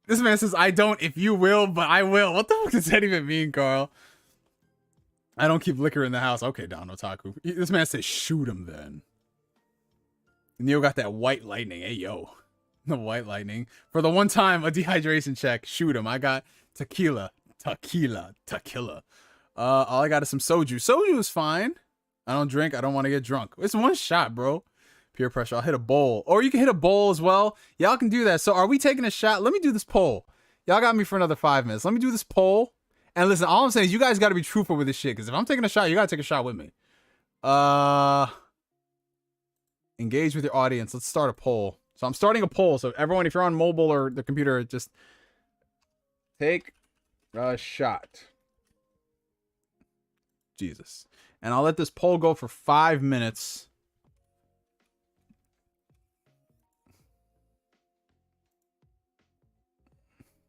This man says, I don't, if you will, but I will. What the fuck does that even mean, Carl? I don't keep liquor in the house. Okay, Don Otaku. This man says, shoot him then. Neo got that white lightning. Hey, yo. The white lightning. For the one time, a dehydration check. Shoot him. I got tequila. All I got is some soju. Soju is fine. I don't drink. I don't want to get drunk. It's one shot, bro. Peer pressure. I'll hit a bowl. Or you can hit a bowl as well. Y'all can do that. So are we taking a shot? Let me do this poll. Y'all got me for another 5 minutes. Let me do this poll. And listen, all I'm saying is you guys got to be truthful with this shit. Because if I'm taking a shot, you got to take a shot with me. Engage with your audience. Let's start a poll. So I'm starting a poll. So everyone, if you're on mobile or the computer, just take a shot. Jesus. And I'll let this poll go for 5 minutes.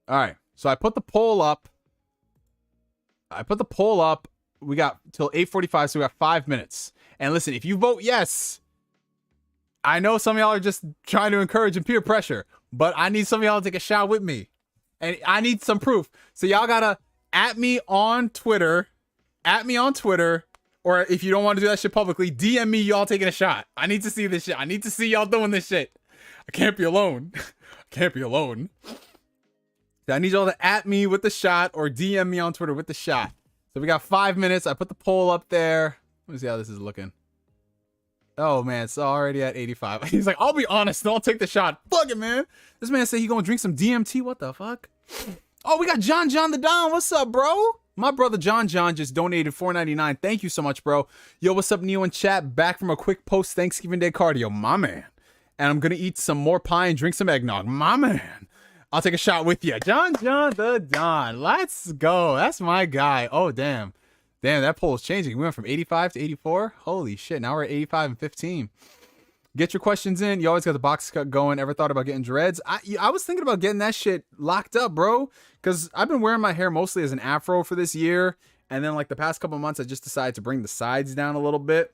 All right. So I put the poll up. We got till 8:45, so we got 5 minutes. And listen, if you vote yes, I know some of y'all are just trying to encourage and peer pressure, but I need some of y'all to take a shot with me. And I need some proof. So y'all gotta at me on Twitter. Or if you don't want to do that shit publicly, DM me y'all taking a shot. I need to see this shit. I need to see y'all doing this shit. I can't be alone. I can't be alone. I need y'all to at me with the shot or DM me on Twitter with the shot. So we got 5 minutes. I put the poll up there. Let me see how this is looking. Oh, man, it's already at 85. He's like, I'll be honest. I'll take the shot. Fuck it, man. This man said he gonna drink some DMT. What the fuck? Oh, we got Gian-GianThaDon. What's up, bro? My brother John just donated $4.99. Thank you so much, bro. Yo, what's up, Neo in chat? Back from a quick post-Thanksgiving Day cardio. My man. And I'm gonna eat some more pie and drink some eggnog. My man. I'll take a shot with you. Gian-GianThaDon. Let's go. That's my guy. Oh, damn. Damn, that poll is changing. We went from 85 to 84. Holy shit. Now we're at 85 and 15. Get your questions in. You always got the box cut going. Ever thought about getting dreads? I was thinking about getting that shit locked up, bro. Because I've been wearing my hair mostly as an afro for this year. And then like the past couple months, I just decided to bring the sides down a little bit.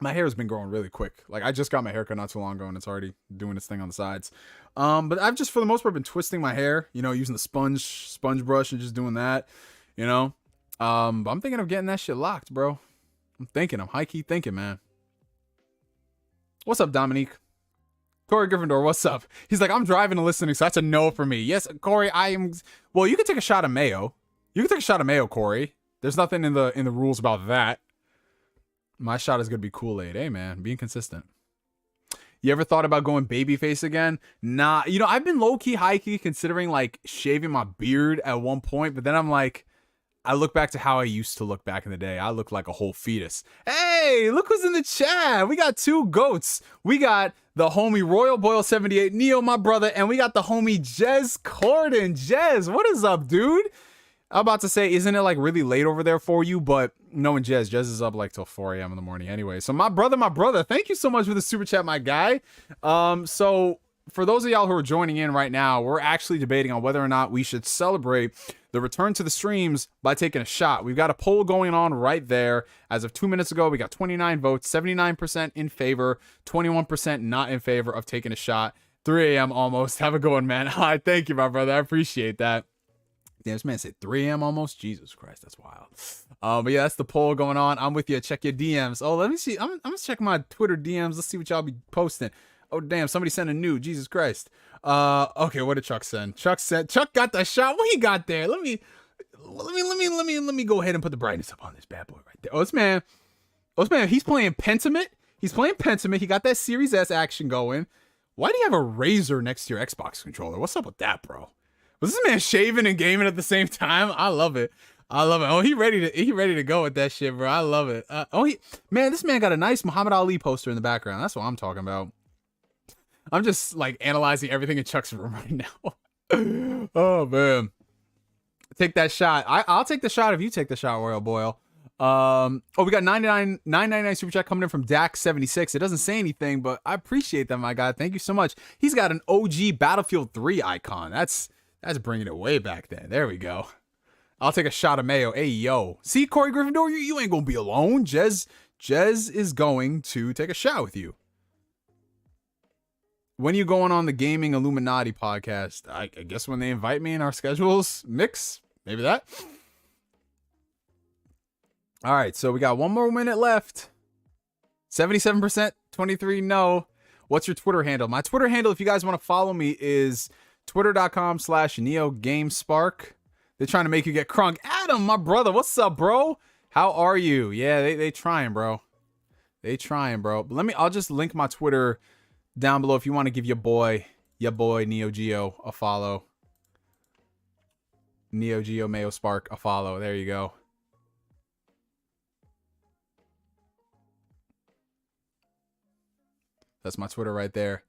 My hair has been growing really quick. Like I just got my haircut not too long ago and it's already doing its thing on the sides. But I've just for the most part been twisting my hair, you know, using the sponge brush and just doing that, you know. But I'm thinking of getting that shit locked, bro. I'm high-key thinking, man. What's up, Dominique? Corey Gryffindor, what's up? He's like, I'm driving and listening, so that's a no for me. Yes, Corey, I am. Well, you can take a shot of mayo. You can take a shot of mayo, Corey. There's nothing in the rules about that. My shot is gonna be Kool-Aid. Hey, man, being consistent. You ever thought about going babyface again? Nah, you know, I've been low-key, high-key considering like shaving my beard at one point, but then I'm like, I look back to how I used to look back in the day. I look like a whole fetus. Hey, look who's in the chat. We got two goats. We got the homie Royal Boyle 78, Neo, my brother, and we got the homie Jez Corden. Jez, what is up, dude? I'm about to say, isn't it like really late over there for you? But knowing Jez is up like till 4 a.m. in the morning anyway. So my brother, thank you so much for the super chat, my guy. So for those of y'all who are joining in right now, we're actually debating on whether or not we should celebrate the return to the streams by taking a shot. We've got a poll going on right there. As of 2 minutes ago, we got 29 votes, 79% in favor, 21% not in favor of taking a shot. 3 a.m. almost. Have a good one, man. Hi, thank you, my brother. I appreciate that. Damn, this man said 3 a.m. almost. Jesus Christ, that's wild. But yeah, that's the poll going on. I'm with you. Check your DMs. Oh, let me see. I'm gonna check my Twitter DMs. Let's see what y'all be posting. Oh, damn, somebody sent a nude. Jesus Christ. Okay, what did Chuck send? Chuck got the shot. What he got there? Let me go ahead and put the brightness up on this bad boy right there. Oh, this man, he's playing Pentiment. He got that Series S action going. Why do you have a razor next to your Xbox controller? What's up with that, bro? Was this man shaving and gaming at the same time? I love it. Oh, he ready to go with that shit, bro. I love it. This man got a nice Muhammad Ali poster in the background. That's what I'm talking about. I'm just like analyzing everything in Chuck's room right now. Oh man, take that shot. I'll take the shot if you take the shot, Royal Boyle. We got 999 super chat coming in from Dak76. It doesn't say anything, but I appreciate that, my guy. Thank you so much. He's got an OG Battlefield 3 icon. That's bringing it way back then. There we go. I'll take a shot of mayo. Hey yo, see Corey Gryffindor, you ain't gonna be alone. Jez is going to take a shot with you. When are you going on the Gaming Illuminati podcast? I guess when they invite me in our schedules mix. Maybe that. All right, so we got 1 more minute left. 77%, 23 no. What's your Twitter handle? My Twitter handle, if you guys want to follow me, is twitter.com/NeoGameSpark. They're trying to make you get crunk. Adam, my brother, what's up, bro? How are you? Yeah, they trying, bro. They trying, bro. But I'll just link my Twitter down below if you want to give your boy NeoGeo a follow. NeoGeoMayoSpark a follow. There you go. That's my Twitter right there.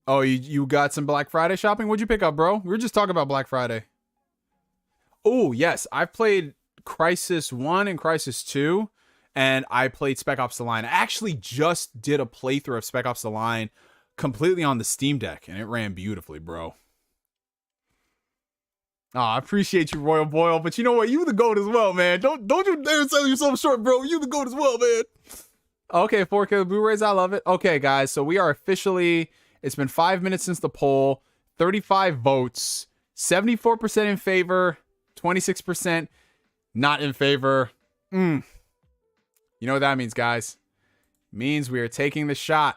Oh, you got some Black Friday shopping? What'd you pick up, bro? We were just talking about Black Friday. Oh, yes. I've played Crisis 1 and Crisis 2, and I played Spec Ops: The Line. I actually just did a playthrough of Spec Ops: The Line completely on the Steam Deck, and it ran beautifully, bro. Oh, I appreciate you, Royal Boyle, but you know what? You the GOAT as well, man. Don't you dare sell yourself short, bro. You the GOAT as well, man. Okay, 4K Blu-rays, I love it. Okay, guys, so we are officially... It's been 5 minutes since the poll, 35 votes, 74% in favor, 26% not in favor. You know what that means, guys? It means we are taking the shot.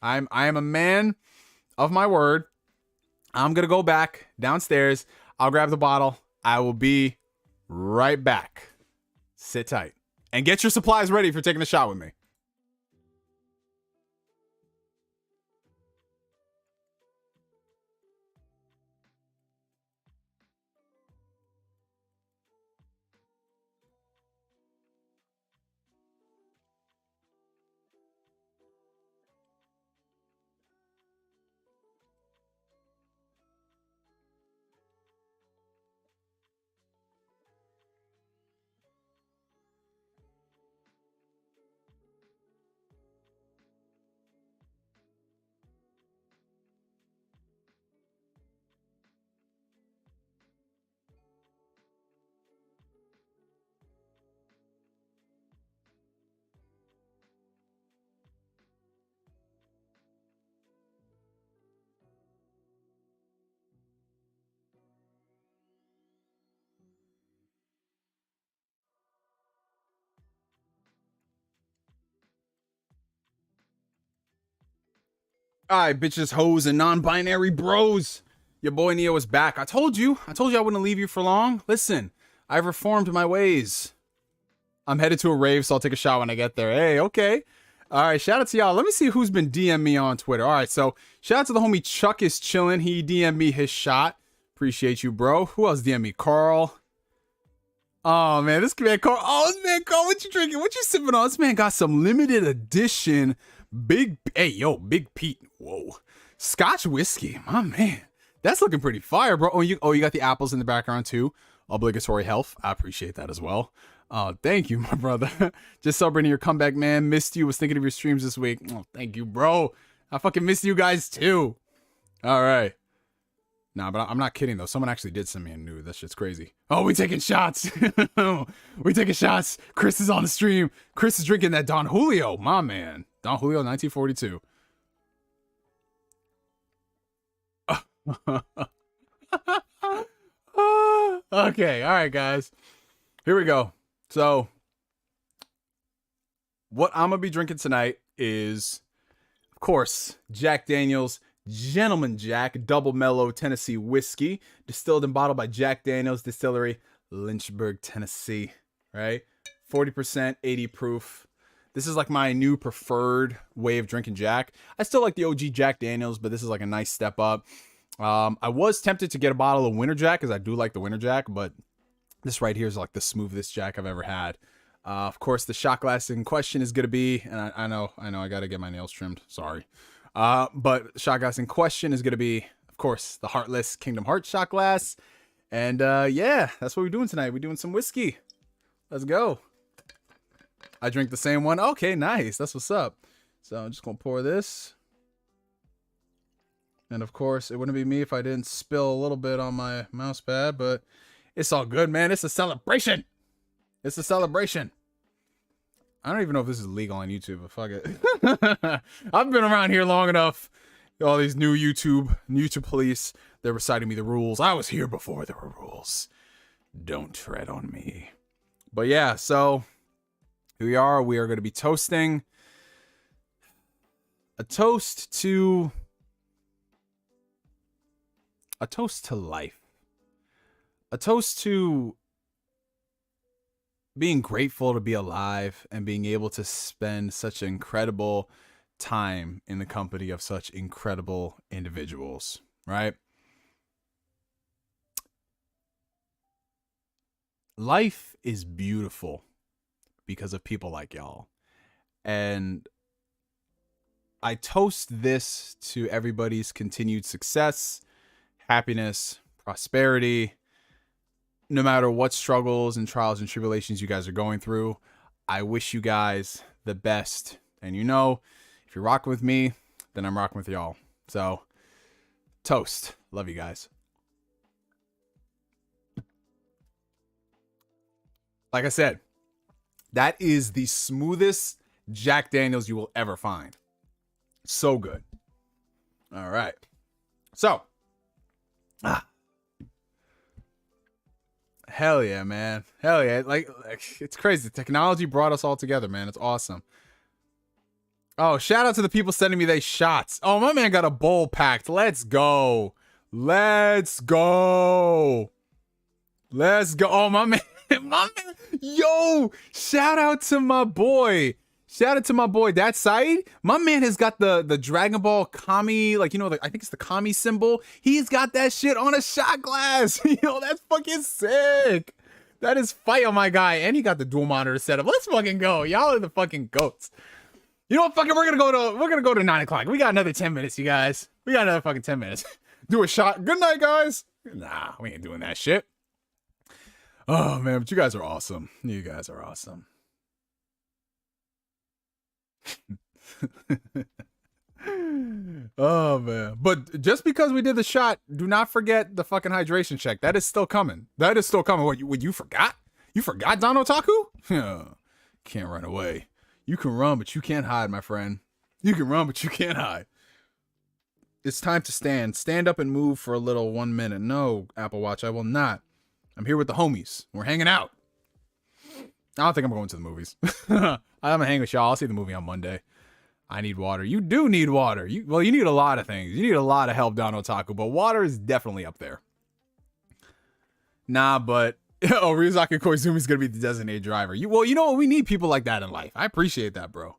I am a man of my word. I'm going to go back downstairs. I'll grab the bottle. I will be right back. Sit tight. And get your supplies ready for taking the shot with me. All right, bitches, hoes, and non-binary bros. Your boy Neo is back. I told you I wouldn't leave you for long. Listen, I've reformed my ways. I'm headed to a rave, so I'll take a shot when I get there. Hey, okay. All right, shout out to y'all. Let me see who's been DM me on Twitter. All right, so shout out to the homie Chuck is chilling. He DM'd me his shot. Appreciate you, bro. Who else DM'd me? Carl. Oh, man, this man, Carl. Oh, man, Carl, what you drinking? What you sipping on? This man got some limited edition Big Pete. Whoa. Scotch whiskey. My man. That's looking pretty fire, bro. Oh, you got the apples in the background too. Obligatory health. I appreciate that as well. Thank you, my brother. Just celebrating your comeback, man. Missed you. Was thinking of your streams this week. Oh, thank you, bro. I fucking miss you guys too. All right. Nah, but I'm not kidding though. Someone actually did send me a nude. That shit's crazy. Oh, we taking shots. We taking shots. Chris is on the stream. Chris is drinking that Don Julio. My man. Don Julio 1942. Okay, all right, guys. Here we go. So, what I'm gonna be drinking tonight is, of course, Jack Daniel's Gentleman Jack Double Mellow Tennessee Whiskey, distilled and bottled by Jack Daniel's Distillery, Lynchburg, Tennessee. Right, 40%, 80 proof. This is like my new preferred way of drinking Jack. I still like the OG Jack Daniel's, but this is like a nice step up. I was tempted to get a bottle of Winter Jack because I do like the Winter Jack, but this right here is like the smoothest Jack I've ever had. Of course, the shot glass in question is going to be, and I know, I got to get my nails trimmed. Sorry. But shot glass in question is going to be, of course, the Heartless Kingdom Hearts shot glass. And yeah, that's what we're doing tonight. We're doing some whiskey. Let's go. I drink the same one. Okay, nice. That's what's up. So I'm just going to pour this. And of course, it wouldn't be me if I didn't spill a little bit on my mouse pad, but it's all good, man. It's a celebration. It's a celebration. I don't even know if this is legal on YouTube, but fuck it. I've been around here long enough. All these new YouTube police, they're reciting me the rules. I was here before there were rules. Don't tread on me. But yeah, so here we are. We are going to be toasting a toast to life. A toast to being grateful to be alive and being able to spend such incredible time in the company of such incredible individuals, right? Life is beautiful because of people like y'all. And I toast this to everybody's continued success, happiness, prosperity, no matter what struggles and trials and tribulations you guys are going through. I wish you guys the best. And you know, if you're rocking with me, then I'm rocking with y'all. So, toast. Love you guys. Like I said, that is the smoothest Jack Daniels you will ever find. So good. All right. So, hell yeah, man. Hell yeah. Like, it's crazy. Technology brought us all together, man. It's awesome. Oh, shout out to the people sending me they shots. Oh, my man got a bowl packed. Let's go. Let's go. Let's go. Oh, my man. My man. Yo, shout out to my boy. Shout out to my boy, that side. My man has got the Dragon Ball Kami, like, you know, I think it's the Kami symbol. He's got that shit on a shot glass. Yo, that's fucking sick. That is fire, my guy. And he got the dual monitor setup. Let's fucking go. Y'all are the fucking goats. You know what? Fucking, we're gonna go to 9 o'clock. We got another 10 minutes, you guys. We got another fucking 10 minutes. Do a shot. Good night, guys. Nah, we ain't doing that shit. Oh man, but you guys are awesome. You guys are awesome. Oh man, but just because we did the shot, do not forget the fucking hydration check. That is still coming. That is still coming. What, you forgot? You forgot, Don Otaku? Can't run away. You can run, but you can't hide, my friend. You can run, but you can't hide. It's time to stand. Stand up and move for a little 1 minute. No, Apple Watch, I will not. I'm here with the homies. We're hanging out. I don't think I'm going to the movies. I'm gonna hang with y'all. I'll see the movie on Monday. I need water. You do need water. You need a lot of things. You need a lot of help, Don Otaku, but water is definitely up there. Nah, but oh, Ryuzaki Koizumi's gonna be the designated driver. You know what? We need people like that in life. I appreciate that, bro.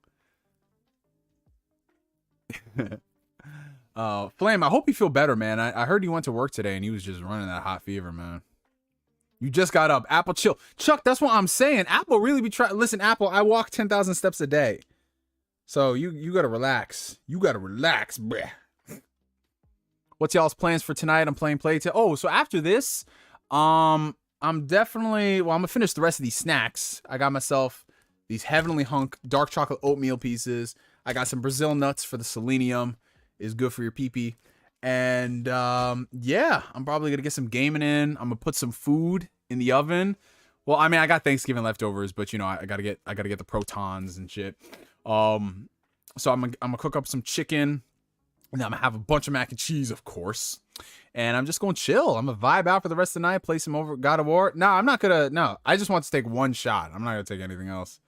Flame, I hope you feel better, man. I heard you went to work today and he was just running that hot fever, man. You just got up. Apple, chill. Chuck, that's what I'm saying. Apple really be trying. Listen, Apple, I walk 10,000 steps a day. So you got to relax. You got to relax, bruh. What's y'all's plans for tonight? I'm playing Playtale. Oh, so after this, I'm definitely, I'm going to finish the rest of these snacks. I got myself these Heavenly Hunk dark chocolate oatmeal pieces. I got some Brazil nuts for the selenium. Is good for your pee-pee. And yeah, I'm probably gonna get some gaming in. I'm gonna put some food in the oven. Well, I mean, I got Thanksgiving leftovers, but you know, I gotta get the protons and shit. So I'm gonna cook up some chicken, and I'm gonna have a bunch of mac and cheese, of course. And I'm just gonna chill. I'm gonna vibe out for the rest of the night, play some over God of War. No, I'm not gonna. No, I just want to take one shot. I'm not gonna take anything else.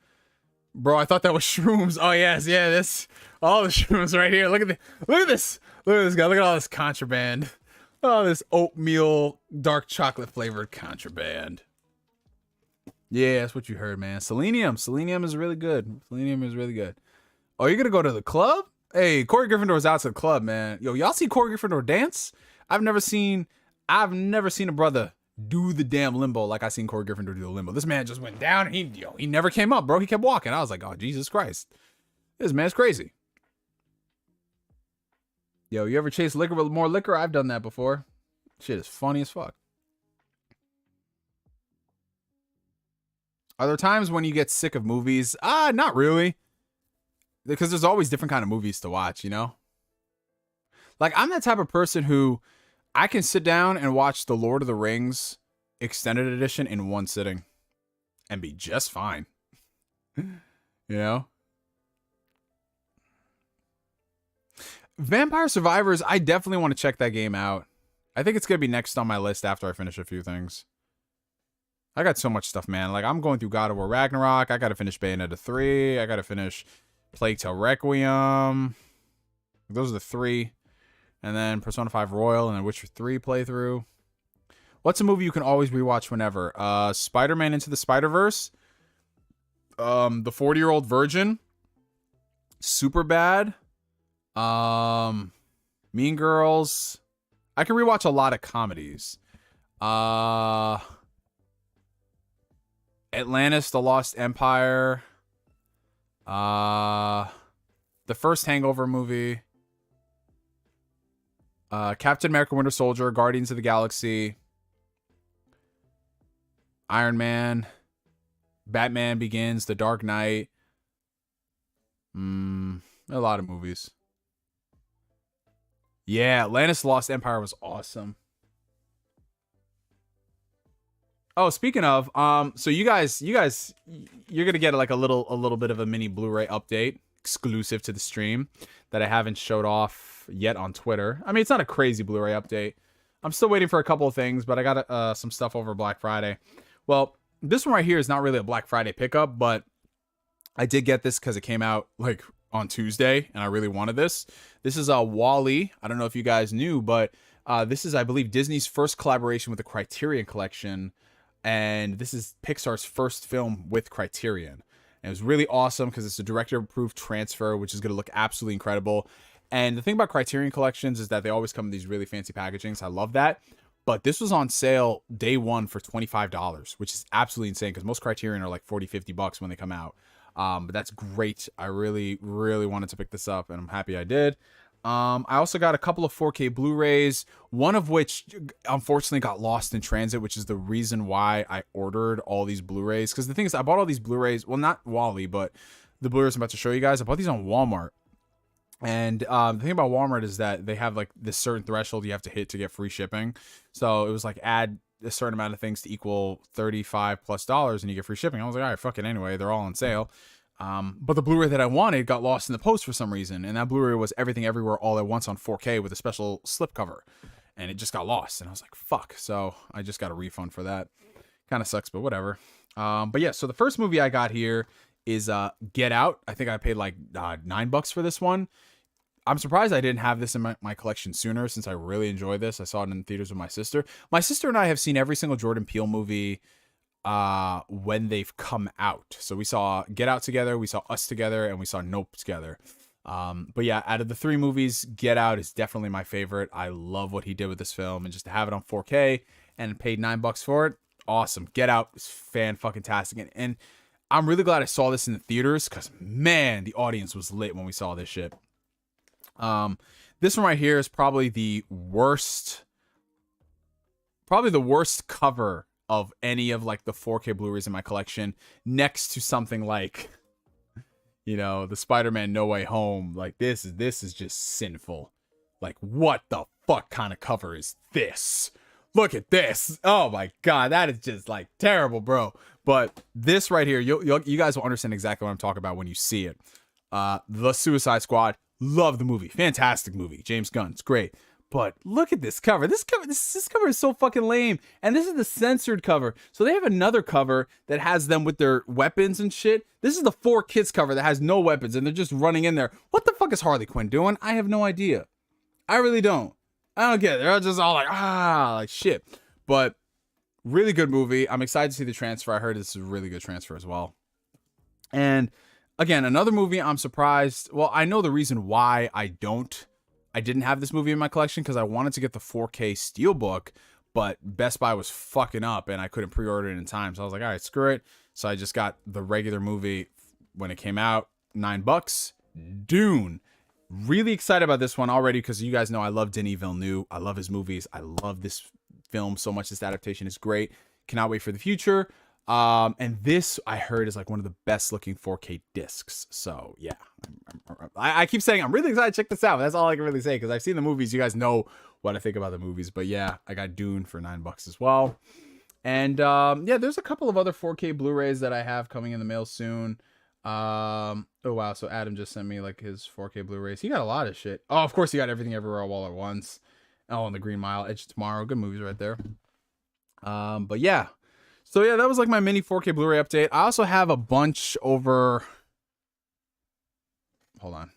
Bro, I thought that was shrooms. Oh yes, yeah, this all the shrooms right here. Look at this. Look at this guy. Look at all this contraband. Oh, this oatmeal dark chocolate flavored contraband. Yeah, that's what you heard, man. Selenium is really good. Selenium is really good. Oh, you're gonna go to the club? Hey, Corey Gryffindor's out to the club, man. Yo, y'all see Corey Gryffindor dance? I've never seen a brother do the damn limbo like I seen Corey Gryffindor do the limbo. This man just went down and he never came up, bro. He kept walking. I was like, oh, Jesus Christ. This man's crazy. Yo, you ever chase liquor with more liquor? I've done that before. Shit is funny as fuck. Are there times when you get sick of movies? Not really. Because there's always different kind of movies to watch, you know? Like, I'm that type of person who I can sit down and watch The Lord of the Rings extended edition in one sitting and be just fine. You know? Vampire Survivors, I definitely want to check that game out. I think it's going to be next on my list after I finish a few things. I got so much stuff, man. Like, I'm going through God of War Ragnarok. I got to finish Bayonetta 3. I got to finish Plague Tale Requiem. Those are the 3. And then Persona 5 Royal and then Witcher 3 playthrough. What's a movie you can always rewatch whenever? Spider-Man Into the Spider-Verse. The 40-Year-Old Virgin, super bad. Mean Girls. I can rewatch a lot of comedies. Atlantis, The Lost Empire. The first Hangover movie. Captain America Winter Soldier, Guardians of the Galaxy, Iron Man, Batman Begins, The Dark Knight. A lot of movies. Yeah, Atlantis Lost Empire was awesome. Oh, speaking of, so you guys, you're gonna get like a little bit of a mini Blu-ray update exclusive to the stream that I haven't showed off yet on Twitter. I mean, it's not a crazy Blu-ray update. I'm still waiting for a couple of things, but I got some stuff over Black Friday. Well, this one right here is not really a Black Friday pickup, but I did get this because it came out like on Tuesday, and I really wanted this. This is WALL-E. I don't know if you guys knew, but this is, I believe, Disney's first collaboration with the Criterion Collection, and this is Pixar's first film with Criterion. And it was really awesome because it's a director-approved transfer, which is going to look absolutely incredible. And the thing about Criterion Collections is that they always come in these really fancy packagings. I love that. But this was on sale day one for $25, which is absolutely insane because most Criterion are like $40, $50 when they come out. But that's great. I really, really wanted to pick this up, and I'm happy I did. I also got a couple of 4K Blu-rays, one of which unfortunately got lost in transit, which is the reason why I ordered all these Blu-rays. Because the thing is, I bought all these Blu-rays, well, not WALL-E, but the Blu-rays I'm about to show you guys, I bought these on Walmart. And the thing about Walmart is that they have like this certain threshold you have to hit to get free shipping. So it was like add a certain amount of things to equal $35+ and you get free shipping. I was like, all right, fuck it anyway. They're all on sale. But the Blu-ray that I wanted got lost in the post for some reason. And that Blu-ray was Everything Everywhere All at Once on 4K with a special slipcover. And it just got lost. And I was like, fuck. So I just got a refund for that. Kind of sucks, but whatever. But yeah, so the first movie I got here is Get Out. I think I paid like $9 for this one. I'm surprised I didn't have this in my collection sooner since I really enjoyed this. I saw it in the theaters with my sister. My sister and I have seen every single Jordan Peele movie when they've come out. So we saw Get Out together, we saw Us together, and we saw Nope together. But yeah, out of the three movies, Get Out is definitely my favorite. I love what he did with this film, and just to have it on 4K and paid $9 for it, awesome. Get Out is fan-fucking-tastic. And I'm really glad I saw this in the theaters because, man, the audience was lit when we saw this shit. This one right here is probably the worst cover of any of like the 4K Blu-rays in my collection, next to something like, you know, the Spider-Man No Way Home. Like this is just sinful. Like, what the fuck kind of cover is this? Look at this. Oh my god, that is just like terrible, bro. But this right here, you guys will understand exactly what I'm talking about when you see it. The Suicide Squad. Love the movie. Fantastic movie. James Gunn. It's great. But look at this cover. This cover is so fucking lame. And this is the censored cover. So they have another cover that has them with their weapons and shit. This is the 4Kids cover that has no weapons and they're just running in there. What the fuck is Harley Quinn doing? I have no idea. I really don't. I don't get it. They're just all like shit. But really good movie. I'm excited to see the transfer. I heard this is a really good transfer as well. And again, another movie I'm surprised. Well, I know the reason why I didn't have this movie in my collection because I wanted to get the 4K Steelbook, but Best Buy was fucking up and I couldn't pre-order it in time. So I was like, all right, screw it. So I just got the regular movie when it came out, $9. Dune. Really excited about this one already because you guys know I love Denis Villeneuve. I love his movies. I love this film so much. This adaptation is great. Cannot wait for the future. And this I heard is like one of the best looking 4K discs. So yeah, I keep saying I'm really excited to check this out. That's all I can really say because I've seen the movies. You guys know what I think about the movies. But yeah, I got Dune for $9 as well. And yeah, there's a couple of other 4K Blu-rays that I have coming in the mail soon. Oh wow, so Adam just sent me like his 4K Blu-rays. He got a lot of shit. Oh, of course he got Everything Everywhere All at Once. Oh, and The Green Mile, Edge of Tomorrow. Good movies right there. But yeah. So yeah, that was like my mini 4K Blu-ray update. I also have a bunch over. Hold on.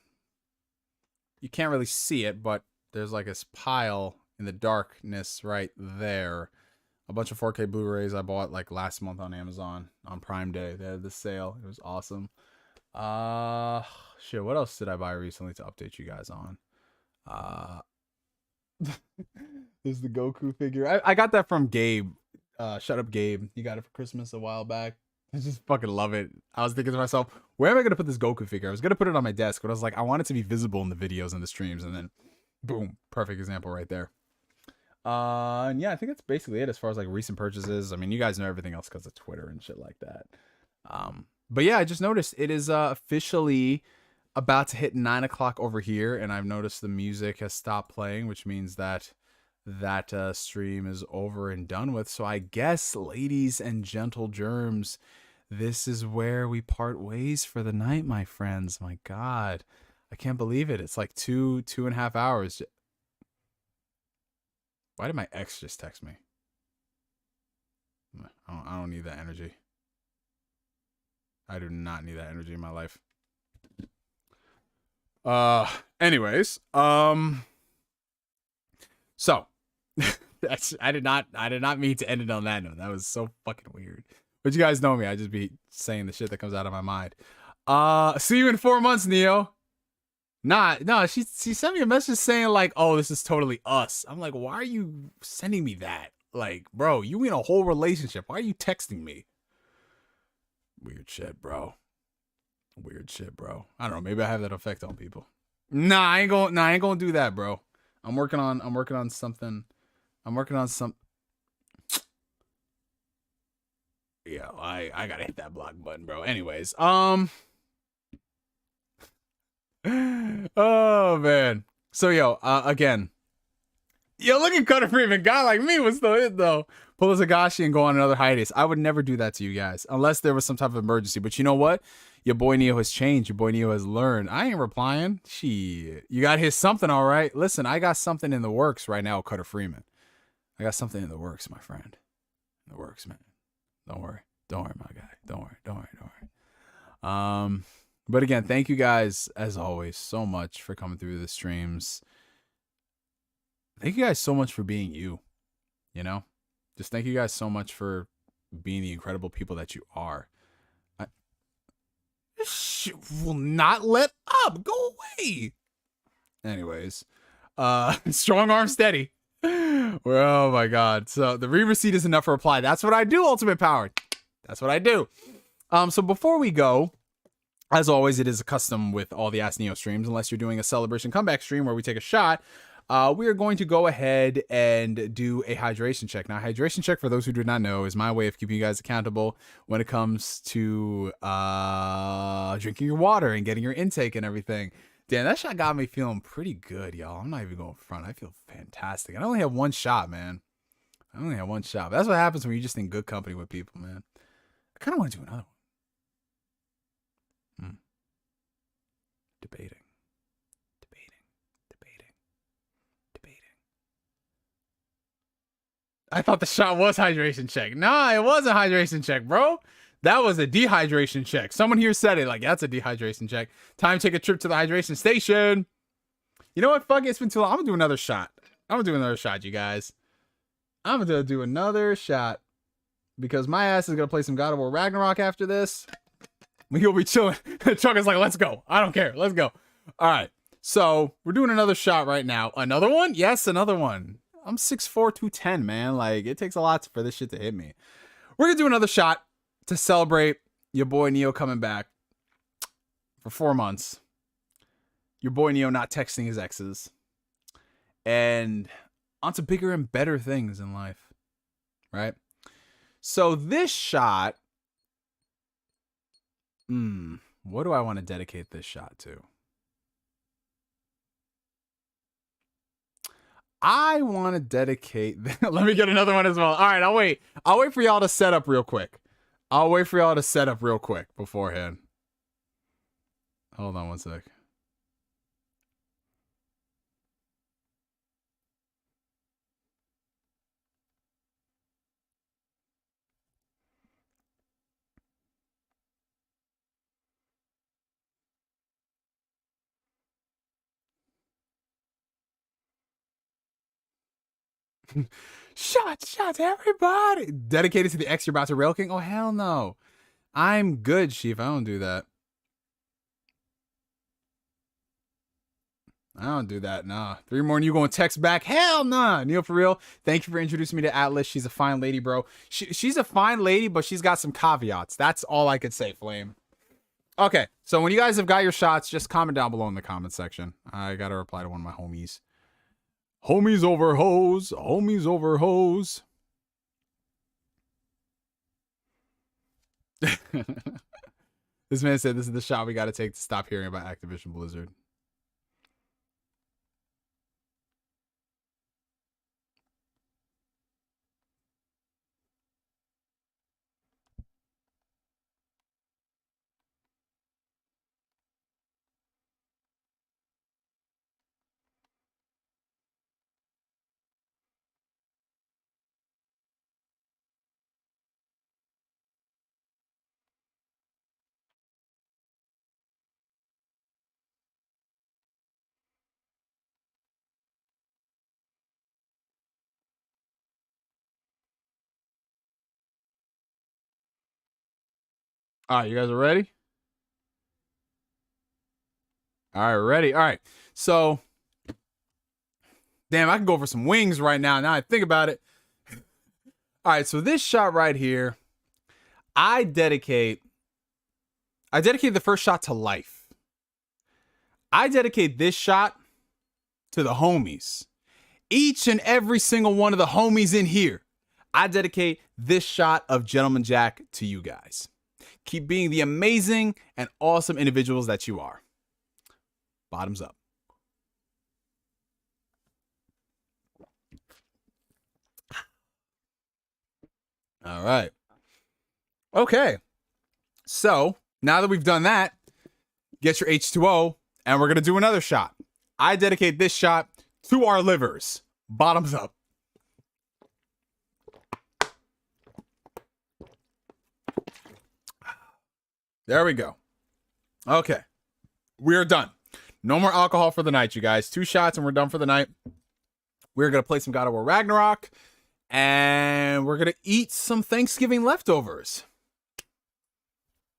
You can't really see it, but there's like this pile in the darkness right there a bunch of 4K Blu-rays I bought like last month on Amazon on Prime Day. They had the sale. It was awesome. Shit, what else did I buy recently to update you guys on? This is the Goku figure. I got that from Gabe. Shut up, Gabe. He got it for Christmas a while back. I just fucking love it. I was thinking to myself, where am I gonna put this Goku figure? I was gonna put it on my desk, but I was like, I want it to be visible in the videos and the streams, and then boom, perfect example right there. And yeah, I think that's basically it as far as like recent purchases. I mean, you guys know everything else because of Twitter and shit like that. But yeah, I just noticed it is officially about to hit 9 o'clock over here, and I've noticed the music has stopped playing, which means that stream is over and done with. So I guess, ladies and gentle germs, this is where we part ways for the night, my friends. My God, I can't believe it. It's like 2.5 hours. Why did my ex just text me? I don't need that energy. I do not need that energy in my life. Anyways, so I did not mean to end it on that note. That was so fucking weird. But you guys know me. I just be saying the shit that comes out of my mind. See you in 4 months, Neo. No, she sent me a message saying like, oh, this is totally us. I'm like, why are you sending me that? Like, bro, you in a whole relationship. Why are you texting me? Weird shit, bro. Weird shit, bro. I don't know. Maybe I have that effect on people. Nah, I ain't gonna do that, bro. I'm working on something. I'm working on some. Yeah, I gotta hit that block button, bro. Anyways, oh man. So yo, again, yo, look at Cutter Freeman. Guy like me was still it though. Pull a Zagashi and go on another hiatus. I would never do that to you guys unless there was some type of emergency. But you know what? Your boy Neo has changed. Your boy Neo has learned. I ain't replying. Shit. You got his something, all right? Listen, I got something in the works right now, Cutter Freeman. I got something in the works, my friend. In the works, man. Don't worry. Don't worry, my guy. Don't worry. Don't worry. Don't worry. But again, thank you guys, as always, so much for coming through the streams. Thank you guys so much for being you. You know? Just thank you guys so much for being the incredible people that you are. This shit will not let up. Go away. Anyways, strong arm steady. Oh my God. So the read receipt is enough for reply. That's what I do, Ultimate Powered. That's what I do. So before we go, as always, it is a custom with all the Ask Neo streams, unless you're doing a celebration comeback stream where we take a shot. We are going to go ahead and do a hydration check. Now, hydration check, for those who do not know, is my way of keeping you guys accountable when it comes to drinking your water and getting your intake and everything. Damn, that shot got me feeling pretty good, y'all. I'm not even going front. I feel fantastic. I only have one shot, man. I only have one shot. But that's what happens when you're just in good company with people, man. I kind of want to do another one. Debating. I thought the shot was hydration check. Nah, it wasn't hydration check, bro. That was a dehydration check. Someone here said it. Like, that's a dehydration check. Time to take a trip to the hydration station. You know what? Fuck it. It's been too long. I'm going to do another shot. You guys. I'm going to do another shot. Because my ass is going to play some God of War Ragnarok after this. We'll be chilling. Chuck is like, let's go. I don't care. Let's go. All right. So, we're doing another shot right now. Another one? Yes, another one. I'm 6'4", 210, man. Like, it takes a lot for this shit to hit me. We're going to do another shot to celebrate your boy Neo coming back for 4 months. Your boy Neo not texting his exes. And onto bigger and better things in life. Right? So this shot... what do I want to dedicate this shot to? I want to dedicate... Let me get another one as well. All right, I'll wait. I'll wait for y'all to set up real quick. Beforehand. Hold on one sec. Shots, everybody. Dedicated to the X you're about to rail king? Oh, hell no. I'm good, Chief. I don't do that. I don't do that, nah. 3 more and you gonna text back? Hell nah. Neo, for real, thank you for introducing me to Atlas. She's a fine lady, bro. She's a fine lady, but she's got some caveats. That's all I could say, Flame. Okay, so when you guys have got your shots, just comment down below in the comment section. I gotta reply to one of my homies. Homies over hoes. Homies over hoes. This man said this is the shot we gotta take to stop hearing about Activision Blizzard. All right, you guys are ready? All right, ready? All right. So, damn, I can go for some wings right now. Now I think about it. All right, so this shot right here, I dedicate the first shot to life. I dedicate this shot to the homies. Each and every single one of the homies in here. I dedicate this shot of Gentleman Jack to you guys. Keep being the amazing and awesome individuals that you are. Bottoms up. All right. Okay. So now that we've done that, get your H2O and we're going to do another shot. I dedicate this shot to our livers. Bottoms up. There we go. Okay. We're done. No more alcohol for the night, you guys. 2 shots and we're done for the night. We're going to play some God of War Ragnarok. And we're going to eat some Thanksgiving leftovers.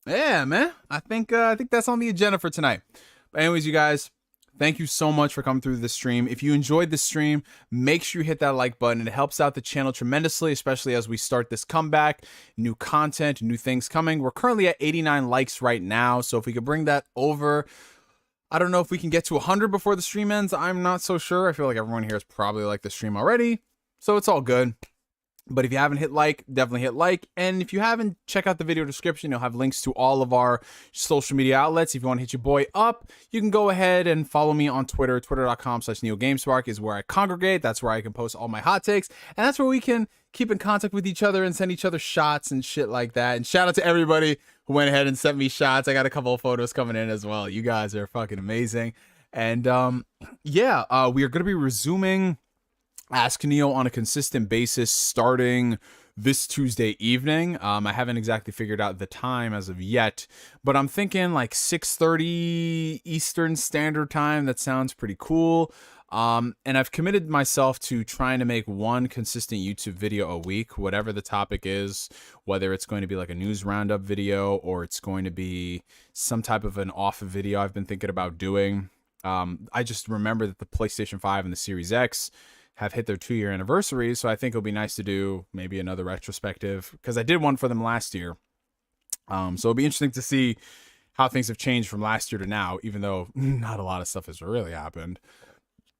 Yeah, man. I think that's on the agenda for tonight. But anyways, you guys, thank you so much for coming through this stream. If you enjoyed this stream, make sure you hit that like button. It helps out the channel tremendously, especially as we start this comeback. New content, new things coming. We're currently at 89 likes right now. So if we could bring that over, I don't know if we can get to 100 before the stream ends. I'm not so sure. I feel like everyone here has probably liked the stream already. So it's all good. But if you haven't hit like, definitely hit like. And if you haven't, check out the video description. You'll have links to all of our social media outlets. If you want to hit your boy up, you can go ahead and follow me on Twitter. Twitter.com/NeoGameSpark is where I congregate. That's where I can post all my hot takes. And that's where we can keep in contact with each other and send each other shots and shit like that. And shout out to everybody who went ahead and sent me shots. I got a couple of photos coming in as well. You guys are fucking amazing. And yeah, we are going to be resuming Ask Neo on a consistent basis starting this Tuesday evening. I haven't exactly figured out the time as of yet, but I'm thinking like 6:30 Eastern Standard Time. That sounds pretty cool. And I've committed myself to trying to make one consistent YouTube video a week, whatever the topic is, whether it's going to be like a news roundup video or it's going to be some type of an off video I've been thinking about doing. I just remember that the PlayStation 5 and the Series X have hit their 2-year anniversary, so I think it'll be nice to do maybe another retrospective, because I did one for them last year. So it'll be interesting to see how things have changed from last year to now, even though not a lot of stuff has really happened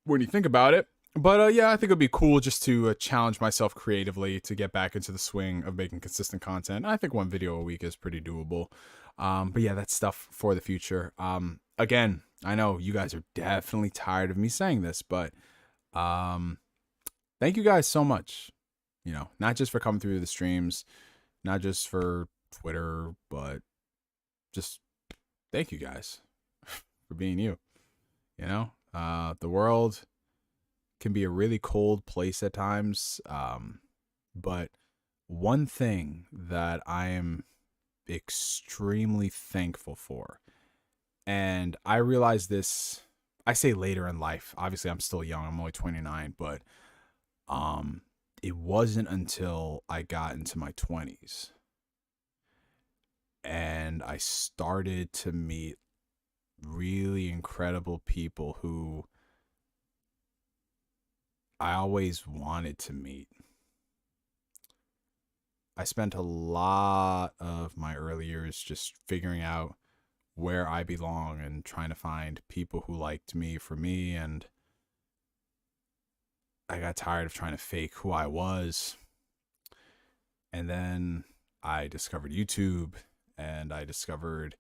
when you think about it. But yeah, I think it'll be cool just to challenge myself creatively to get back into the swing of making consistent content. I think 1 video a week is pretty doable. But yeah, that's stuff for the future. Again, I know you guys are definitely tired of me saying this, but thank you guys so much. You know, not just for coming through the streams, not just for Twitter, but just thank you guys for being you. You know, the world can be a really cold place at times. But one thing that I am extremely thankful for, and I realized this, I say later in life, obviously I'm still young, I'm only 29, but It wasn't until I got into my 20s and I started to meet really incredible people who I always wanted to meet. I spent a lot of my early years just figuring out where I belong and trying to find people who liked me for me, and I got tired of trying to fake who I was. And then I discovered YouTube, and I discovered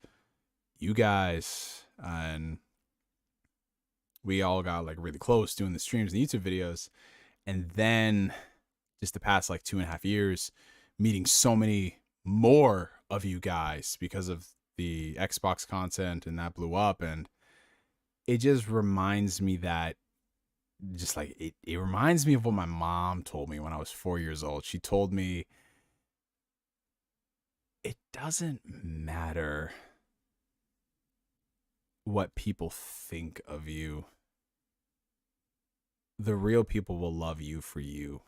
you guys, and we all got like really close doing the streams and YouTube videos. And then just the past like 2.5 years, meeting so many more of you guys because of the Xbox content, and that blew up. And it just reminds me that just like it reminds me of what my mom told me when I was 4 years old. She told me it doesn't matter what people think of you. The real people will love you for you.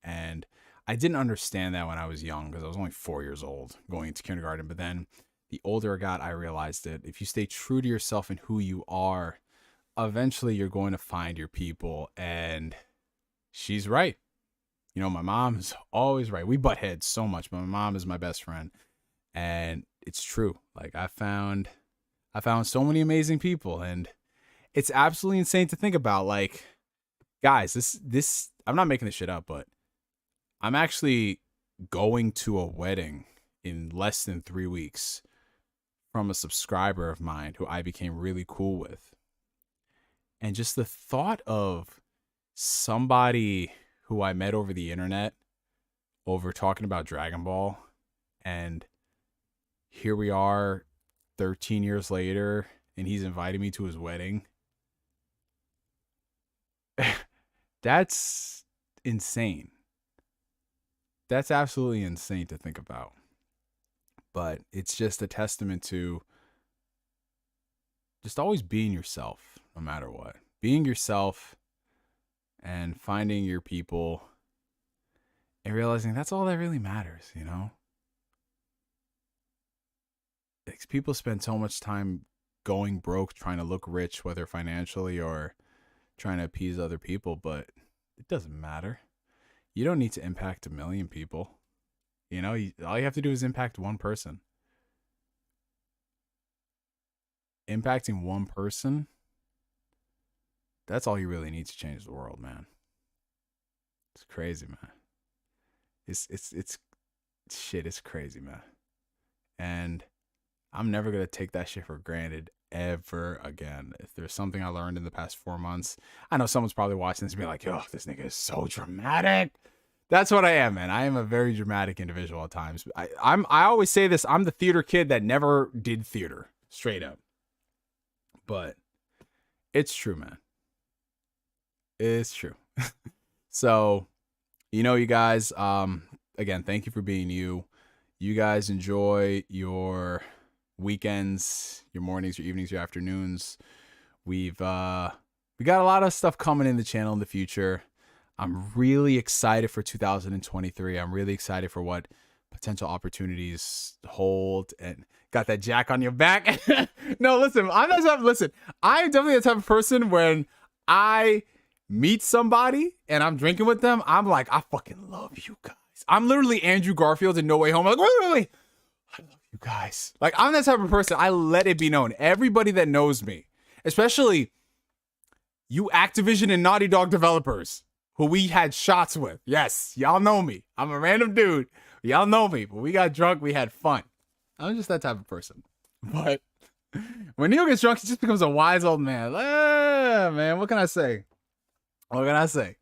And I didn't understand that when I was young because I was only 4 years old going into kindergarten. But then the older I got, I realized that if you stay true to yourself and who you are, eventually you're going to find your people. And she's right. You know, my mom is always right. We butt heads so much, but my mom is my best friend. And it's true. Like I found so many amazing people, and it's absolutely insane to think about. Like, guys, this I'm not making this shit up, but I'm actually going to a wedding in less than 3 weeks from a subscriber of mine who I became really cool with. And just the thought of somebody who I met over the internet, over talking about Dragon Ball, and here we are 13 years later, and he's invited me to his wedding. That's insane. That's absolutely insane to think about. But it's just a testament to just always being yourself, no matter what. Being yourself and finding your people and realizing that's all that really matters, you know? Like, people spend so much time going broke, trying to look rich, whether financially or trying to appease other people, but it doesn't matter. You don't need to impact 1 million people. You know, all you have to do is impact one person. Impacting one person, that's all you really need to change the world, man. It's crazy, man. It's shit, it's crazy, man. And I'm never going to take that shit for granted ever again. If there's something I learned in the past 4 months, I know someone's probably watching this and be like, yo, this nigga is so dramatic. That's what I am, man. I am a very dramatic individual at times. I always say this. I'm the theater kid that never did theater, straight up. But it's true, man. It's true. So, you know, you guys, again, thank you for being you. You guys enjoy your weekends, your mornings, your evenings, your afternoons. We got a lot of stuff coming in the channel in the future. I'm really excited for 2023. I'm really excited for what potential opportunities hold. And got that jack on your back. No, listen, I'm definitely the type of person when I meet somebody and I'm drinking with them, I'm like, I fucking love you guys. I'm literally Andrew Garfield in No Way Home. I'm like, wait. I love you guys. Like, I'm that type of person. I let it be known. Everybody that knows me, especially you Activision and Naughty Dog developers who we had shots with. Yes, y'all know me. I'm a random dude. Y'all know me, but we got drunk. We had fun. I'm just that type of person. But when Neo gets drunk, he just becomes a wise old man. Man, what can I say? What can I say?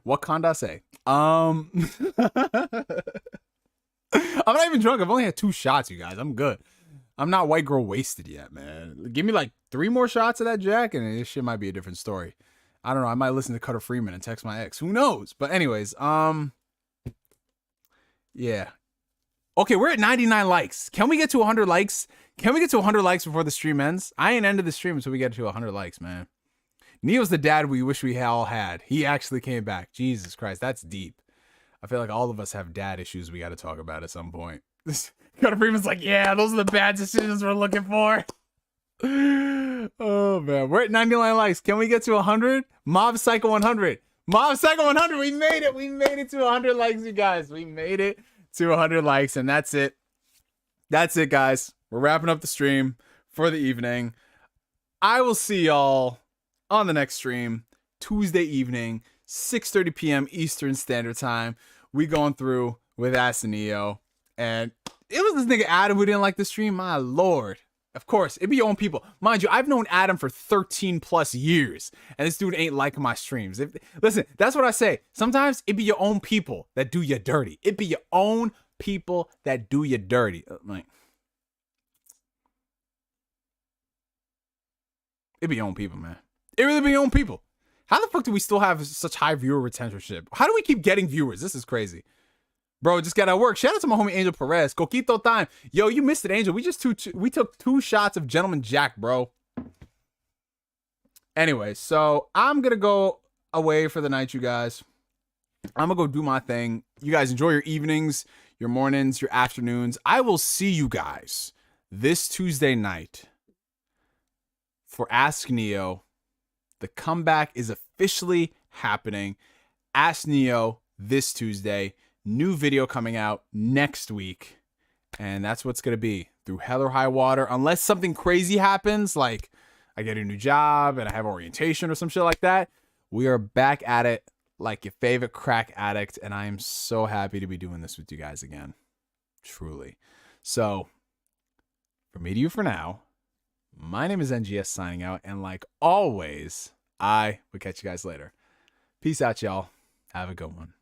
What can I say? I'm not even drunk. I've only had 2 shots, you guys. I'm good. I'm not white girl wasted yet, man. Give me like 3 more shots of that Jack, and this shit might be a different story. I don't know. I might listen to Cutter Freeman and text my ex. Who knows? But anyways, yeah. Okay, we're at 99 likes. Can we get to 100 likes? Can we get to 100 likes before the stream ends? I ain't ended the stream until we get to 100 likes, man. Neo's the dad we wish we all had. He actually came back. Jesus Christ, that's deep. I feel like all of us have dad issues we got to talk about at some point. Carter Freeman's like, yeah, those are the bad decisions we're looking for. Oh, man. We're at 99 likes. Can we get to 100? Mob Psycho 100. Mob Psycho 100. We made it. We made it to 100 likes, you guys. We made it to 100 likes, and that's it. That's it, guys. We're wrapping up the stream for the evening. I will see y'all on the next stream, Tuesday evening, 6:30 p.m. Eastern Standard Time. We going through with Ask the Neo. And it was this nigga Adam who didn't like the stream. My lord. Of course, it be your own people. Mind you, I've known Adam for 13 plus years. And this dude ain't liking my streams. Listen, that's what I say. Sometimes it be your own people that do you dirty. It be your own people that do you dirty. Like, it be your own people, man. It really be your own people. How the fuck do we still have such high viewer retention? How do we keep getting viewers? This is crazy. Bro, just got out of work. Shout out to my homie Angel Perez. Coquito time. Yo, you missed it, Angel. We took 2 shots of Gentleman Jack, bro. Anyway, so I'm going to go away for the night, you guys. I'm going to go do my thing. You guys enjoy your evenings, your mornings, your afternoons. I will see you guys this Tuesday night for Ask Neo. The comeback is officially happening. Ask Neo this Tuesday. New video coming out next week. And that's what's going to be. Through hell or high water. Unless something crazy happens, like I get a new job and I have orientation or some shit like that. We are back at it like your favorite crack addict. And I am so happy to be doing this with you guys again. Truly. So, from me to you for now. My name is NGS signing out. And like always, I will catch you guys later. Peace out, y'all. Have a good one.